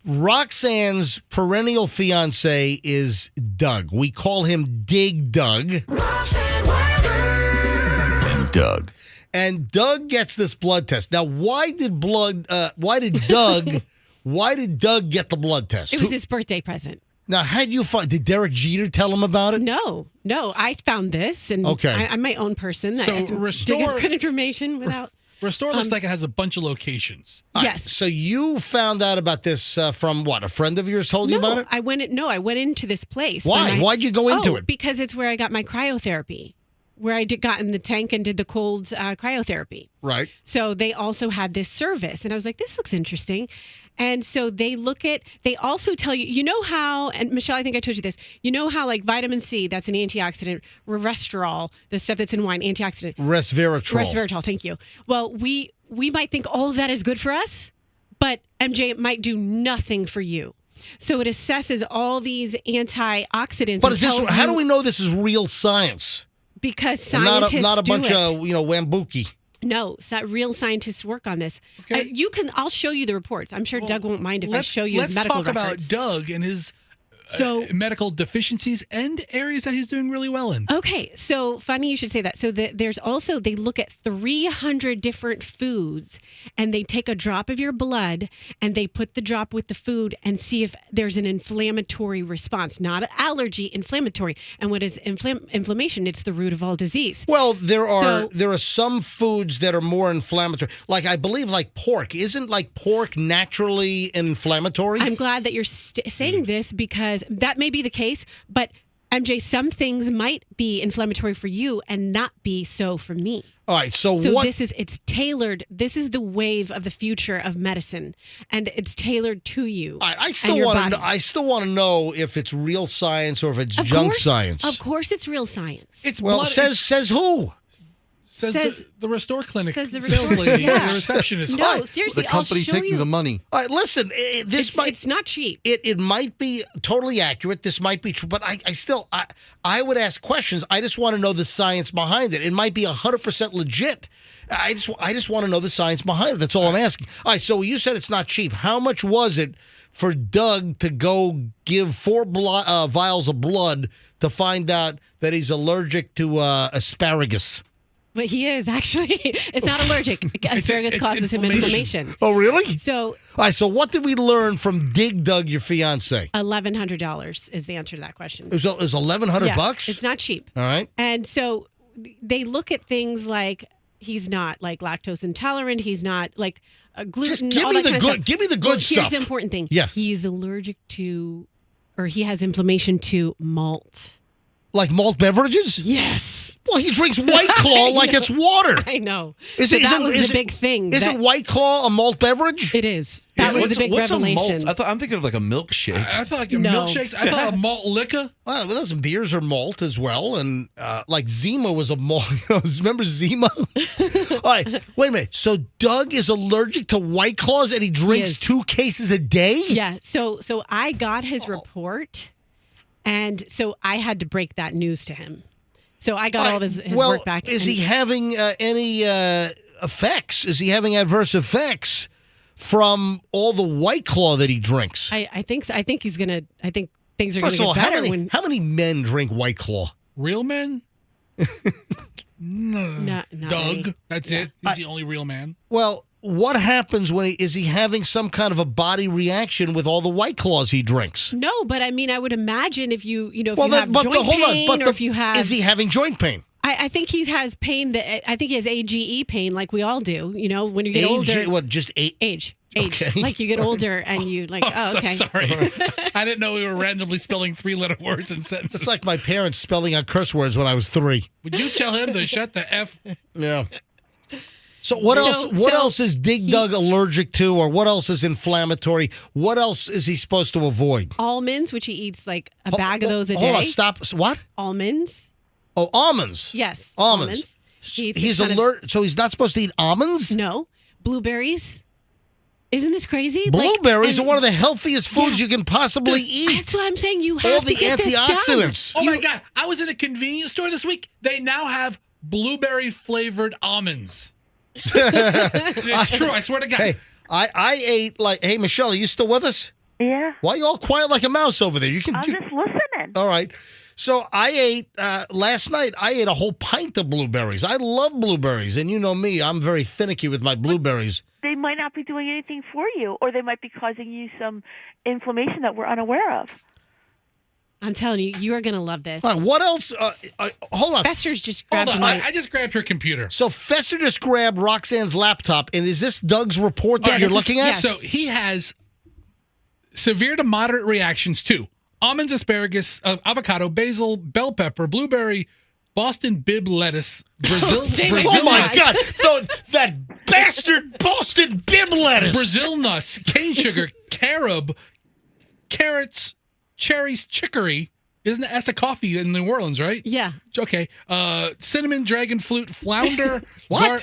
Roxanne's perennial fiance is Doug. We call him Dig Dug. And Doug. And Doug gets this blood test. Now, why did Doug get the blood test? It was his birthday present. Now, how'd you find? Did Derek Jeter tell him about it? No. I found this, and Okay. I'm my own person. So I can Restore- dig up good information without. Restore looks like it has a bunch of locations. All right, Yes. so you found out about this from what? A friend of yours told you about it? I went into this place. Why? when Why'd you go into it? Because it's where I got my cryotherapy, where I got in the tank and did the cold cryotherapy. Right. So they also had this service, and I was like, this looks interesting. And so they also tell you, you know how, and Michelle, I think I told you this, you know how like vitamin C, that's an antioxidant, resveratrol, the stuff that's in wine, antioxidant. Resveratrol, thank you. Well, we might think all of that is good for us, but MJ, it might do nothing for you. So it assesses all these antioxidants. But how do we know this is real science? Because And scientists not a do bunch it. of wambuki. No, real scientists work on this. I'll show you the reports. I'm sure Doug won't mind if I show you his medical Let's talk records. about Doug and his medical deficiencies and areas that he's doing really well in. Okay, so funny you should say that. So there's also, they look at 300 different foods and they take a drop of your blood and they put the drop with the food and see if there's an inflammatory response, not an allergy, inflammatory. And what is inflammation? It's the root of all disease. Well, there are some foods that are more inflammatory. Like I believe like pork. Isn't like pork naturally inflammatory? I'm glad that you're saying this because that may be the case, but MJ, some things might be inflammatory for you and not be so for me. All right, so what? It's tailored. This is the wave of the future of medicine, and it's tailored to you. I still want to know if it's real science or if it's junk science. Of course, it's real science. It's says who? Says the Restore Clinic. Says the sales Restore lady, yeah. the receptionist. No, seriously, the company I'll show taking you. the money. All right, listen. It's not cheap. It might be totally accurate. This might be true, but I would ask questions. I just want to know the science behind it. It might be 100% legit. I just want to know the science behind it. That's all I'm asking. All right, so you said it's not cheap. How much was it for Doug to go give 4 vials of blood to find out that he's allergic to asparagus? But he is actually. It's not allergic. Asparagus causes him inflammation. Oh, really? So, all right. So, what did we learn from Dig Dug, your fiance? $1,100 is the answer to that question. It was $1,100. It's not cheap. All right. And so they look at things like he's not like lactose intolerant. He's not like gluten. Just give me the good. Give me the good stuff. Here's the important thing. Yeah. He's allergic to, or he has inflammation to malt. Like malt beverages? Yes. Well, he drinks White Claw like it's water. I know. That was the big thing. Isn't White Claw a malt beverage? It is. That was the big revelation. I'm thinking of like a milkshake. I thought like milkshakes. I thought a malt liquor. Well, listen, beers are malt as well, and like Zima was a malt. Remember Zima? All right, wait a minute. So Doug is allergic to White Claws, and he drinks 2 cases a day? Yeah. So I got his report, and so I had to break that news to him. So I got all of his work back. Is he having any effects? Is he having adverse effects from all the White Claw that he drinks? I think so. I think he's gonna. I think things are gonna get better. How many men drink White Claw? Real men? No. Not Doug. really. That's it. He's the only real man. Well, what happens when is he having some kind of a body reaction with all the White Claws he drinks? No, but I mean, I would imagine if you have joint pain, or if you have, is he having joint pain? I think he has pain that I think he has AGE pain, like we all do. You know, when you get older. What? Just age. Okay. Like you get older and you like. Okay. So sorry. I didn't know we were randomly spelling 3-letter words in sentences. It's like my parents spelling out curse words when I was 3. Would you tell him to shut the F? Yeah. So what else? What else is Dig Dug allergic to, or what else is inflammatory? What else is he supposed to avoid? Almonds, which he eats like a bag of those a day. Hold on, stop. What? Almonds. Oh, almonds. Yes, almonds. He's allergic, so he's not supposed to eat almonds? No. Blueberries. Isn't this crazy? Blueberries are one of the healthiest foods you can possibly eat. That's what I'm saying. You have all to the get antioxidants. Oh my God! I was in a convenience store this week. They now have blueberry flavored almonds. It's true. I swear to God. Hey, I ate Hey, Michelle, are you still with us? Yeah. Why are you all quiet like a mouse over there? I'm just listening. All right. So I ate last night. I ate a whole pint of blueberries. I love blueberries, and you know me, I'm very finicky with my blueberries. They might not be doing anything for you, or they might be causing you some inflammation that we're unaware of. I'm telling you, you are going to love this. All right, what else? Hold on. Fester's just grabbed I just grabbed her computer. So Fester just grabbed Roxanne's laptop, and is this Doug's report that you're looking at? Yes. So he has severe to moderate reactions to almonds, asparagus, avocado, basil, bell pepper, blueberry, Boston bib lettuce, Brazil oh my God! That bastard Boston bib lettuce, Brazil nuts, cane sugar, carob, carrots, cherries, chicory. That's a coffee in New Orleans, right? Yeah. Okay. Cinnamon, dragon fruit, flounder. What?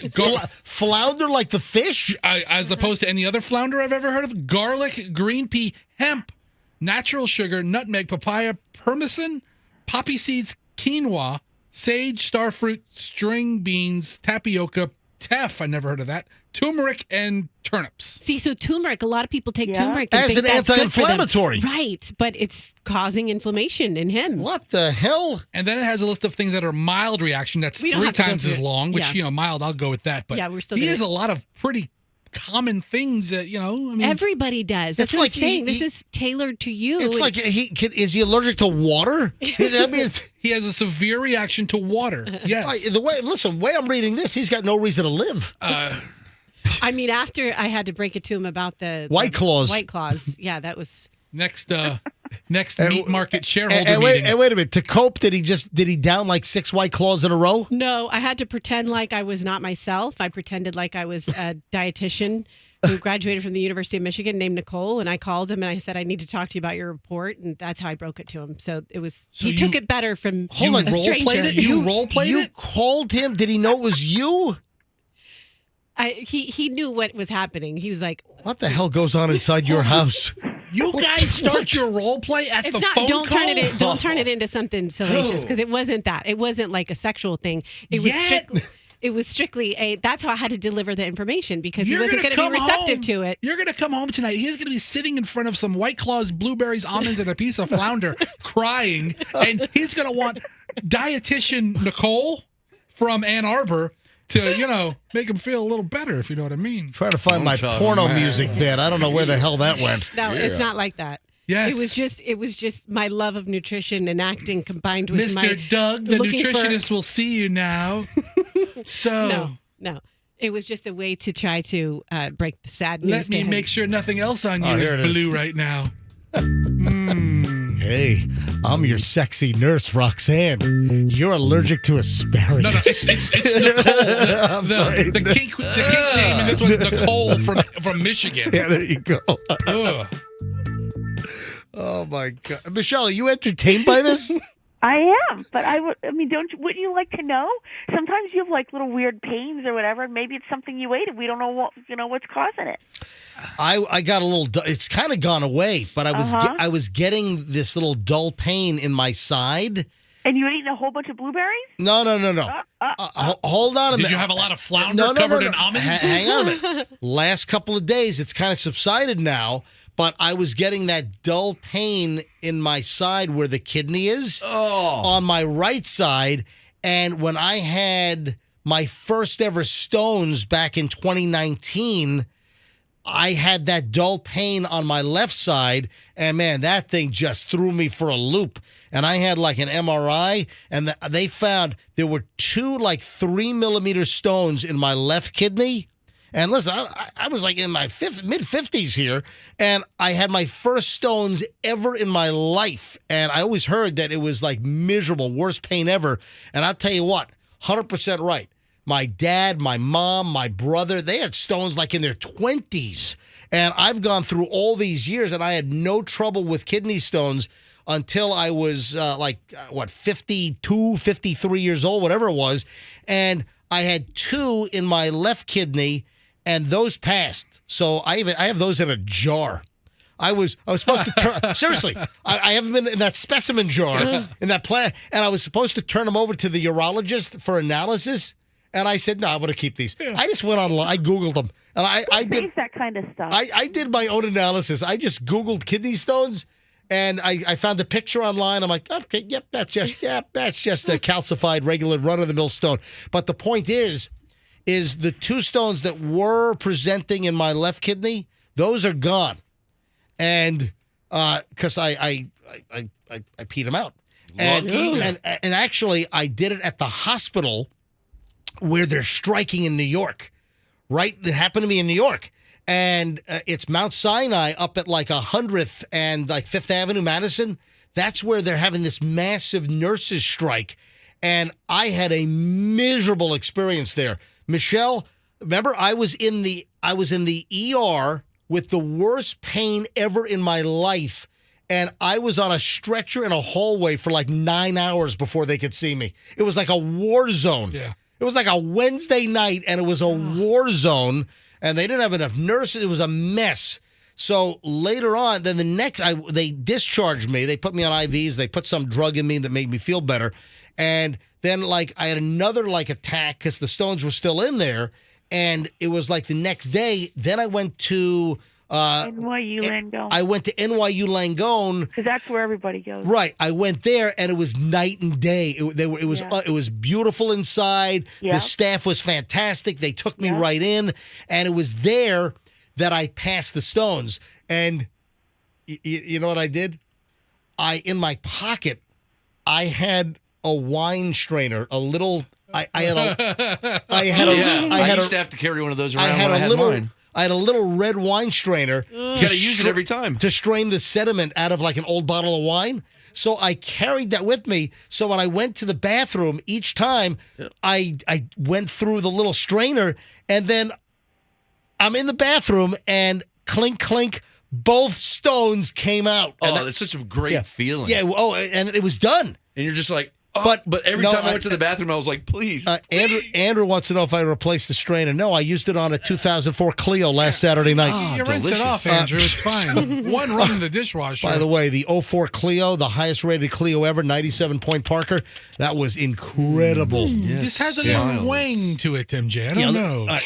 Flounder like the fish? As opposed to any other flounder I've ever heard of. Garlic, green pea, hemp, natural sugar, nutmeg, papaya, permison, poppy seeds, quinoa, sage, starfruit, string beans, tapioca, teff, I never heard of that. Turmeric and turnips. See, so turmeric, a lot of people take turmeric as and think an that's good for them. anti-inflammatory. Right, but it's causing inflammation in him. What the hell? And then it has a list of things that are mild reaction. That's We don't 3 have to go times through as it. long, which, Yeah. mild, I'll go with that. But Yeah, we're still he gonna- has a lot of pretty common things that, I mean. Everybody does. That's It's what like I'm saying. he- This is tailored to you. It's like is he allergic to water? I mean, he has a severe reaction to water. Yes. The way I'm reading this, he's got no reason to live. I mean, after I had to break it to him about the White Claws. White Claws. Yeah, that was next meat market shareholder And meeting. wait a minute. To cope, did he down like 6 White Claws in a row? No, I had to pretend like I was not myself. I pretended like I was a dietitian who graduated from the University of Michigan named Nicole, and I called him and I said, I need to talk to you about your report, and that's how I broke it to him. So it was he took it better from a stranger. You role-played You it? called him? Did he know it was you? He knew what was happening. He was like, What the hell goes on inside your house? You guys start your role play at it's the not. phone Don't call? don't turn it into something salacious because it wasn't that. It wasn't like a sexual thing. It was strictly a. That's how I had to deliver the information because he wasn't going to be receptive to it. You're going to come home tonight. He's going to be sitting in front of some White Claws, blueberries, almonds, and a piece of flounder, crying, and he's going to want dietitian Nicole from Ann Arbor to, make him feel a little better, if you know what I mean. Trying to find my porno music bit. I don't know where the hell that went. No, it's not like that. Yes. It was just my love of nutrition and acting combined with my Mr. Doug, the looking for- nutritionist, will see you now. So No. It was just a way to try to break the sad news. let me to him. make sure nothing else on you Oh, is here it is. blue right now. Hey, I'm your sexy nurse, Roxanne. You're allergic to asparagus. No, it's Nicole. I'm sorry. The kink name, and this one's Nicole from Michigan. Yeah, there you go. Ugh. Oh my God, Michelle, are you entertained by this? I am, but wouldn't you like to know? Sometimes you have like little weird pains or whatever, and maybe it's something you ate and we don't know what's causing it. I got a little. It's kind of gone away, but I was getting this little dull pain in my side. And you eating a whole bunch of blueberries? No. Hold on a minute. Did you have a lot of flounder covered in almonds? Hang on a minute. Last couple of days, it's kind of subsided now, but I was getting that dull pain in my side where the kidney is on my right side. And when I had my first ever stones back in 2019, I had that dull pain on my left side, and man, that thing just threw me for a loop. And I had like an MRI, and they found there were 2 like 3-millimeter stones in my left kidney. And listen, I was like in my mid-50s here, and I had my first stones ever in my life. And I always heard that it was like miserable, worst pain ever. And I'll tell you what, 100% right. My dad, my mom, my brother, they had stones like in their 20s. And I've gone through all these years, and I had no trouble with kidney stones until I was 52, 53 years old, whatever it was. And I had 2 in my left kidney, and those passed. So I have those in a jar. I was supposed to turn, seriously, I haven't been in that specimen jar, in that plant, and I was supposed to turn them over to the urologist for analysis. And I said, no, I'm going to keep these. I just went online. I Googled them. And I did that kind of stuff. I did my own analysis. I just Googled kidney stones, and I found a picture online. I'm like, okay, yep, that's just a calcified, regular, run-of-the-mill stone. But the point is the 2 stones that were presenting in my left kidney, those are gone. And because I peed them out. And actually, I did it at the hospital where they're striking in New York, right? It happened to me in New York. And it's Mount Sinai up at like 100th and like 5th Avenue, Madison. That's where they're having this massive nurses strike. And I had a miserable experience there. Michelle, remember I was in the ER with the worst pain ever in my life. And I was on a stretcher in a hallway for like 9 hours before they could see me. It was like a war zone. Yeah. It was like a Wednesday night, and it was a war zone, and they didn't have enough nurses. It was a mess. So later on, then they discharged me. They put me on IVs. They put some drug in me that made me feel better. And then, like, I had another, like, attack because the stones were still in there. and it was like the next day. Then I went to NYU Langone. I went to NYU Langone Because that's where everybody goes. Right, I went there, and it was night and day. It was beautiful inside. Yeah. The staff was fantastic. They took me right in, and it was there that I passed the stones. And you know what I did? In my pocket, I had a wine strainer, a little. I used to have to carry one of those around. I had a little red wine strainer. You gotta use it every time to strain the sediment out of like an old bottle of wine. So I carried that with me. So when I went to the bathroom each time, I went through the little strainer, and then I'm in the bathroom, and clink, clink, both stones came out. Oh, that's such a great feeling. Yeah. Oh, and it was done. And you're just like, but every time I went to the bathroom, I was like, please. Andrew wants to know if I replaced the strainer. No, I used it on a 2004 Clio last Saturday night. You rinse it off, Andrew. It's fine. One run in the dishwasher. By the way, the 04 Clio, the highest rated Clio ever, 97-point Parker, that was incredible. This has a little wang to it, MJ. I don't know.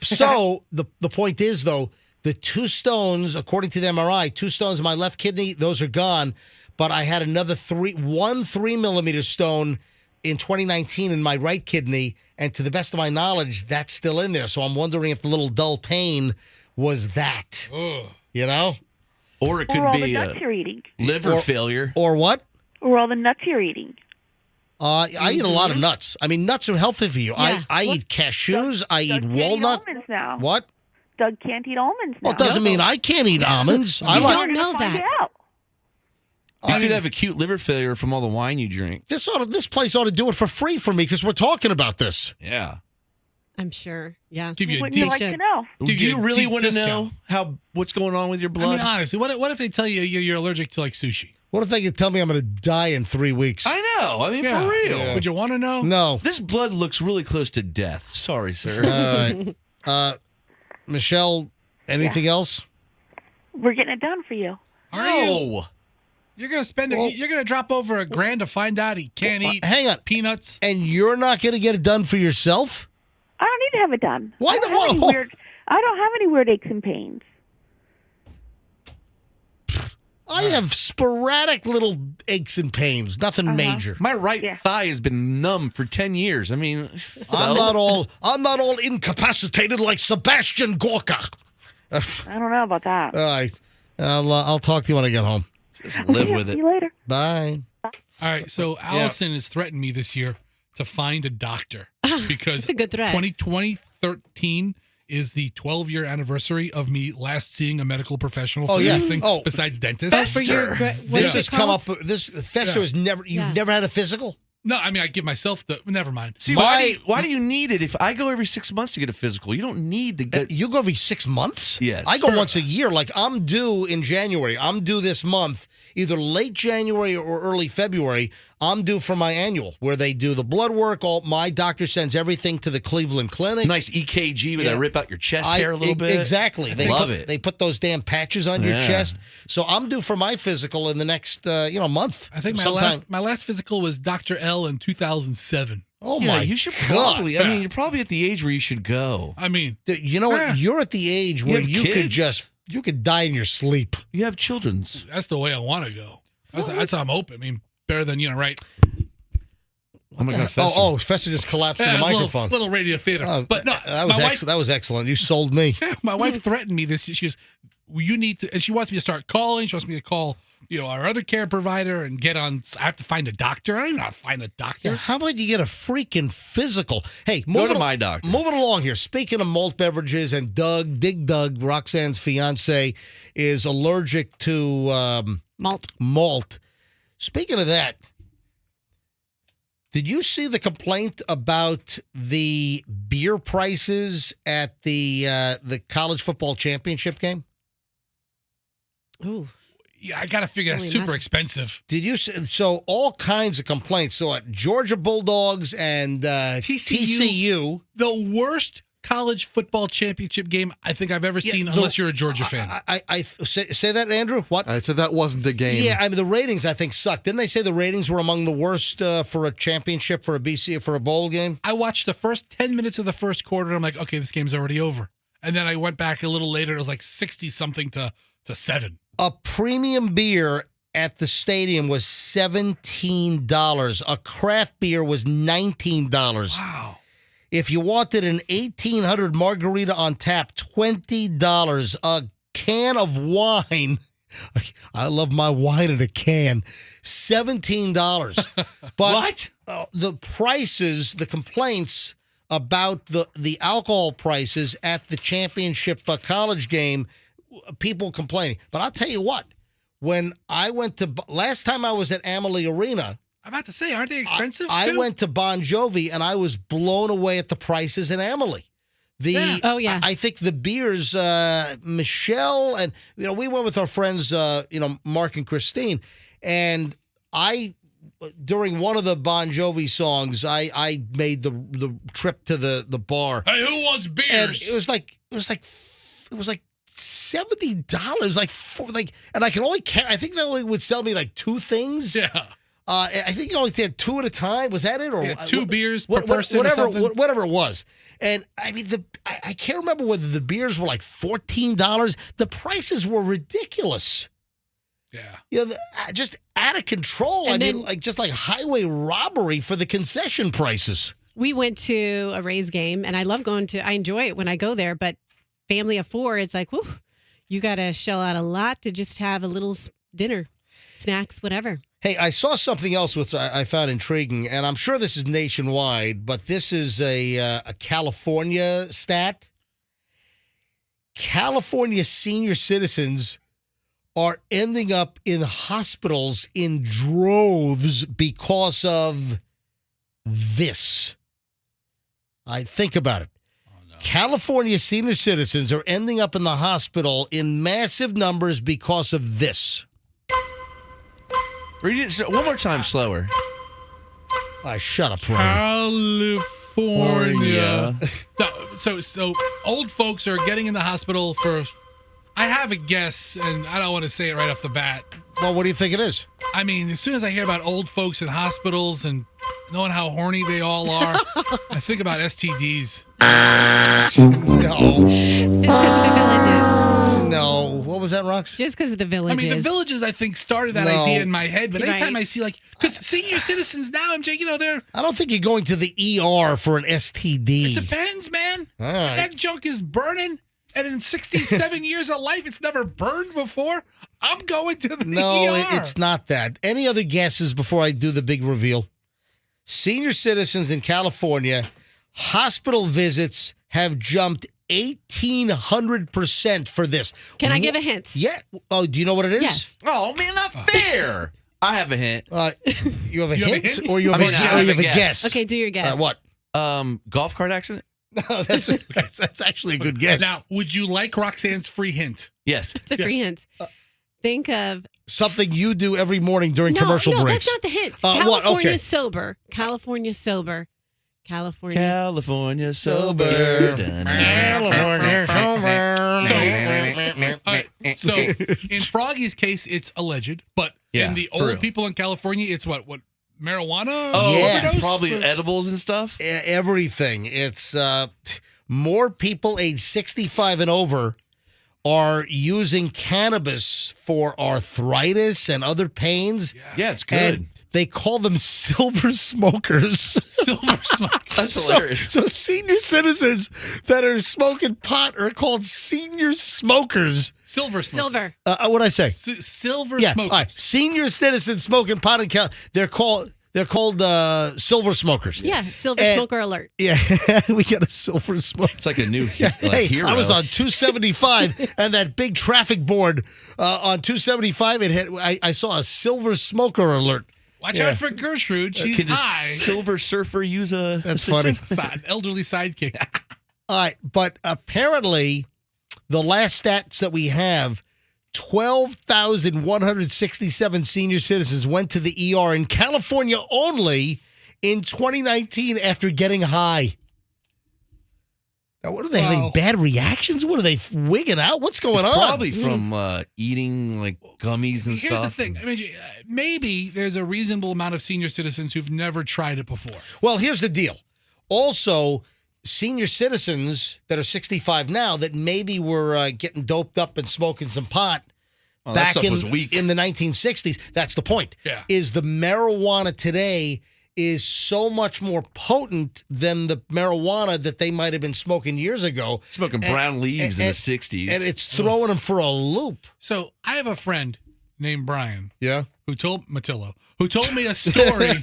So the point is, though, the two stones, according to the MRI, two stones in my left kidney, those are gone. But I had another 3 millimeter stone in 2019 in my right kidney, and to the best of my knowledge, that's still in there. So I'm wondering if the little dull pain was that. You know? Or it could all be the nuts you're eating. liver failure. Or what? Or all the nuts you're eating. I eat a lot of nuts. I mean, nuts are healthy for you. Yeah. I eat cashews. I eat Doug walnuts. Can't eat almonds now. What? Doug can't eat almonds now. Well, it doesn't mean I can't eat almonds. I don't know Find that. out. You could have acute liver failure from all the wine you drink. This place ought to do it for free for me because we're talking about this. Yeah. I'm sure. Yeah. Give you a Wouldn't you like to know? Do you really want to know what's going on with your I blood? mean, honestly, what if they tell you you're allergic to like sushi? What if they could tell me I'm going to die in 3 weeks? I know. I mean, for real. Yeah. Would you want to know? No. This blood looks really close to death. Sorry, sir. All right. Michelle, anything else? We're getting it done for you. Are you? You're gonna you're gonna drop over $1,000 to find out he can't eat hang on. peanuts. And you're not going to get it done for yourself? I don't need to have it done. Why I don't not? have any weird- I don't have any weird aches and pains. I have sporadic little aches and pains, nothing major. My right thigh has been numb for 10 years. I mean, I'm not all incapacitated like Sebastian Gorka. I don't know about that. All right. I'll talk to you when I get home. Just live with See it. you later. Bye. All right, so Allison has threatened me this year to find a doctor because That's a good threat. 2013 is the 12-year anniversary of me last seeing a medical professional Oh, for yeah. anything Oh. besides dentist. This has come up. Fester has never. You've never had a physical. No, I mean I give myself the. Never mind. See, why do you need it? If I go every 6 months to get a physical, you don't need to get. You go every 6 months? Yes. I go once a year. Like I'm due in January. I'm due this month, either late January or early February. I'm due for my annual, where they do the blood work. My doctor sends everything to the Cleveland Clinic. Nice EKG where they rip out your chest hair a little bit. Exactly. They love it. They put those damn patches on your chest. So I'm due for my physical in the next month. I think sometime. my last physical was Dr. L in 2007. Oh Yeah, my! you should God. probably. I mean, you're probably at the age where you should go. I mean, You know what? You're at the age where have you could kids? you could die in your sleep. You have children's. that's the way I want to go. That's how I'm hoping. I mean, better than right. Oh my God! Fester. Oh, Fester just collapsed in the it was a microphone. Little radio theater. But no, that was that was excellent. You sold me. My wife threatened me this. She goes, well, "You need to," and she wants me to start calling. She wants me to call, our other care provider and get on. I have to find a doctor. I don't even know how to find a doctor. Yeah, how about you get a freaking physical? Hey, Go to my doctor. Moving along here. Speaking of malt beverages, and Doug, Roxanne's fiance, is allergic to malt. Speaking of that, did you see the complaint about the beer prices at the college football championship game? Ooh. Yeah, I got to figure that's super expensive. Did you see? So all kinds of complaints. So at Georgia Bulldogs and TCU. The worst college football championship game I think I've ever seen, unless you're a Georgia fan. I say that, Andrew? What? I said that wasn't a game. Yeah, I mean, the ratings, I think, sucked. Didn't they say the ratings were among the worst for a championship, for a BC, for a bowl game? I watched the first 10 minutes of the first quarter, and I'm like, okay, this game's already over. And then I went back a little later, it was like 60-something to 7. A premium beer at the stadium was $17. A craft beer was $19. Wow. If you wanted an 1800 margarita on tap, $20. A can of wine, I love my wine in a can, $17. But what? The prices, the complaints about the alcohol prices at the championship college game, people complaining. But I'll tell you what, when I went to, last time I was at Amalie Arena, I'm about to say, aren't they expensive? I went to Bon Jovi, and I was blown away at the prices in Amalie. I think the beers, Michelle, and we went with our friends, Mark and Christine, and during one of the Bon Jovi songs, I made the trip to the bar. Hey, who wants beers? And it was like $70, and I can only carry. I think they only would sell me like 2 things. Yeah. I think you only had 2 at a time. Was that it? Or 2 beers per person, whatever it was. And I mean, I can't remember whether the beers were like $14. The prices were ridiculous. Yeah. Just out of control. And just like highway robbery for the concession prices. We went to a Rays game, and I enjoy it when I go there, but family of 4, it's like, whew, you got to shell out a lot to just have a little dinner, snacks, whatever. Hey, I saw something else which I found intriguing, and I'm sure this is nationwide, but this is a California stat. California senior citizens are ending up in hospitals in droves because of this. Think about it. California senior citizens are ending up in the hospital in massive numbers because of this. Read it one more time slower. Shut up, Ron. California. No, so old folks are getting in the hospital for, I have a guess, and I don't want to say it right off the bat. Well, what do you think it is? I mean, as soon as I hear about old folks in hospitals and knowing how horny they all are, I think about STDs. No. Just because of the villages. No. What was that, Rox? Just because of the villages. I mean, the villages, I think, started that idea in my head. But anytime I see, because senior citizens now, MJ, they're... I don't think you're going to the ER for an STD. It depends, man. All right. That junk is burning. And in 67 years of life, it's never burned before. I'm going to the ER. No, it's not that. Any other guesses before I do the big reveal? Senior citizens in California, hospital visits have jumped 1,800% for this. Can I give a hint? Yeah. Oh, do you know what it is? Yes. Oh, man, not fair. I have a hint. You have a hint? Or you have a guess? Okay, do your guess. What? Golf cart accident? No, that's actually a good guess. Now, would you like Roxanne's free hint? Yes. It's a free hint. Think of something you do every morning during commercial breaks. No, that's not the hint. What? Okay. California sober. California sober. California sober. So in Froggy's case, it's alleged, but in the old people in California, it's what marijuana? Oh, yeah, overdose? probably edibles and stuff. Everything. It's more people age 65 and over are using cannabis for arthritis and other pains. Yeah, it's good. And they call them silver smokers. Silver smokers. That's hilarious. So senior citizens that are smoking pot are called senior smokers. Silver smokers. What'd I say? Silver smokers. smokers. All right. Senior citizens smoking pot in they're called silver smokers. Yeah, silver smoker alert. Yeah, we got a silver smoke. It's like a new hero. I was on 275 and that big traffic board on 275. I saw a silver smoker alert. Watch out for Gertrude. She's Can high. a silver surfer use a That's assistant? funny. Elderly sidekick. All right, but apparently the last stats that we have, 12,167 senior citizens went to the ER in California only in 2019 after getting high. Now, what are they having bad reactions? What are they wigging out? What's going on? Probably from eating like gummies and Here's stuff. the thing. I mean, maybe there's a reasonable amount of senior citizens who've never tried it before. Well, here's the deal. Also, senior citizens that are 65 now that maybe were getting doped up and smoking some pot back in the 1960s. That's the point. Yeah. Is the marijuana today is so much more potent than the marijuana that they might have been smoking years ago. Smoking brown leaves in the 60s. And it's throwing them for a loop. So I have a friend named Brian. Yeah. Who told me a story.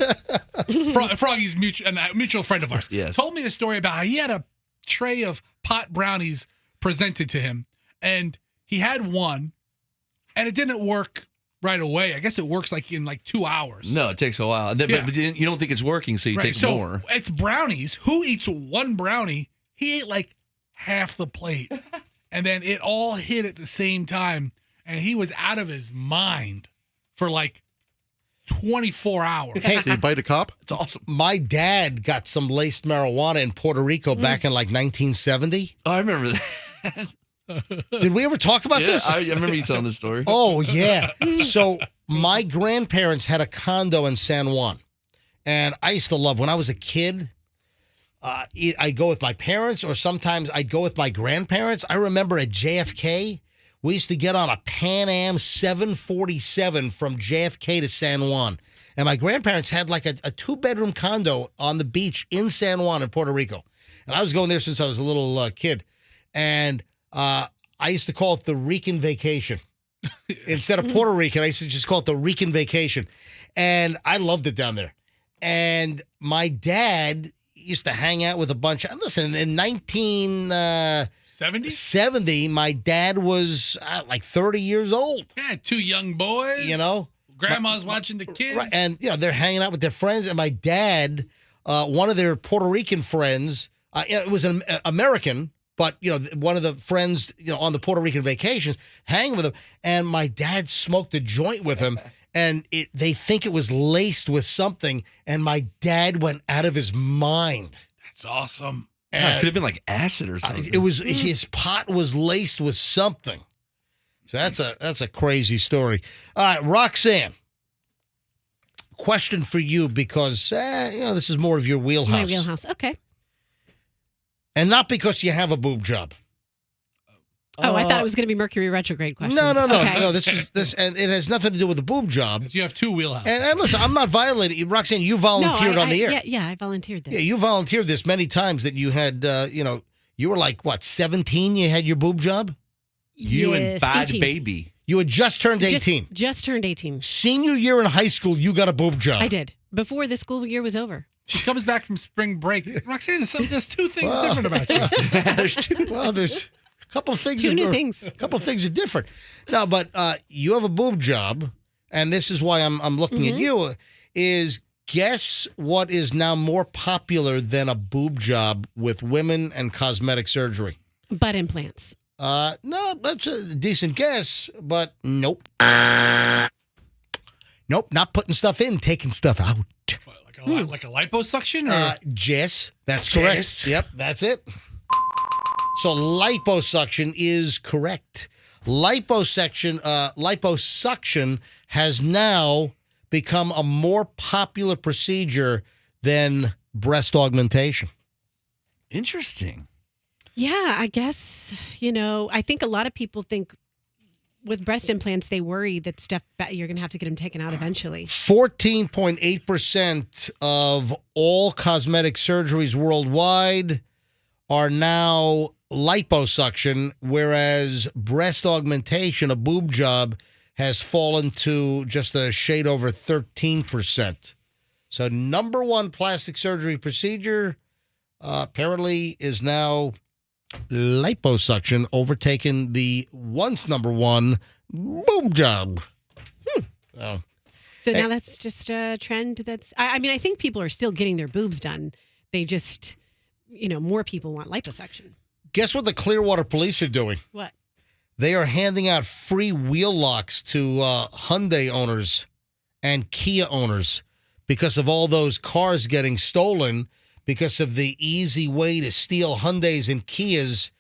Froggy's mutual friend of ours. Yes. Told me a story about how he had a tray of pot brownies presented to him, and he had one, and it didn't work right away. I guess it works in 2 hours. No, it takes a while. But you don't think it's working, so you take more. It's brownies. Who eats one brownie? He ate like half the plate, and then it all hit at the same time, and he was out of his mind for 24 hours. Hey, Did he bite a cop? It's awesome. My dad got some laced marijuana in Puerto Rico back in 1970. Oh, I remember that. Did we ever talk about this? I remember you telling the story. Oh, yeah. So my grandparents had a condo in San Juan. And I used to love, when I was a kid, I'd go with my parents, or sometimes I'd go with my grandparents. I remember at JFK, we used to get on a Pan Am 747 from JFK to San Juan. And my grandparents had a two-bedroom condo on the beach in San Juan in Puerto Rico. And I was going there since I was a little kid. And I used to call it the Rican Vacation. Instead of Puerto Rican, I used to just call it the Rican Vacation. And I loved it down there. And my dad used to hang out with a bunch of... Listen, in 1970, my dad was 30 years old. Yeah, 2 young boys. Grandma's watching the kids. Right, and they're hanging out with their friends. And my dad, one of their Puerto Rican friends, it was an American... But, one of the friends, on the Puerto Rican vacations, hanging with him, and my dad smoked a joint with him, and they think it was laced with something, and my dad went out of his mind. That's awesome. Yeah, it could have been like acid or something. It was his pot was laced with something. So that's a crazy story. All right, Roxanne. Question for you, because this is more of your wheelhouse. My wheelhouse. Okay. And not because you have a boob job. Oh, I thought it was going to be Mercury retrograde questions. No. Okay. No, this, and it has nothing to do with the boob job. You have 2 wheelhouses. And listen, I'm not violating you. Roxanne, you volunteered on the air. Yeah, I volunteered this. Yeah, you volunteered this many times that you had, you were 17? You had your boob job? You and Bad 18. Baby. You had just turned 18. Just turned 18. Senior year in high school, you got a boob job. I did. Before the school year was over. She comes back from spring break. Roxanne, there's 2 things different about you. There's 2. Well, there's a couple of things. 2 new things. A couple of things are different. No, but you have a boob job, and this is why I'm looking at you, is guess what is now more popular than a boob job with women and cosmetic surgery? Butt implants. No, that's a decent guess, but nope. Nope, not putting stuff in, taking stuff out. Like a liposuction? Or? Jess, that's correct. Yep, that's it. So liposuction is correct. Liposuction has now become a more popular procedure than breast augmentation. Interesting. Yeah, I guess, I think a lot of people think with breast implants, they worry that you're going to have to get them taken out eventually. 14.8% of all cosmetic surgeries worldwide are now liposuction, whereas breast augmentation, a boob job, has fallen to just a shade over 13%. So number 1 plastic surgery procedure apparently is now liposuction, overtaking the once number 1 boob job. So now that's just a trend that's... I mean, I think people are still getting their boobs done. They just, more people want liposuction. Guess what the Clearwater police are doing? What? They are handing out free wheel locks to Hyundai owners and Kia owners because of all those cars getting stolen, because of the easy way to steal Hyundais and Kias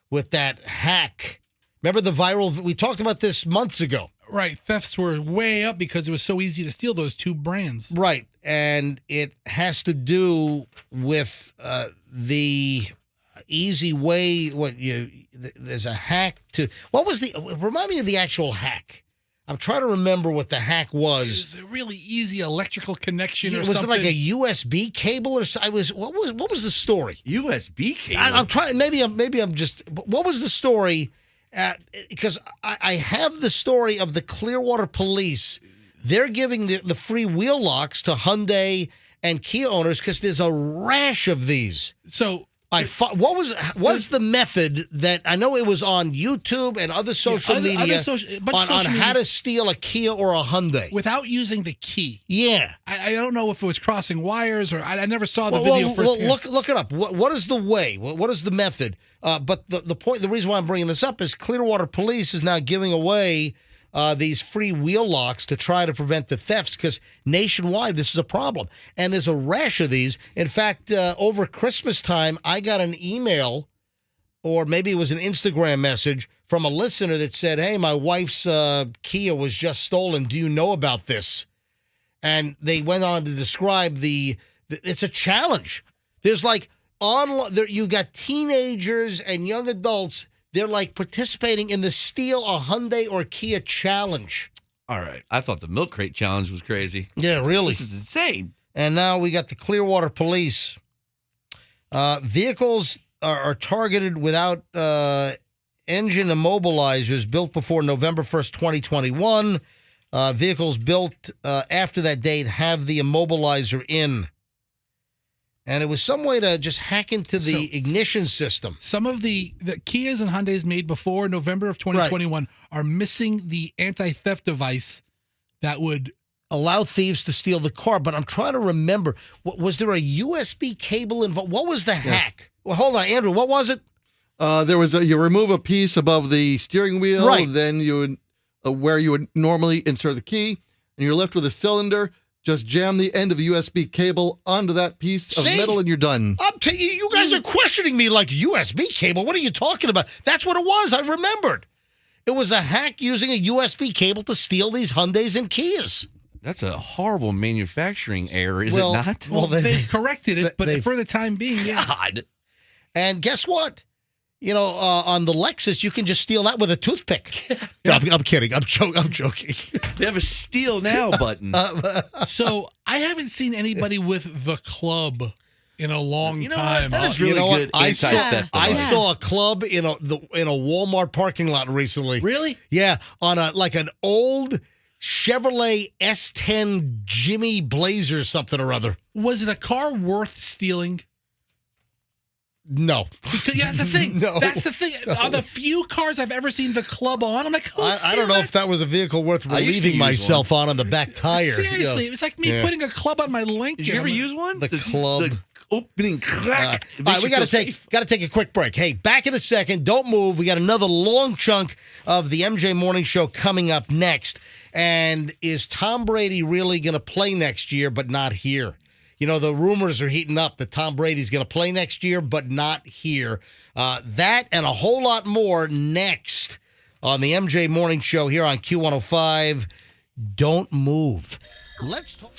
with that hack. Remember the viral? We talked about this months ago. Right. Thefts were way up because it was so easy to steal those two brands. Right. And it has to do with the easy way. There's a hack to. Remind me of the actual hack. I'm trying to remember what the hack was. It was a really easy electrical connection or was something. Was it like a USB cable or what was the story? USB cable? I'm trying. Maybe I'm just. What was the story? Because I have the story of the Clearwater police. They're giving the free wheel locks to Hyundai and Kia owners because there's a rash of these. So what's the method that I know it was on YouTube and other social media on how to steal a Kia or a Hyundai without using the key? Yeah, I don't know if it was crossing wires or I never saw the video first. Look it up. What is the way? What is the method? But the reason why I'm bringing this up is Clearwater Police is now giving away these free wheel locks to try to prevent the thefts because nationwide this is a problem. And there's a rash of these. In fact, over Christmas time, I got an email or maybe it was an Instagram message from a listener that said, hey, my wife's Kia was just stolen. Do you know about this? And they went on to describe it's a challenge. There's like you got teenagers and young adults. They're like participating in the Steal a Hyundai or Kia challenge. All right. I thought the milk crate challenge was crazy. Yeah, really. This is insane. And now we got the Clearwater Police. Vehicles are targeted without engine immobilizers built before November 1st, 2021. Vehicles built after that date have the immobilizer in. And it was some way to just hack into the ignition system. Some of the Kias and Hyundais made before November of 2021 are missing the anti-theft device that would allow thieves to steal the car. But I'm trying to remember, was there a USB cable involved? What was the hack? Well, hold on, Andrew, what was it? There was you remove a piece above the steering wheel, right. Then you would where you would normally insert the key, and you're left with a cylinder. Just jam the end of the USB cable onto that piece of metal and you're done. You guys are questioning me like USB cable. What are you talking about? That's what it was. I remembered. It was a hack using a USB cable to steal these Hyundais and Kias. That's a horrible manufacturing error, is it not? Well, they corrected it, but for the time being, yeah. God. And guess what? You know, on the Lexus, you can just steal that with a toothpick. No, I'm kidding. I'm joking. They have a steal now button. So I haven't seen anybody with the club in a long time. That is really good anti-theft I saw a club in a Walmart parking lot recently. Really? Yeah, on an old Chevrolet S10 Jimmy Blazer something or other. Was it a car worth stealing? No. Because that's the thing. No. That's the thing. No. On the few cars I've ever seen the club on, I'm like, I don't know if that was a vehicle worth relieving myself on the back tire. Seriously, it was like me putting a club on my Lincoln. Did you ever use one? The club. The opening crack. All right, we got to take a quick break. Hey, back in a second. Don't move. We got another long chunk of the MJ Morning Show coming up next. And is Tom Brady really going to play next year, but not here? You know, the rumors are heating up that Tom Brady's going to play next year, but not here. That and a whole lot more next on the MJ Morning Show here on Q105. Don't move. Let's talk.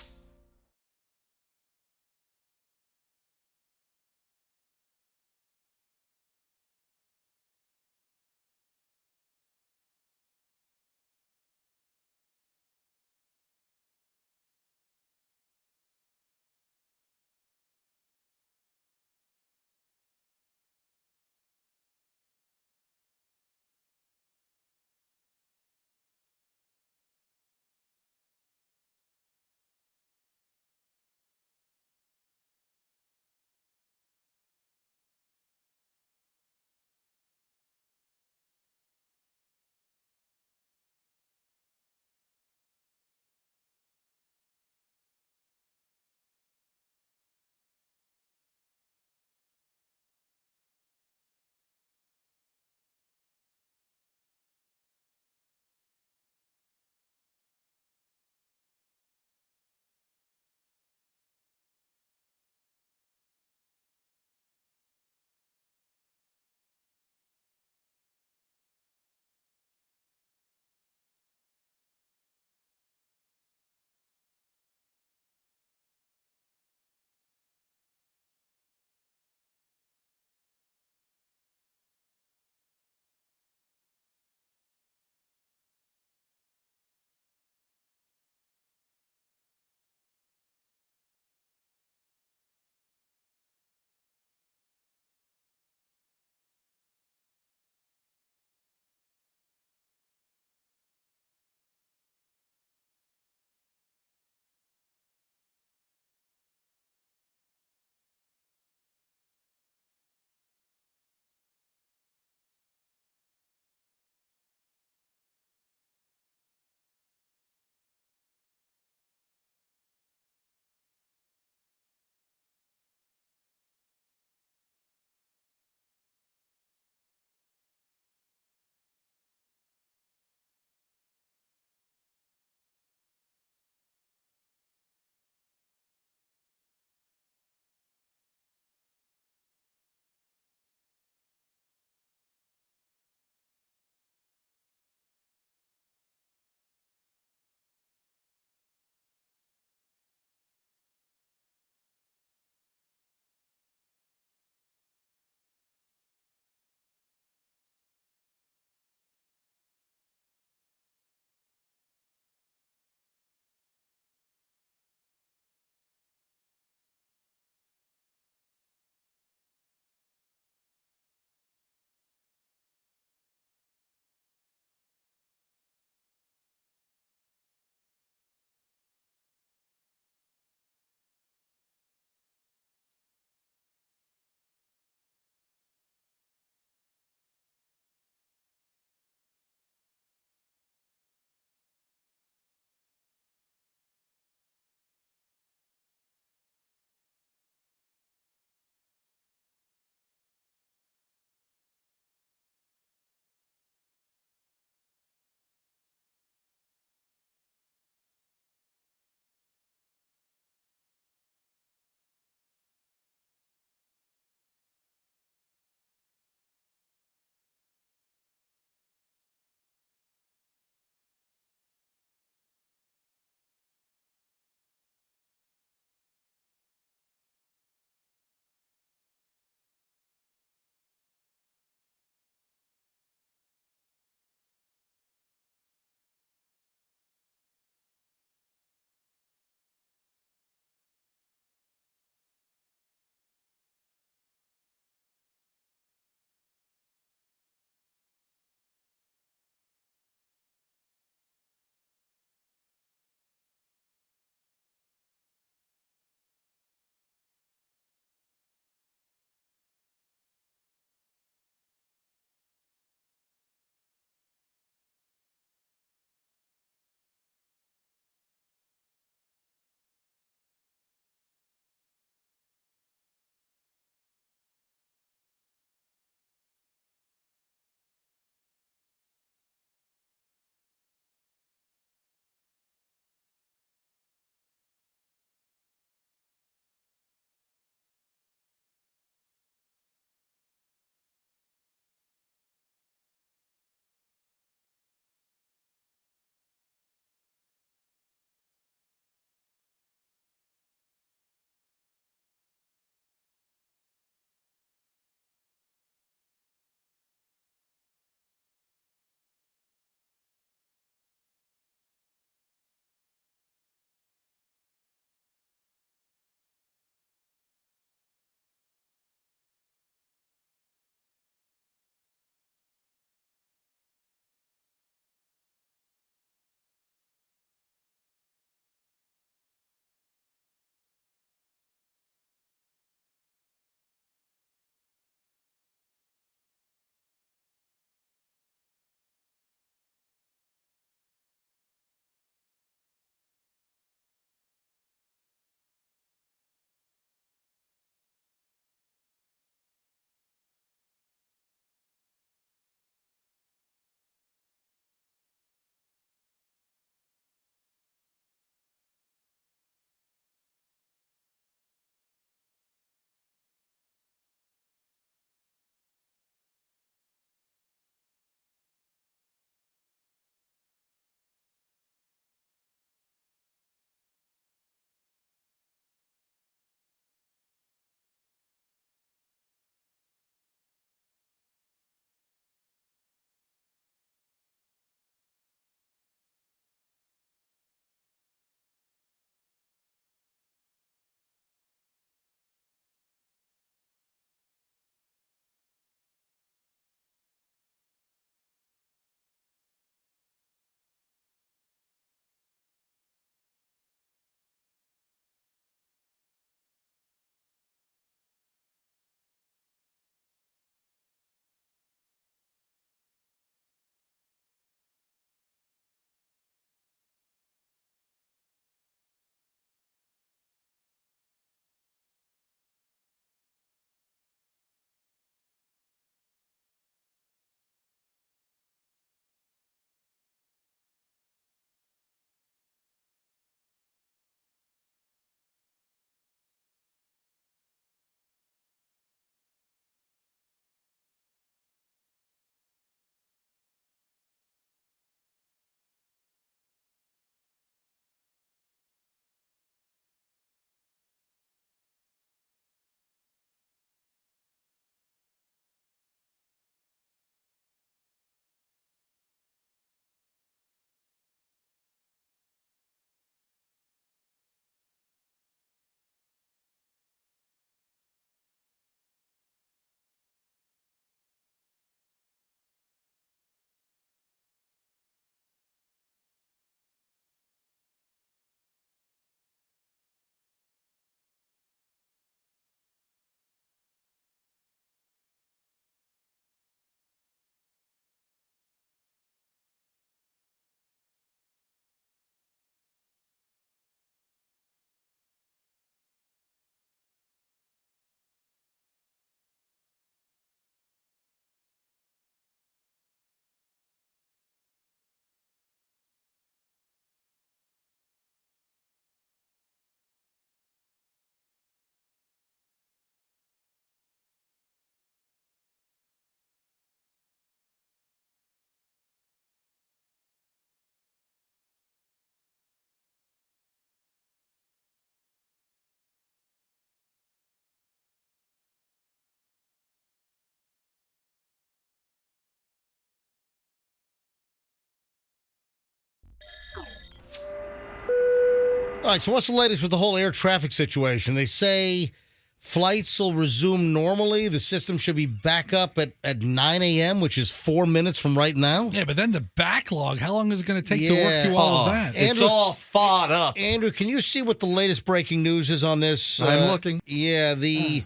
All right, so what's the latest with the whole air traffic situation? They say flights will resume normally. The system should be back up at 9 a.m., which is 4 minutes from right now. Yeah, but then the backlog, how long is it going to take to work through all of that? It's all fought up. Andrew, can you see what the latest breaking news is on this? I'm looking. Yeah, the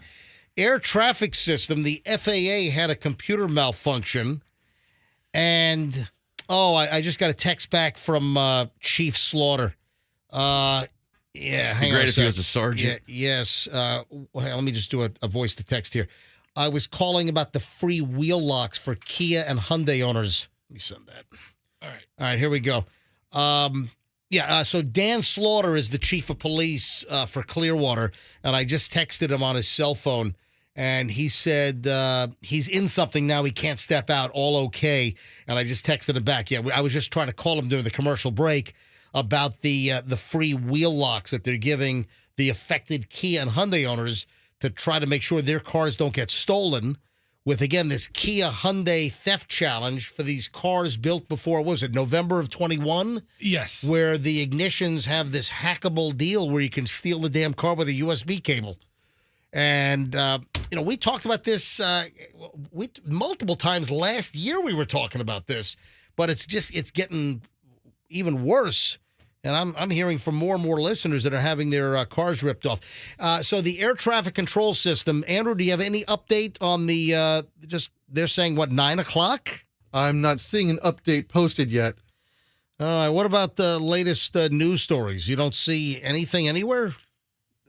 air traffic system, the FAA had a computer malfunction, and I just got a text back from Chief Slaughter. Yeah, hang on Great a if he sec. was a sergeant. Yes. Let me just do a voice to text here. I was calling about the free wheel locks for Kia and Hyundai owners. Let me send that. All right, here we go. So Dan Slaughter is the chief of police for Clearwater, and I just texted him on his cell phone, and he said he's in something now. He can't step out. All okay. And I just texted him back. Yeah, I was just trying to call him during the commercial break about the free wheel locks that they're giving the affected Kia and Hyundai owners to try to make sure their cars don't get stolen with, again, this Kia Hyundai theft challenge for these cars built before, what was it, November of 21? Yes. Where the ignitions have this hackable deal where you can steal the damn car with a USB cable. And, we talked about this multiple times last year. We were talking about this, but it's getting even worse. And I'm hearing from more and more listeners that are having their cars ripped off. So the air traffic control system, Andrew, do you have any update on the, they're saying, 9 o'clock? I'm not seeing an update posted yet. What about the latest news stories? You don't see anything anywhere?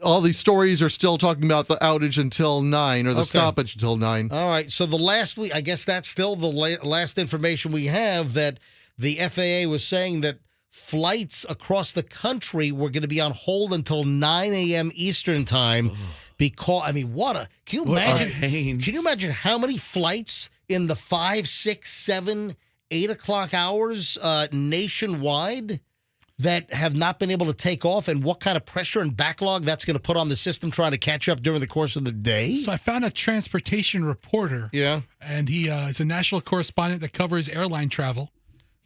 All these stories are still talking about the outage until 9 or the stoppage until 9. All right. So the last week, I guess that's still the last information we have, that the FAA was saying that flights across the country were going to be on hold until 9 a.m. Eastern time because, can you imagine how many flights in the 5, 6, 7, 8 o'clock hours nationwide that have not been able to take off, and what kind of pressure and backlog that's going to put on the system trying to catch up during the course of the day? So I found a transportation reporter. Yeah. And he is a national correspondent that covers airline travel.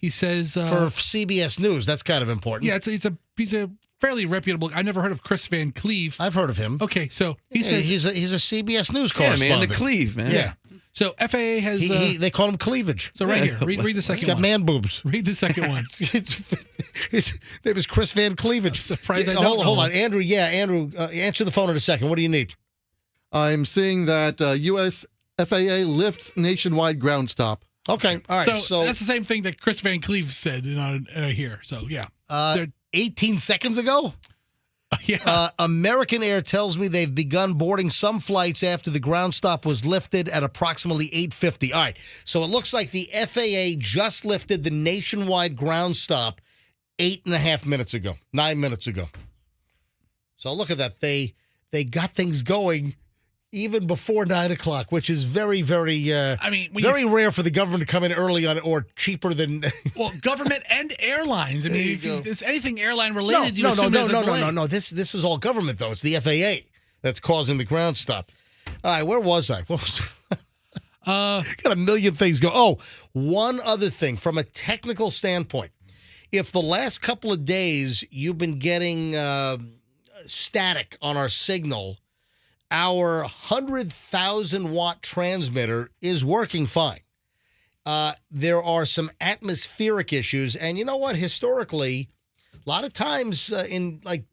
He says for CBS News, that's kind of important. Yeah, he's a fairly reputable. I never heard of Chris Van Cleve. I've heard of him. Okay, so he says he's a CBS News correspondent. Yeah, man, the Cleve, man. Yeah. So FAA has they call him cleavage. So right here, read the second one. He's got man boobs. Read the second one. His name is Chris Van Cleavage. I'm surprised I don't know. Hold on, Andrew. Yeah, Andrew, answer the phone in a second. What do you need? I'm seeing that U.S. FAA lifts nationwide ground stop. Okay, all right. So that's the same thing that Chris Van Cleve said here. So yeah, 18 seconds ago. Yeah. American Air tells me they've begun boarding some flights after the ground stop was lifted at approximately 8:50. All right, so it looks like the FAA just lifted the nationwide ground stop 8.5 minutes ago, 9 minutes ago. So look at that. They got things going even before 9 o'clock, which is very, very, very rare for the government to come in early on or cheaper than. Well, government and airlines. I mean, if it's anything airline related, no. This is all government though. It's the FAA that's causing the ground stop. All right, where was I? Got a million things go. Oh, one other thing from a technical standpoint. If the last couple of days you've been getting static on our signal, our 100,000 watt transmitter is working fine. There are some atmospheric issues, and you know what? Historically, a lot of times in like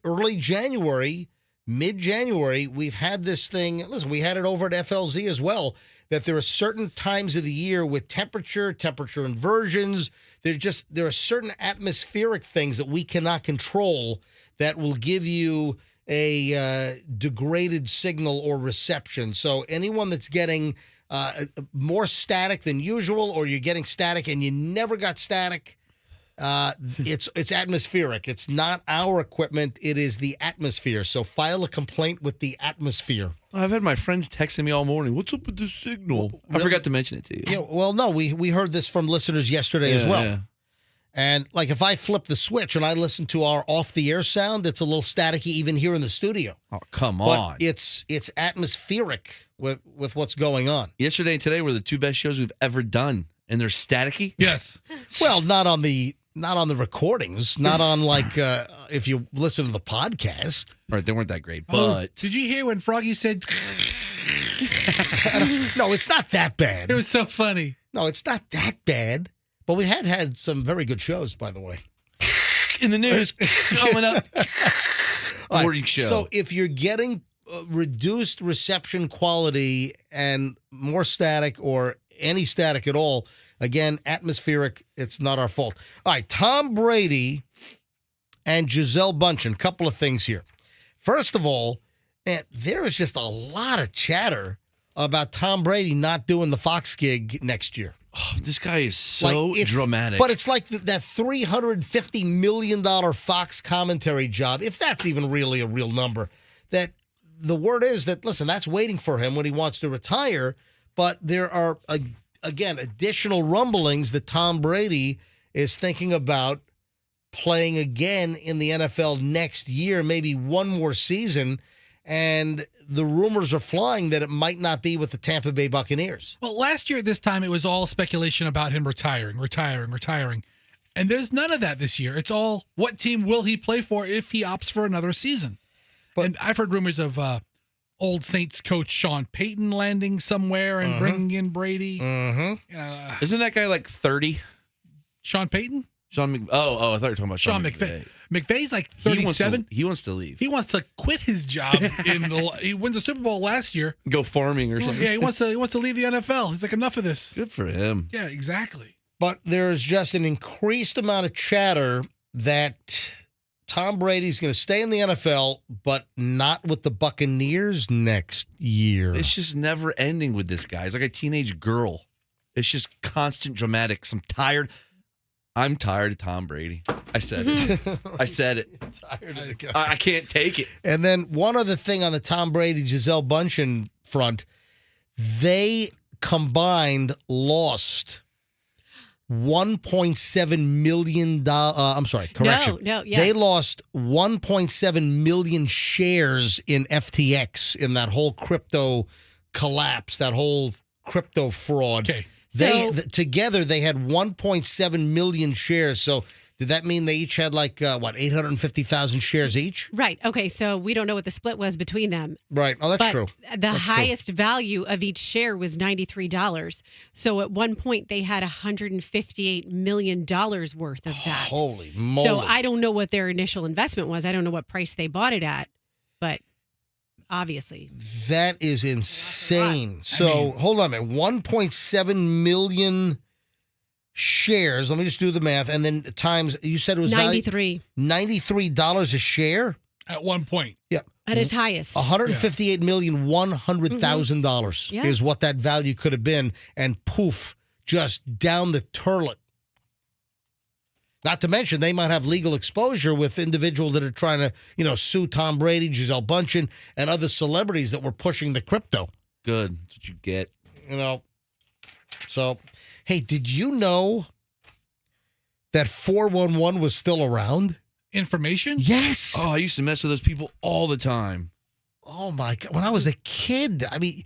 early January, mid-January, we've had this thing. Listen, we had it over at FLZ as well, that there are certain times of the year with temperature inversions. There are certain atmospheric things that we cannot control that will give you a degraded signal or reception. So anyone that's getting more static than usual, or you're getting static and you never got static, it's atmospheric. It's not our equipment. It is the atmosphere. So file a complaint with the atmosphere. I've had my friends texting me all morning. What's up with this signal? I forgot to mention it to you. Yeah. Well, no, we heard this from listeners yesterday as well. Yeah. And like if I flip the switch and I listen to our off-the-air sound, it's a little staticky even here in the studio. Oh, come on. But it's atmospheric with what's going on. Yesterday and today were the two best shows we've ever done, and they're staticky? Yes. Well, not on the Not on the recordings, not on if you listen to the podcast. Right, they weren't that great. Oh, But did you hear when Froggy said? No, it's not that bad. It was so funny. No, it's not that bad. But we had some very good shows, by the way. in the news coming up. Morning show. So if you're getting reduced reception quality and more static or any static at all, again, atmospheric, it's not our fault. All right, Tom Brady and Gisele Bündchen, couple of things here. First of all, there is just a lot of chatter about Tom Brady not doing the Fox gig next year. Oh, this guy is so dramatic. But it's like that $350 million Fox commentary job, if that's even really a real number, that the word is that, listen, that's waiting for him when he wants to retire. But there are, again, additional rumblings that Tom Brady is thinking about playing again in the NFL next year, maybe one more season. And the rumors are flying that it might not be with the Tampa Bay Buccaneers. Well, last year at this time, it was all speculation about him retiring. And there's none of that this year. It's all, what team will he play for if he opts for another season? And I've heard rumors of old Saints coach Sean Payton landing somewhere and bringing in Brady. Isn't that guy like 30? Sean Payton? I thought you were talking about Sean McVay. McVay's like 37. He wants to leave. He wants to quit his job. He wins a Super Bowl last year. Go farming or something. Yeah, he wants to leave the NFL. He's like, enough of this. Good for him. Yeah, exactly. But there's just an increased amount of chatter that Tom Brady's going to stay in the NFL, but not with the Buccaneers next year. It's just never ending with this guy. He's like a teenage girl. It's just constant dramatics. I'm tired of Tom Brady. I said it. I said it. Tired of the guy. I can't take it. And then one other thing on the Tom Brady, Gisele Bündchen front, they combined lost $1.7 million. I'm sorry, correction. No, yeah. They lost 1.7 million shares in FTX in that whole crypto collapse, that whole crypto fraud. Okay. Together, they had 1.7 million shares. So did that mean they each had 850,000 shares each? Right. Okay. So we don't know what the split was between them. Right. Oh, that's true. The highest value of each share was $93. So at one point, they had $158 million worth of that. Holy moly. So I don't know what their initial investment was. I don't know what price they bought it at, but obviously. That is insane. So hold on a minute. 1.7 million shares. Let me just do the math. And then times, you said it was $93. $93 a share? At one point. Yeah. At its highest. $158,100,000 is what that value could have been. And poof, just down the toilet. Not to mention, they might have legal exposure with individuals that are trying to, sue Tom Brady, Gisele Bündchen, and other celebrities that were pushing the crypto. Good. That's what you get. So, hey, did you know that 411 was still around? Information? Yes. Oh, I used to mess with those people all the time. Oh, my God. When I was a kid, I mean,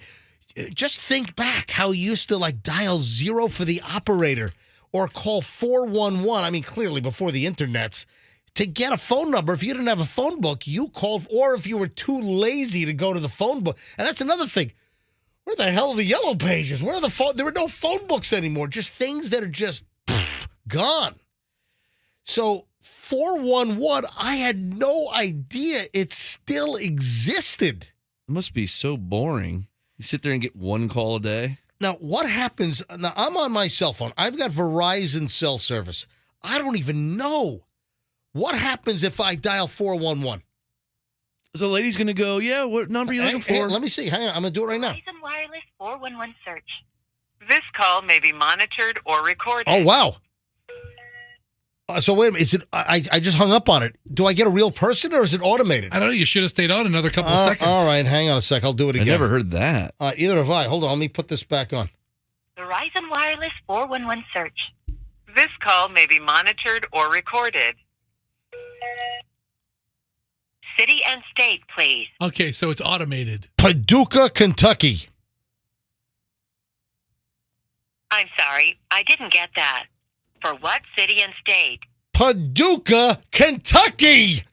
just think back how you used to, dial 0 for the operator. Or call 411, I mean, clearly before the internets, to get a phone number. If you didn't have a phone book, you called, or if you were too lazy to go to the phone book. And that's another thing. Where the hell are the yellow pages? Where are the phone? There are no phone books anymore. Just things that are just gone. So 411, I had no idea it still existed. It must be so boring. You sit there and get one call a day. Now, what happens? Now, I'm on my cell phone. I've got Verizon cell service. I don't even know. What happens if I dial 411? So the lady's going to go, yeah, what number are you looking for? Let me see. Hang on. I'm going to do it right now. Verizon Wireless 411 search. This call may be monitored or recorded. Oh, wow. So wait a minute. Is it? I just hung up on it. Do I get a real person or is it automated? I don't know. You should have stayed on another couple of seconds. All right. Hang on a sec. I'll do it again. I never heard that. Either have I. Hold on. Let me put this back on. Verizon Wireless 411 search. This call may be monitored or recorded. City and state, please. Okay, so it's automated. Paducah, Kentucky. I'm sorry, I didn't get that. For what city and state? Paducah, Kentucky.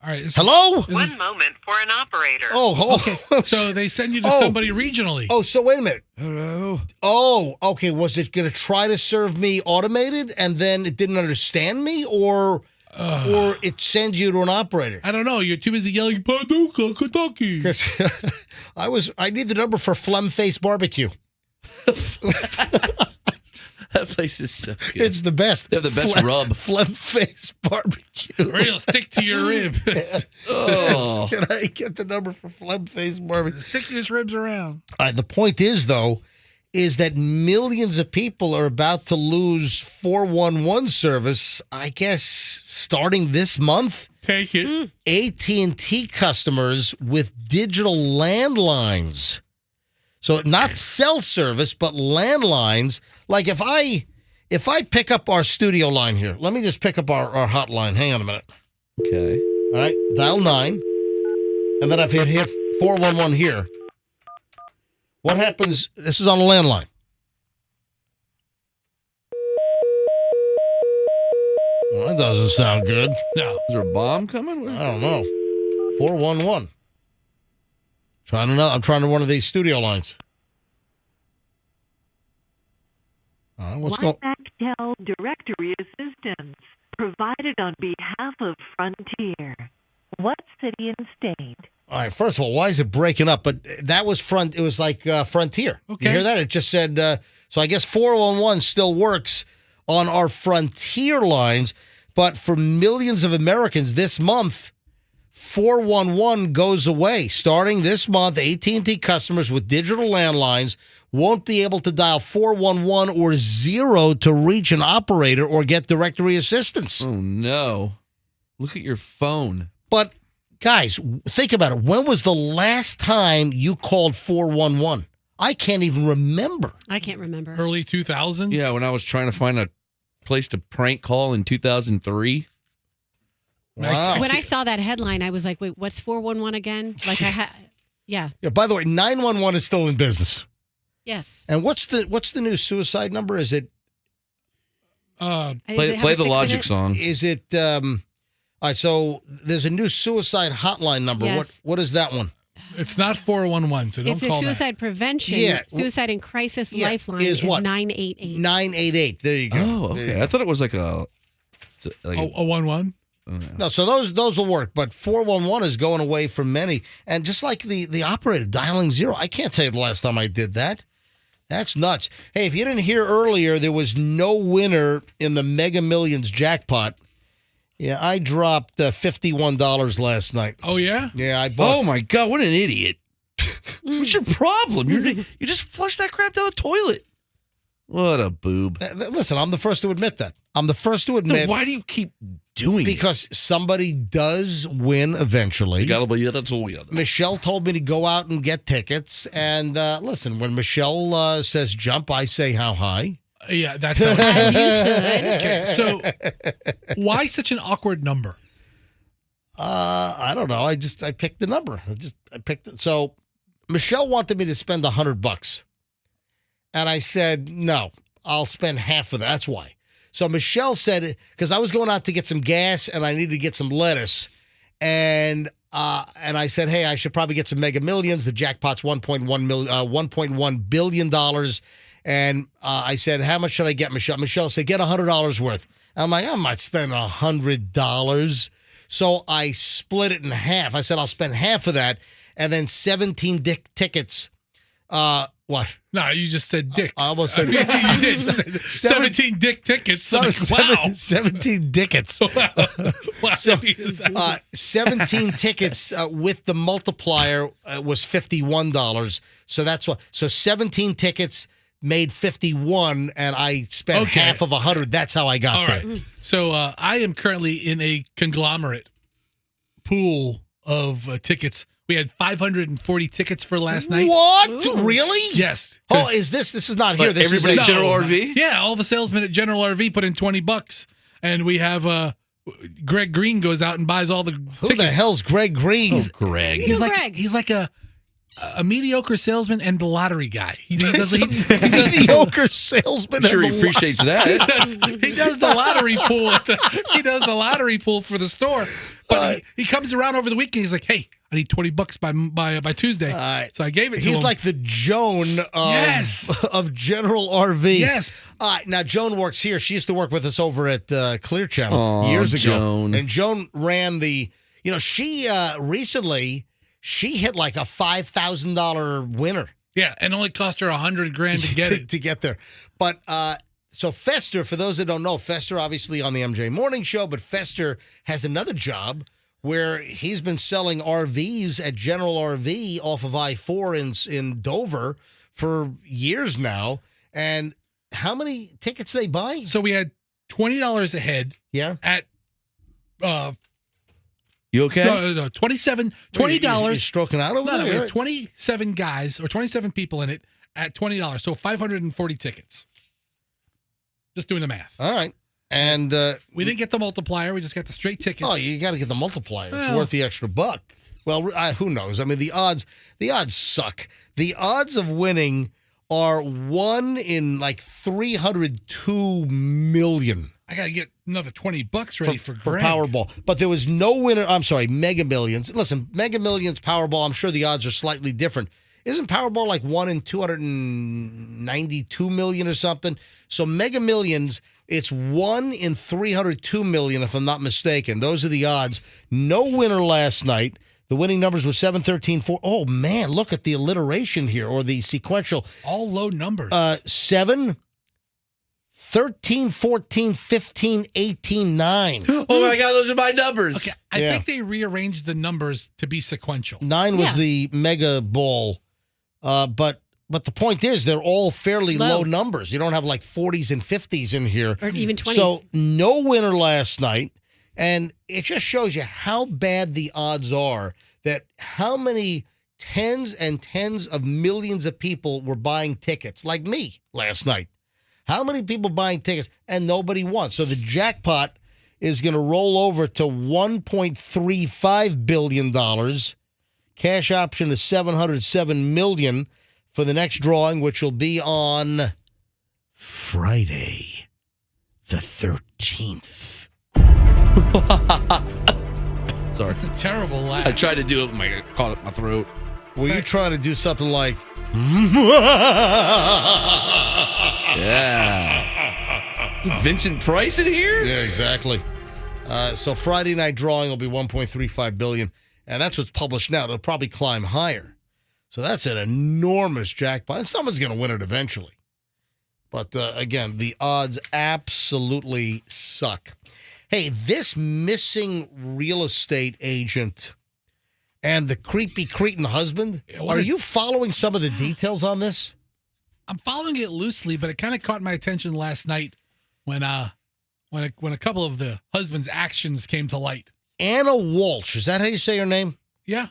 All right. Hello? One moment for an operator. Okay. So they send you to somebody regionally. Oh, so wait a minute. Hello. Oh, okay. Was it going to try to serve me automated and then it didn't understand me, or it sends you to an operator? I don't know. You're too busy yelling Paducah, Kentucky. I need the number for Phlegm Face Barbecue. That place is so good. It's the best. They have the best rub. Phlegm Face Barbecue. Real stick to your rib. Oh. Can I get the number for Phlegm Face Barbecue? The stickiest ribs around. The point is, though, is that millions of people are about to lose 411 service, I guess, starting this month. Take it. AT&T customers with digital landlines. So not cell service, but landlines. Like if I pick up our studio line here, let me just pick up our hotline. Hang on a minute. Okay. All right, dial 9. And then I've hit 411 here. What happens? This is on a landline. Well, that doesn't sound good. No. Is there a bomb coming? I don't know. 411. I'm trying to one of these studio lines. What's going on? Bechtel Directory Assistance provided on behalf of Frontier. What city and state? All right, first of all, why is it breaking up? But that was it was like Frontier. Okay. You hear that? It just said, so I guess 411 still works on our Frontier lines, but for millions of Americans this month, 411 goes away. Starting this month, AT&T customers with digital landlines won't be able to dial 411 or 0 to reach an operator or get directory assistance. Oh, no. Look at your phone. But, guys, think about it. When was the last time you called 411? I can't even remember. I can't remember. Early 2000s? Yeah, when I was trying to find a place to prank call in 2003. Wow. When I saw that headline, I was like, wait, what's 411 again? Like yeah. Yeah, by the way, 911 is still in business. Yes. And what's the new suicide number? Is it play the Logic song. Is it all right, so there's a new suicide hotline number. Yes. What is that one? It's not 411, so don't it's a call suicide prevention. Yeah. Suicide and crisis lifeline is what? 988. 988. There you go. Oh, okay. I thought it was like a 11? No, so those will work, but 411 is going away from many. And just like the operator dialing 0, I can't tell you the last time I did that. That's nuts. Hey, if you didn't hear earlier, there was no winner in the Mega Millions jackpot. Yeah, I dropped $51 last night. Oh, yeah? Yeah, I bought. Oh, my God. What an idiot. What's your problem? You just flushed that crap down the toilet. What a boob. Listen, I'm the first to admit that. I'm the first to admit. Then why do you keep doing because somebody does win eventually. Michelle told me to go out and get tickets. And listen, when Michelle says jump, I say how high. Yeah, that's how it is. Okay, so why such an awkward number? I don't know. I picked the number. I picked it. So Michelle wanted me to spend $100. And I said, no, I'll spend half of that. That's why. So Michelle said, because I was going out to get some gas and I needed to get some lettuce. And I said, hey, I should probably get some Mega Millions. The jackpot's $1.1 billion. And I said, how much should I get, Michelle? Michelle said, get $100 worth. I'm like, I'm not spending $100. So I split it in half. I said, I'll spend half of that. And then 17 tickets. What? No, you just said dick. I almost said you did. 17 dick tickets. So wow. 17 tickets. Wow. So, 17 tickets with the multiplier was $51. So that's what. So 17 tickets made 51, and I spent half of 100. That's how I got there. Right. So I am currently in a conglomerate pool of tickets. We had 540 tickets for last night. What? Ooh. Really? Yes. Oh, this is not here. This everybody is General RV? Yeah, all the salesmen at General RV put in $20, and we have Greg Green goes out and buys all the tickets. Who the hell's Greg Green? Oh, Greg. He's like a a mediocre salesman and the lottery guy. He does mediocre salesman. I'm sure he appreciates that. He does the lottery pool. He does the lottery pool for the store. But he comes around over the weekend. He's like, "Hey, I need $20 by Tuesday." So I gave it to him. He's like the Joan of General RV. Yes. Now, Joan works here. She used to work with us over at Clear Channel years ago. Joan. And Joan ran she recently, she hit like a $5,000 winner. Yeah, and only cost her $100,000 to get it. To get there. But so Fester, for those that don't know, Fester obviously on the MJ Morning Show, but Fester has another job where he's been selling RVs at General RV off of I-4 in Dover for years now. And how many tickets they buy? So we had $20 a head. Yeah. At you okay? No, $20. You're stroking out over there? We had 27 guys or 27 people in it at $20. So 540 tickets. Just doing the math. All right. And we didn't get the multiplier. We just got the straight tickets. Oh, you got to get the multiplier. It's worth the extra buck. Well, who knows? I mean, the odds suck. The odds of winning are 1 in like 302 million. I got to get another $20 ready for Greg. Powerball. But there was no winner. I'm sorry, Mega Millions. Listen, Mega Millions, Powerball, I'm sure the odds are slightly different. Isn't Powerball like 1 in 292 million or something? So Mega Millions, it's 1 in 302 million, if I'm not mistaken. Those are the odds. No winner last night. The winning numbers were 7, 13, 4. Oh, man, look at the alliteration here, or the sequential. All low numbers. 7, 13, 14, 15, 18, 9. Oh, my God, those are my numbers. Okay, I think they rearranged the numbers to be sequential. 9 was the mega ball. But the point is, they're all fairly low numbers. You don't have like 40s and 50s in here. Or even 20s. So no winner last night. And it just shows you how bad the odds are, that how many tens and tens of millions of people were buying tickets, like me last night. How many people buying tickets and nobody won? So the jackpot is going to roll over to $1.35 billion. Cash option is $707 million for the next drawing, which will be on Friday, the 13th. Sorry. It's a terrible laugh. I tried to do it, I caught it in my throat. Were you trying to do something like... Yeah. Vincent Price in here? Yeah, exactly. So Friday night drawing will be $1.35 billion, and that's what's published now. It'll probably climb higher. So that's an enormous jackpot, and someone's going to win it eventually. But again, the odds absolutely suck. Hey, this missing real estate agent and the creepy cretin husband, are you following some of the details on this? I'm following it loosely, but it kind of caught my attention last night when a couple of the husband's actions came to light. Anna Walsh, is that how you say her name? Yeah.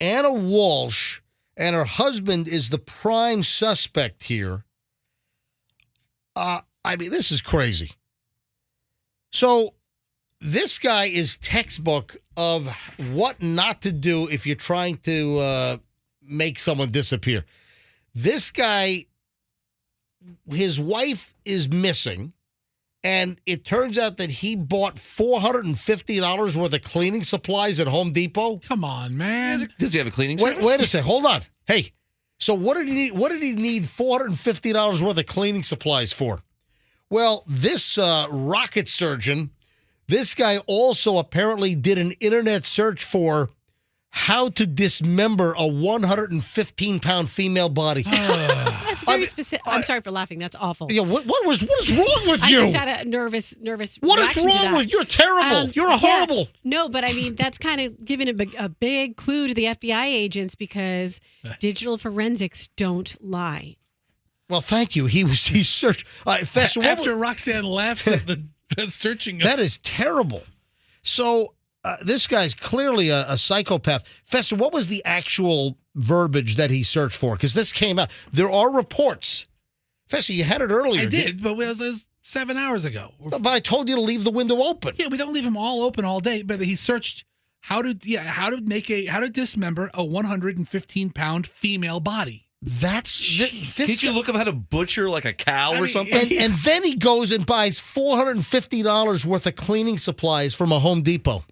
Anna Walsh, and her husband is the prime suspect here. I mean, this is crazy. So this guy is textbook of what not to do if you're trying to make someone disappear. This guy, his wife is missing, and it turns out that he bought $450 worth of cleaning supplies at Home Depot. Come on, man. Does he have a cleaning service? Wait a second. Hold on. Hey, so what did he need $450 worth of cleaning supplies for? Well, this rocket surgeon, this guy also apparently did an internet search for how to dismember a 115-pound female body. That's very specific. I'm sorry for laughing. That's awful. Yeah, what is wrong with you? I just had a nervous. What is reaction to wrong that. with you? You're terrible. You're a horrible. Yeah, no, but I mean that's kind of giving a big clue to the FBI agents because digital forensics don't lie. Well, thank you. He searched. Fester, After Roxanne laughs at the searching. That is terrible. So this guy's clearly a psychopath. Fester, what was the actual verbiage that he searched for? Because this came out. There are reports. Fester, you had it earlier. I did, but it was 7 hours ago. But I told you to leave the window open. Yeah, we don't leave them all open all day, but he searched how to dismember a 115-pound female body. Did you look up how to butcher like a cow or something? And then he goes and buys $450 worth of cleaning supplies from a Home Depot.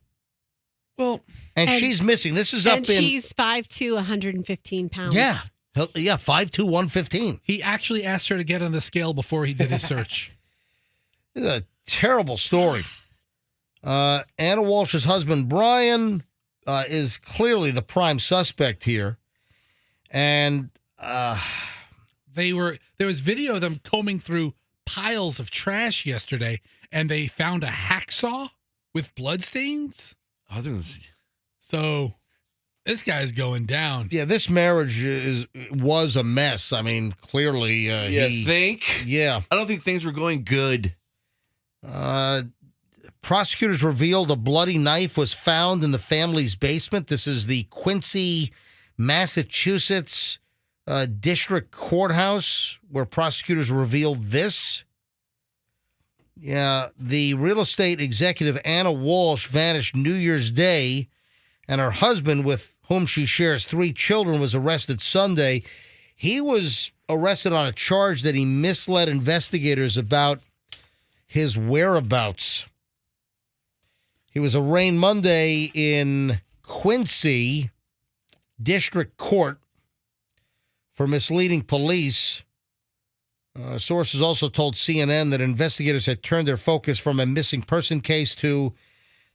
Well, and she's missing. This is up in. She's 5'2", 115 pounds. Yeah, 5'2", 115. He actually asked her to get on the scale before he did his search. This is a terrible story. Anna Walsh's husband Brian is clearly the prime suspect here, and. There was video of them combing through piles of trash yesterday, and they found a hacksaw with bloodstains. So this guy's going down. Yeah, this marriage was a mess. I mean, clearly, you think? Yeah, I don't think things were going good. Prosecutors revealed a bloody knife was found in the family's basement. This is the Quincy, Massachusetts. District Courthouse, where prosecutors revealed this. Yeah, the real estate executive Anna Walsh vanished New Year's Day, and her husband, with whom she shares 3 children, was arrested Sunday. He was arrested on a charge that he misled investigators about his whereabouts. He was arraigned Monday in Quincy District Court for misleading police. Sources also told CNN that investigators had turned their focus from a missing person case to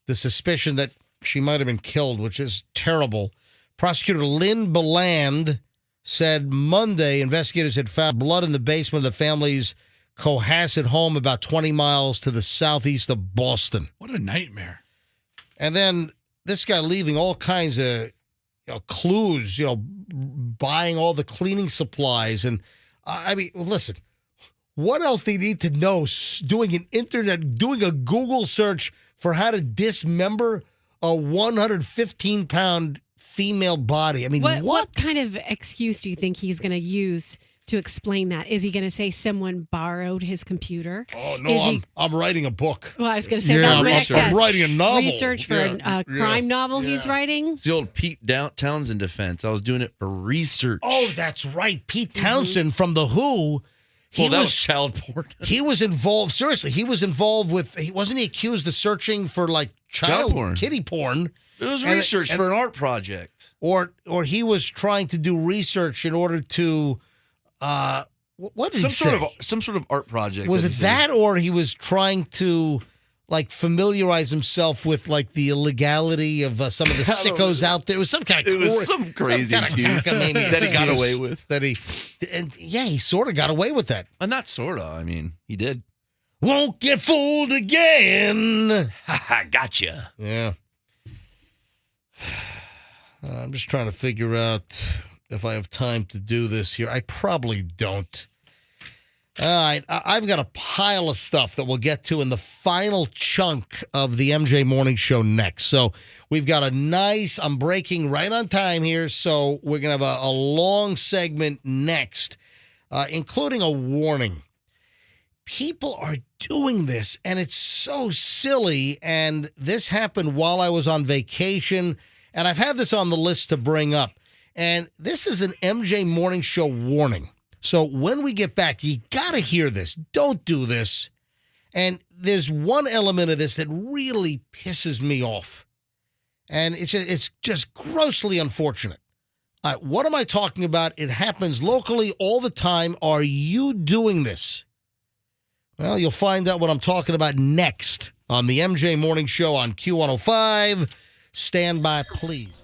the suspicion that she might have been killed, which is terrible. Prosecutor Lynn Beland said Monday investigators had found blood in the basement of the family's Cohasset home about 20 miles to the southeast of Boston. What a nightmare. And then this guy leaving all kinds of clues, buying all the cleaning supplies. And I mean, listen, what else do you need to know? Doing a Google search for how to dismember a 115-pound female body. I mean, what kind of excuse do you think he's going to use to explain that? Is he going to say someone borrowed his computer? Oh, no, I'm writing a book. Well, I was going to say, that's my next guess. I'm writing a novel. Research for a crime novel he's writing? It's the old Pete Townsend defense. I was doing it for research. Oh, that's right. Pete Townsend from The Who. That was child porn. He was involved. Seriously, he was involved with. Wasn't he accused of searching for like child porn, kitty porn? It was research for an art project. Or he was trying to do research in order to. What did he say? Some sort of art project. Was it that, or he was trying to like familiarize himself with like the illegality of some of the sickos out there? It was some kind of some crazy excuse that he got away with. He sort of got away with that. Not sort of. I mean, he did. Won't get fooled again. Gotcha. Yeah. I'm just trying to figure out if I have time to do this here. I probably don't. All right. I've got a pile of stuff that we'll get to in the final chunk of the MJ Morning Show next. So we've got I'm breaking right on time here. So we're going to have a long segment next, including a warning. People are doing this, and it's so silly. And this happened while I was on vacation, and I've had this on the list to bring up. And this is an MJ Morning Show warning. So when we get back, you got to hear this. Don't do this. And there's one element of this that really pisses me off. And it's just grossly unfortunate. What am I talking about? It happens locally all the time. Are you doing this? Well, you'll find out what I'm talking about next on the MJ Morning Show on Q105. Stand by, please.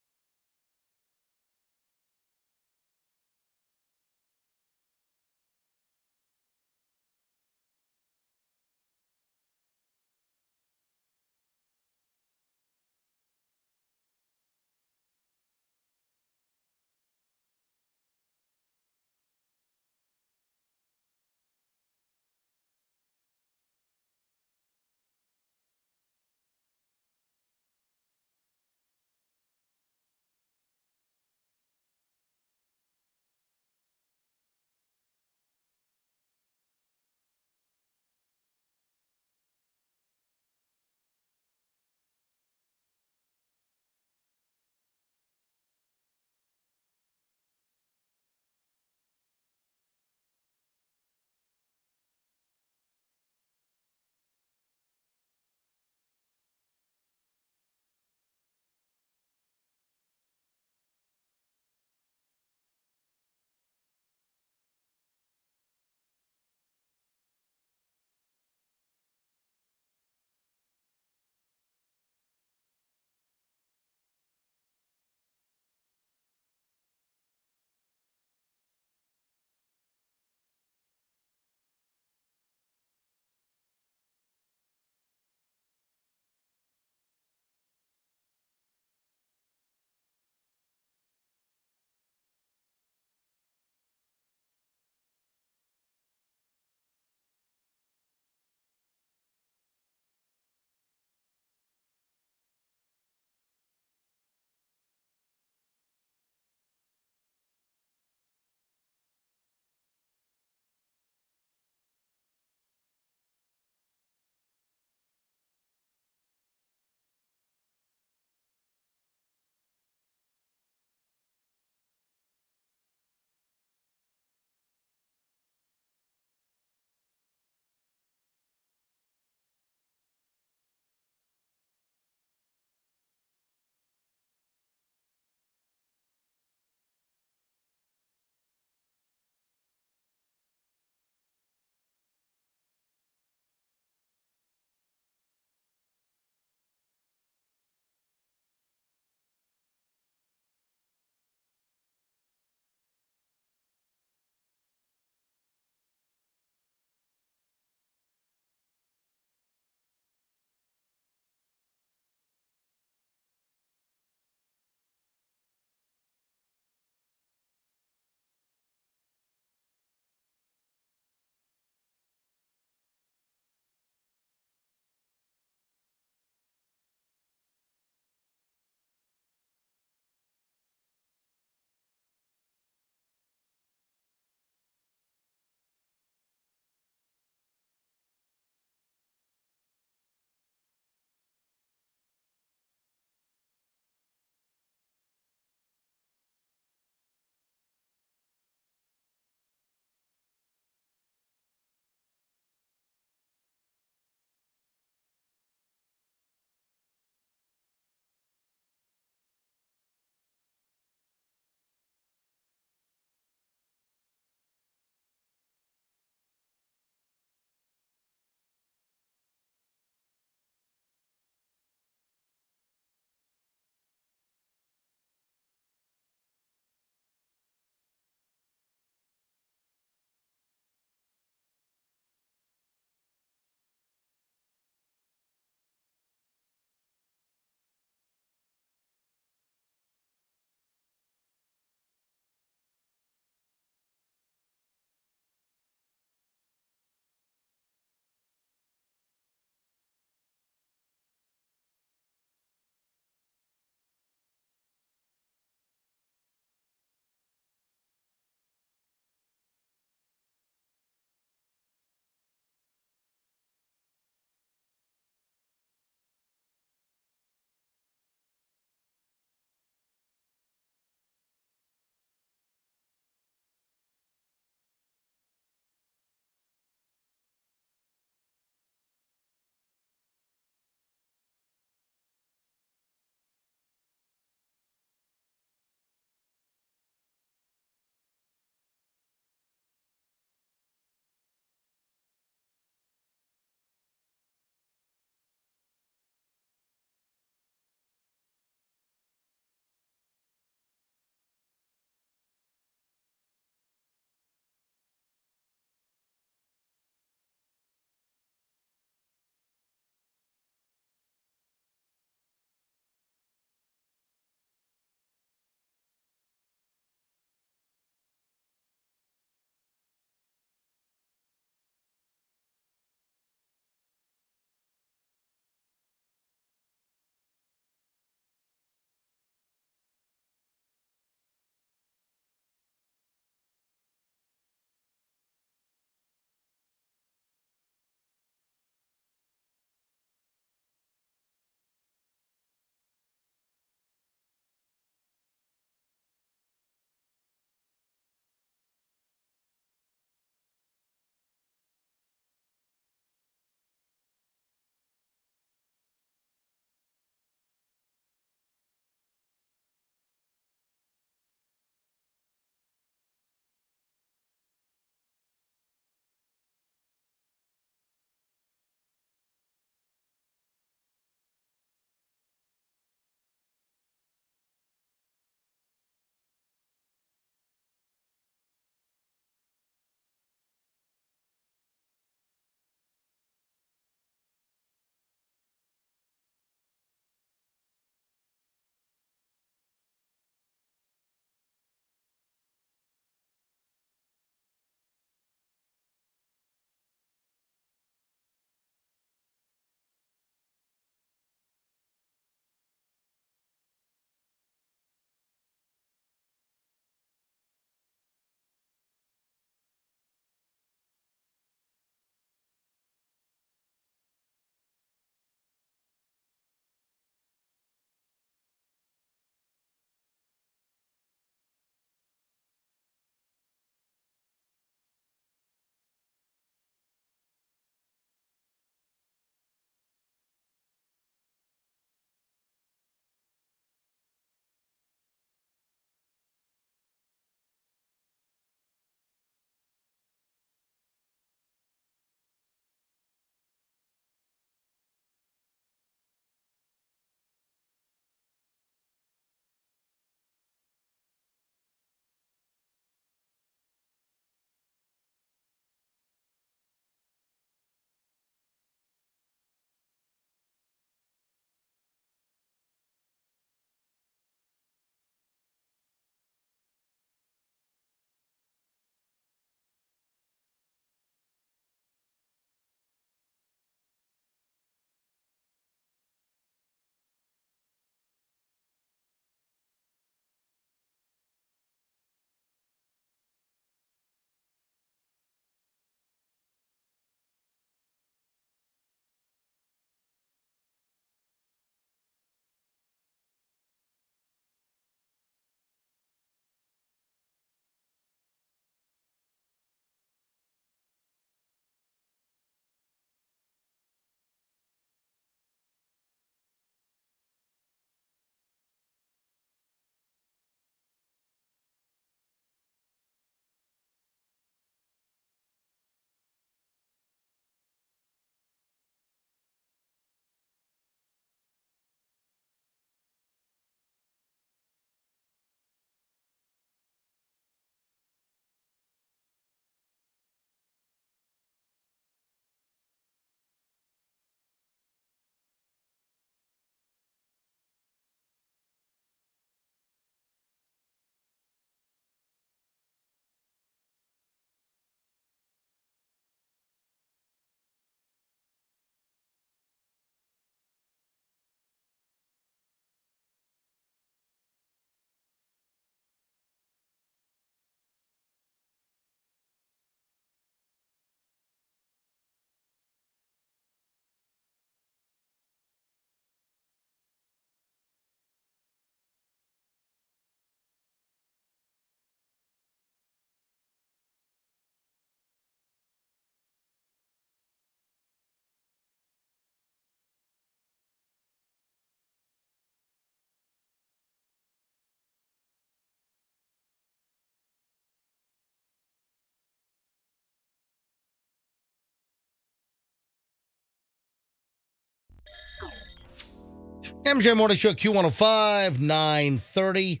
MJ Morning Show, Q105, 930.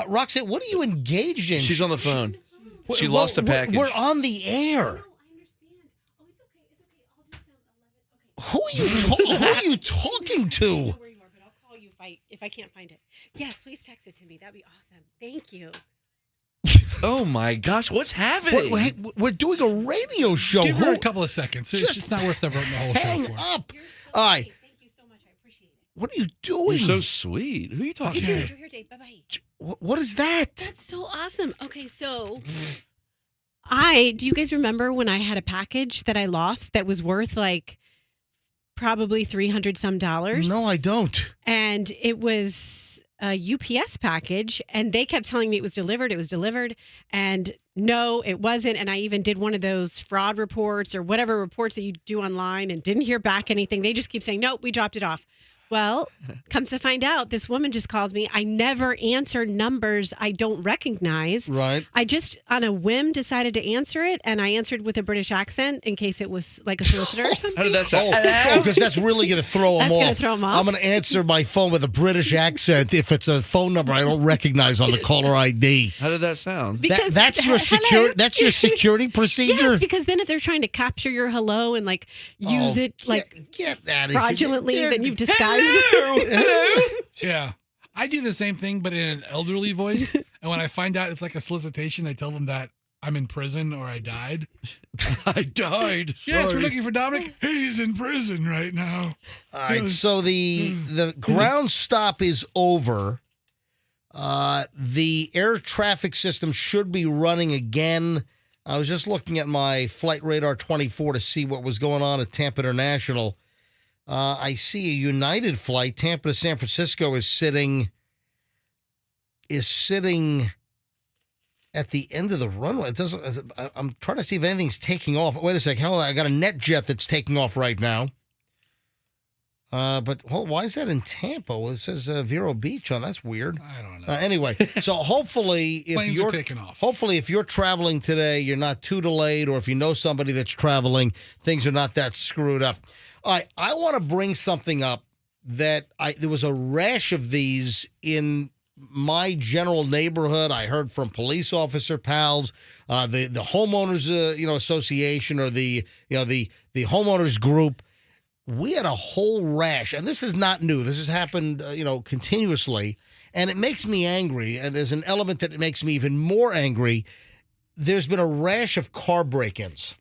Roxanne, what are you engaged in? She's on the phone. She lost a package. We're on the air. Who are you talking to? Don't worry more, but I'll call you if I can't find it. Yes, please text it to me. That'd be awesome. Thank you. Oh my gosh, what's happening? We're doing a radio show. Give her a couple of seconds. It's not worth the whole show. Hang up. All right. Thank you so much. I appreciate it. What are you doing? You're so sweet. Who are you talking to? Here, Dave. Bye-bye. What is that? That's so awesome. Okay, so do you guys remember when I had a package that I lost that was worth like probably $300 some? No, I don't. And it was a UPS package, and they kept telling me it was delivered. And no, it wasn't. And I even did one of those fraud reports or whatever reports that you do online and didn't hear back anything. They just keep saying, nope, we dropped it off. Well, comes to find out, this woman just called me. I never answer numbers I don't recognize. Right. I just, on a whim, decided to answer it, and I answered with a British accent in case it was like a solicitor or something. How did that sound? Because that's really going to throw them That's off. gonna throw 'em off? I'm going to answer my phone with a British accent if it's a phone number I don't recognize on the caller ID. How did that sound? Because that's your security. That's your security procedure. Yes, because then if they're trying to capture your hello and like use it like get out of fraudulently, here. then you've disguised it. Yeah. I do the same thing, but in an elderly voice. And when I find out it's like a solicitation, I tell them that I'm in prison or I died. I died. Yes, we're Sorry. looking for Dominic. He's in prison right now. All right, so the ground stop is over. The air traffic system should be running again. I was just looking at my Flight Radar 24 to see what was going on at Tampa International. I see a United flight, Tampa to San Francisco, is sitting at the end of the runway. It doesn't. I'm trying to see if anything's taking off. Wait a second. Hell, I got a NetJet that's taking off right now. But why is that in Tampa? Well, it says Vero Beach on. That's weird. I don't know. Anyway, so hopefully, Planes are taking off. Hopefully, if you're traveling today, you're not too delayed, or if you know somebody that's traveling, things are not that screwed up. All right, I want to bring something up that there was a rash of these in my general neighborhood. I heard from police officer pals, the homeowners association, or the homeowners group. We had a whole rash, and this is not new. This has happened, continuously, and it makes me angry. And there's an element that makes me even more angry. There's been a rash of car break-ins.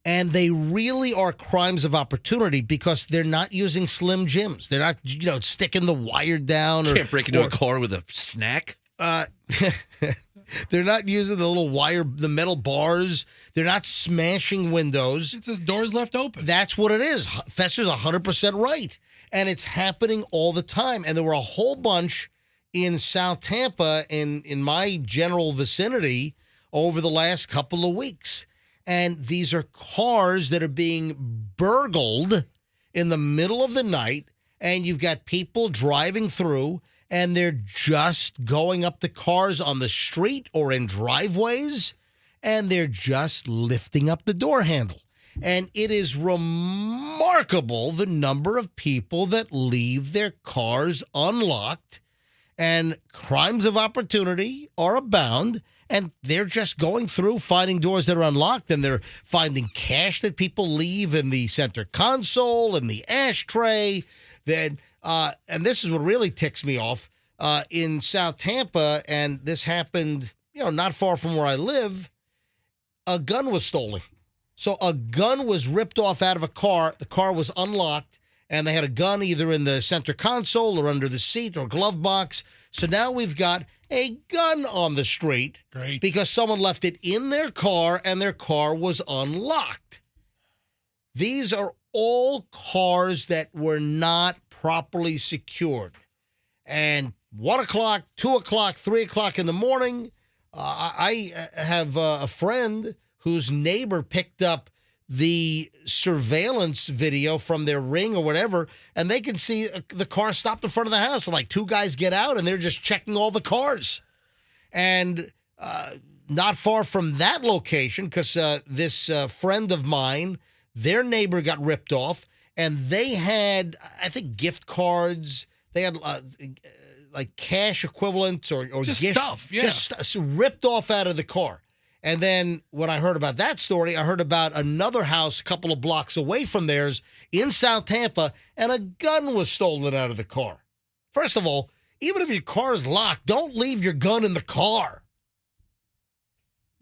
And they really are crimes of opportunity because they're not using Slim Jims. They're not, sticking the wire down. Can't break into a car with a snack. They're not using the little wire, the metal bars. They're not smashing windows. It says doors left open. That's what it is. Fester's 100% right. And it's happening all the time. And there were a whole bunch in South Tampa, in my general vicinity, over the last couple of weeks. And these are cars that are being burgled in the middle of the night, and you've got people driving through, and they're just going up to cars on the street or in driveways, and they're just lifting up the door handle. And it is remarkable the number of people that leave their cars unlocked, and crimes of opportunity are abound. And they're just going through, finding doors that are unlocked, and they're finding cash that people leave in the center console and the ashtray. Then, and this is what really ticks me off. In South Tampa, and this happened, not far from where I live, a gun was stolen. So a gun was ripped off out of a car. The car was unlocked, and they had a gun either in the center console or under the seat or glove box. So now we've got a gun on the street. Great. Because someone left it in their car and their car was unlocked. These are all cars that were not properly secured. And 1 o'clock, 2 o'clock, 3 o'clock in the morning, I have a friend whose neighbor picked up the surveillance video from their Ring or whatever, and they can see the car stopped in front of the house. And like two guys get out, and they're just checking all the cars. And not far from that location, because this friend of mine, their neighbor got ripped off, and they had, I think, gift cards. They had like cash equivalents or just gift stuff, yeah. just ripped off out of the car. And then when I heard about that story, I heard about another house a couple of blocks away from theirs in South Tampa, and a gun was stolen out of the car. First of all, even if your car is locked, don't leave your gun in the car.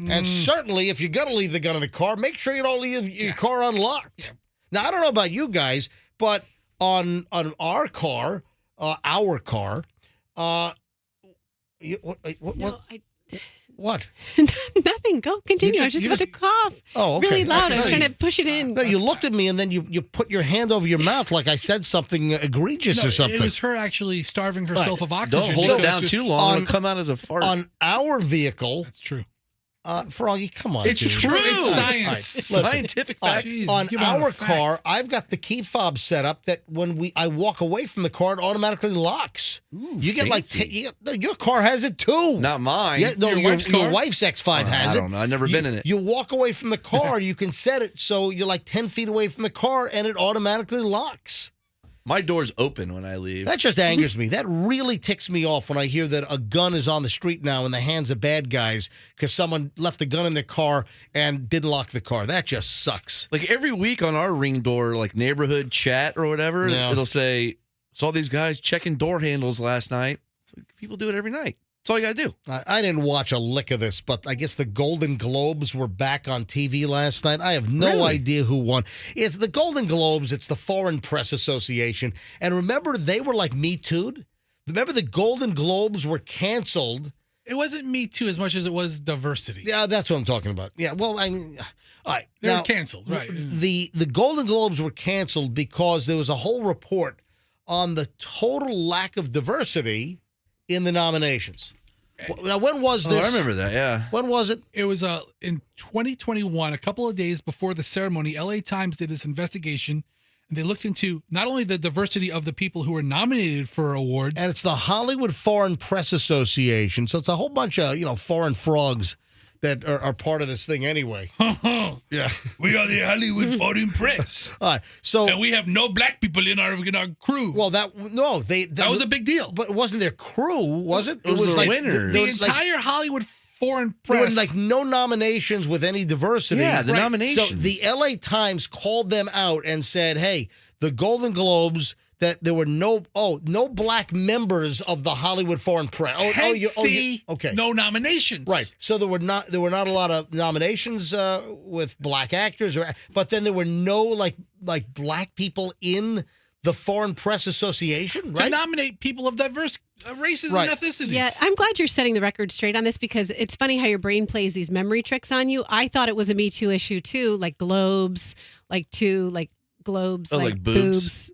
And certainly, if you're going to leave the gun in the car, make sure you don't leave your car unlocked. Yeah. Now, I don't know about you guys, but on our car, what? Nothing. Go continue. I was just about to cough. Oh, okay. Really loud. I was trying to push it in. No, you looked at me and then you put your hand over your mouth like I said something egregious or something. It was her actually starving herself of oxygen. Don't hold it down too long. It'll come out as a fart. On our vehicle. That's true. Froggy, come on. It's dude. true. It's science. Listen, Scientific fact. On our car, I've got the key fob set up that when I walk away from the car, it automatically locks. Ooh, you get fancy. your car has it too. Not mine. Yeah, no, your wife's X5 has it. I don't know. I've never been in it. You walk away from the car, you can set it so you're like 10 feet away from the car, and it automatically locks. My door's open when I leave. That just angers me. That really ticks me off when I hear that a gun is on the street now in the hands of bad guys because someone left a gun in their car and didn't lock the car. That just sucks. Like every week on our Ring door, like neighborhood chat or whatever, it'll say, saw these guys checking door handles last night. It's like, people do it every night. That's all you got to do. I didn't watch a lick of this, but I guess the Golden Globes were back on TV last night. I have no idea who won. It's the Golden Globes. It's the Foreign Press Association. And remember, they were like Me Too'd. Remember the Golden Globes were canceled. It wasn't Me Too as much as it was diversity. Yeah, that's what I'm talking about. Yeah, well, I mean, all right. They were canceled, right. The Golden Globes were canceled because there was a whole report on the total lack of diversity in the nominations. Now, when was this? I remember that, yeah. When was it? It was in 2021, a couple of days before the ceremony. LA Times did this investigation, and they looked into not only the diversity of the people who were nominated for awards. And it's the Hollywood Foreign Press Association, so it's a whole bunch of, foreign frogs that are part of this thing anyway. Yeah. We are the Hollywood Foreign Press. All right. So and we have no black people in our crew. Well, that was a big deal. But it wasn't their crew, was it? It was like winners. The entire Hollywood Foreign Press. There were like no nominations with any diversity. Yeah, the nominations. So the LA Times called them out and said, "Hey, the Golden Globes, that there were no black members of the Hollywood Foreign Press. No nominations. Right. So there were not a lot of nominations with black actors, but then there were no like black people in the Foreign Press Association, right? To nominate people of diverse races and ethnicities. Yeah, I'm glad you're setting the record straight on this because it's funny how your brain plays these memory tricks on you. I thought it was a Me Too issue too, like globes, globes, like boobs.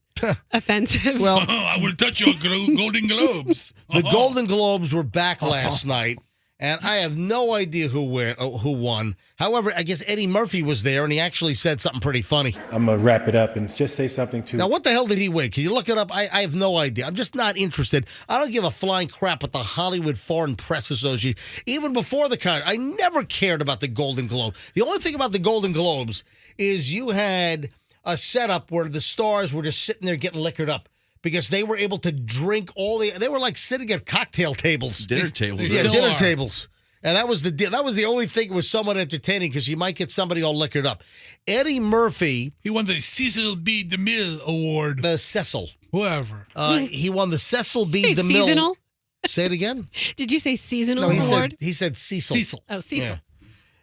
Offensive. Well, I will touch your Golden Globes. The Golden Globes were back last night, and I have no idea who won. However, I guess Eddie Murphy was there, and he actually said something pretty funny. I'm going to wrap it up and just say something to... Now, what the hell did he win? Can you look it up? I have no idea. I'm just not interested. I don't give a flying crap at the Hollywood Foreign Press Association. Even before the con, I never cared about the Golden Globe. The only thing about the Golden Globes is you had a setup where the stars were just sitting there getting liquored up because they were able to drink they were like sitting at cocktail tables. Dinner tables. Yeah, dinner tables. And that was the only thing that was somewhat entertaining because you might get somebody all liquored up. Eddie Murphy. He won the Cecil B. DeMille Award. The Cecil. Whoever. He won the Cecil B. DeMille. Seasonal? Say it again? Did you say seasonal award? He said Cecil. Cecil. Oh, Cecil. Yeah.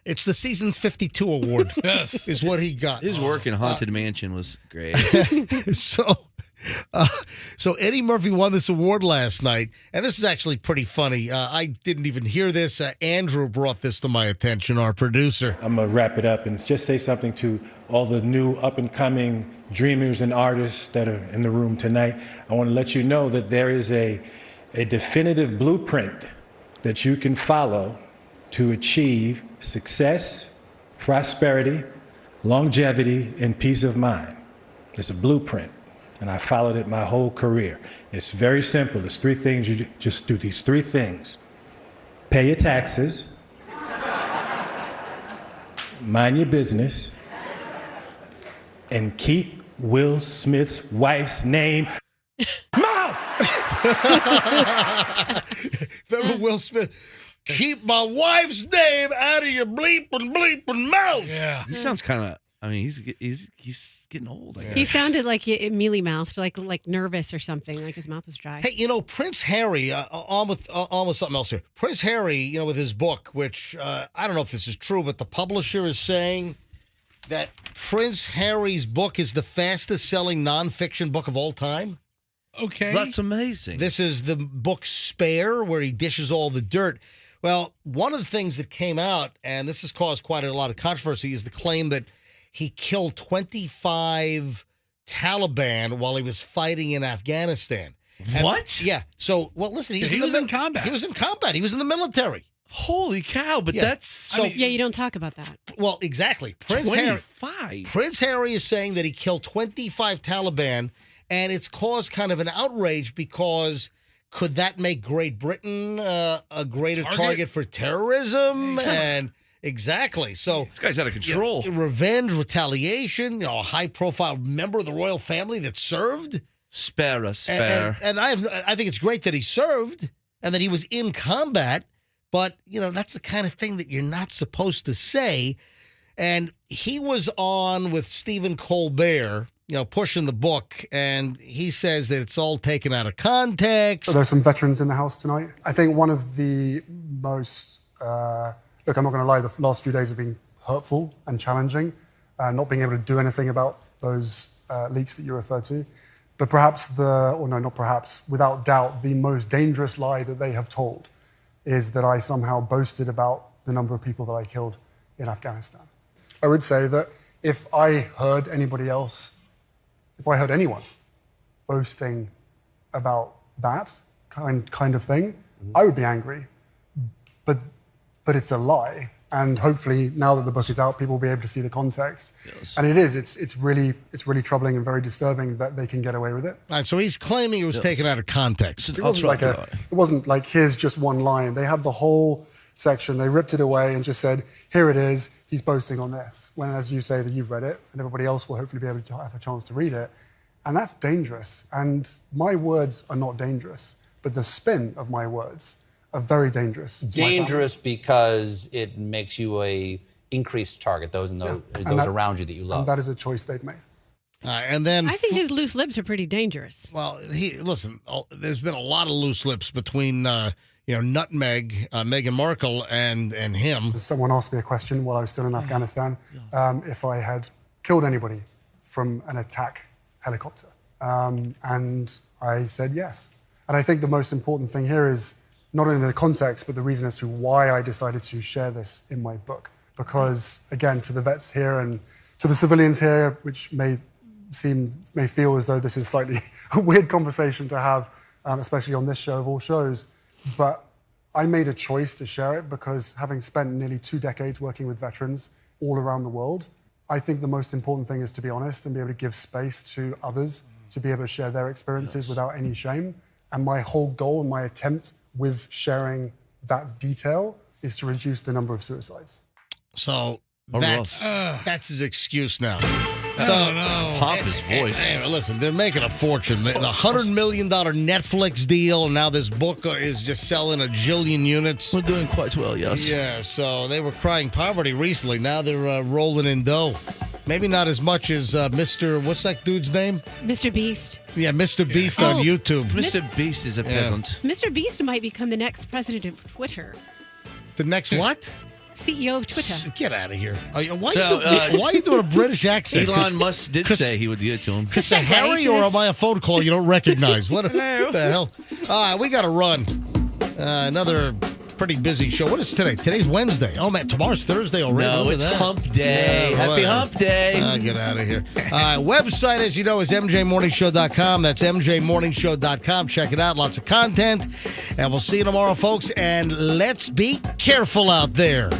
It's the Seasons 52 award. Yes. Is what he got. His work in Haunted Mansion was great. So Eddie Murphy won this award last night, and this is actually pretty funny. I didn't even hear this. Andrew brought this to my attention, our producer. I'm going to wrap it up and just say something to all the new up-and-coming dreamers and artists that are in the room tonight. I want to let you know that there is a definitive blueprint that you can follow to achieve success, prosperity, longevity, and peace of mind. It's a blueprint, and I followed it my whole career. It's very simple. There's three things. You just do these three things. Pay your taxes, mind your business, and keep Will Smith's wife's name? Mouth! Remember Will Smith? Keep my wife's name out of your bleeping mouth. Yeah. He sounds kind of. I mean, he's getting old. I guess. He sounded like he mealy mouthed, like nervous or something, like his mouth was dry. Hey, Prince Harry, on with something else here. Prince Harry, with his book, which I don't know if this is true, but the publisher is saying that Prince Harry's book is the fastest selling nonfiction book of all time. Okay. That's amazing. This is the book Spare, where he dishes all the dirt. Well, one of the things that came out, and this has caused quite a lot of controversy, is the claim that he killed 25 Taliban while he was fighting in Afghanistan. What? Yeah. So, listen, he was in combat. He was in combat. He was in the military. Holy cow! But that's so. You don't talk about that. Well, exactly. Prince Harry is saying that he killed 25 Taliban, and it's caused kind of an outrage because could that make Great Britain a greater target for terrorism? And exactly. So this guy's out of control. Revenge, retaliation. A high-profile member of the royal family that served. Spare. And I think it's great that he served and that he was in combat. But, that's the kind of thing that you're not supposed to say. And he was on with Stephen Colbert, pushing the book. And he says that it's all taken out of context. There's some veterans in the house tonight. I think one of the most, look, I'm not going to lie, the last few days have been hurtful and challenging. Not being able to do anything about those leaks that you referred to. But perhaps not perhaps, without doubt, the most dangerous lie that they have told is that I somehow boasted about the number of people that I killed in Afghanistan. I would say that if I heard anyone boasting about that kind of thing, I would be angry. But it's a lie. And hopefully, now that the book is out, people will be able to see the context. Yes. And it's really troubling and very disturbing that they can get away with it. All right, so he's claiming it was taken out of context. It wasn't like, here's just one line. They had the whole section. They ripped it away and just said, here it is. He's boasting on this. When, as you say, that you've read it, and everybody else will hopefully be able to have a chance to read it. And that's dangerous. And my words are not dangerous, but the spin of my words are very dangerous. Dangerous because it makes you a increased target, those around you that you love. And that is a choice they've made. And then I think his loose lips are pretty dangerous. Well, there's been a lot of loose lips between Nutmeg, Meghan Markle, and him. Someone asked me a question while I was still in Afghanistan, if I had killed anybody from an attack helicopter. And I said yes. And I think the most important thing here is not only the context, but the reason as to why I decided to share this in my book. Because, again, to the vets here and to the civilians here, which may feel as though this is slightly a weird conversation to have, especially on this show of all shows, but I made a choice to share it because having spent nearly 2 decades working with veterans all around the world, I think the most important thing is to be honest and be able to give space to others to be able to share their experiences without any shame. And my whole goal and my attempt with sharing that detail is to reduce the number of suicides. So that's his excuse now. Pop his voice. Hey, listen, they're making a fortune. The $100 million Netflix deal, and now this book is just selling a jillion units. We're doing quite well, yes. Yeah, so they were crying poverty recently. Now they're rolling in dough. Maybe not as much as Mr. What's that dude's name? Mr. Beast. Yeah, Mr. Beast on YouTube. Mr. Beast is a peasant. Mr. Beast might become the next president of Twitter. The next what? CEO of Twitter. Get out of here. Why are you doing a British accent? Elon Musk did say he would give it to him. Because Harry, or am I a phone call you don't recognize? What the hell? All right, we got to run. Another pretty busy show. What is today? Today's Wednesday. Oh, man, tomorrow's Thursday already. No, it's Hump Day. Yeah, Happy Hump Day. Get out of here. Website, as you know, is mjmorningshow.com. That's mjmorningshow.com. Check it out. Lots of content. And we'll see you tomorrow, folks. And let's be careful out there.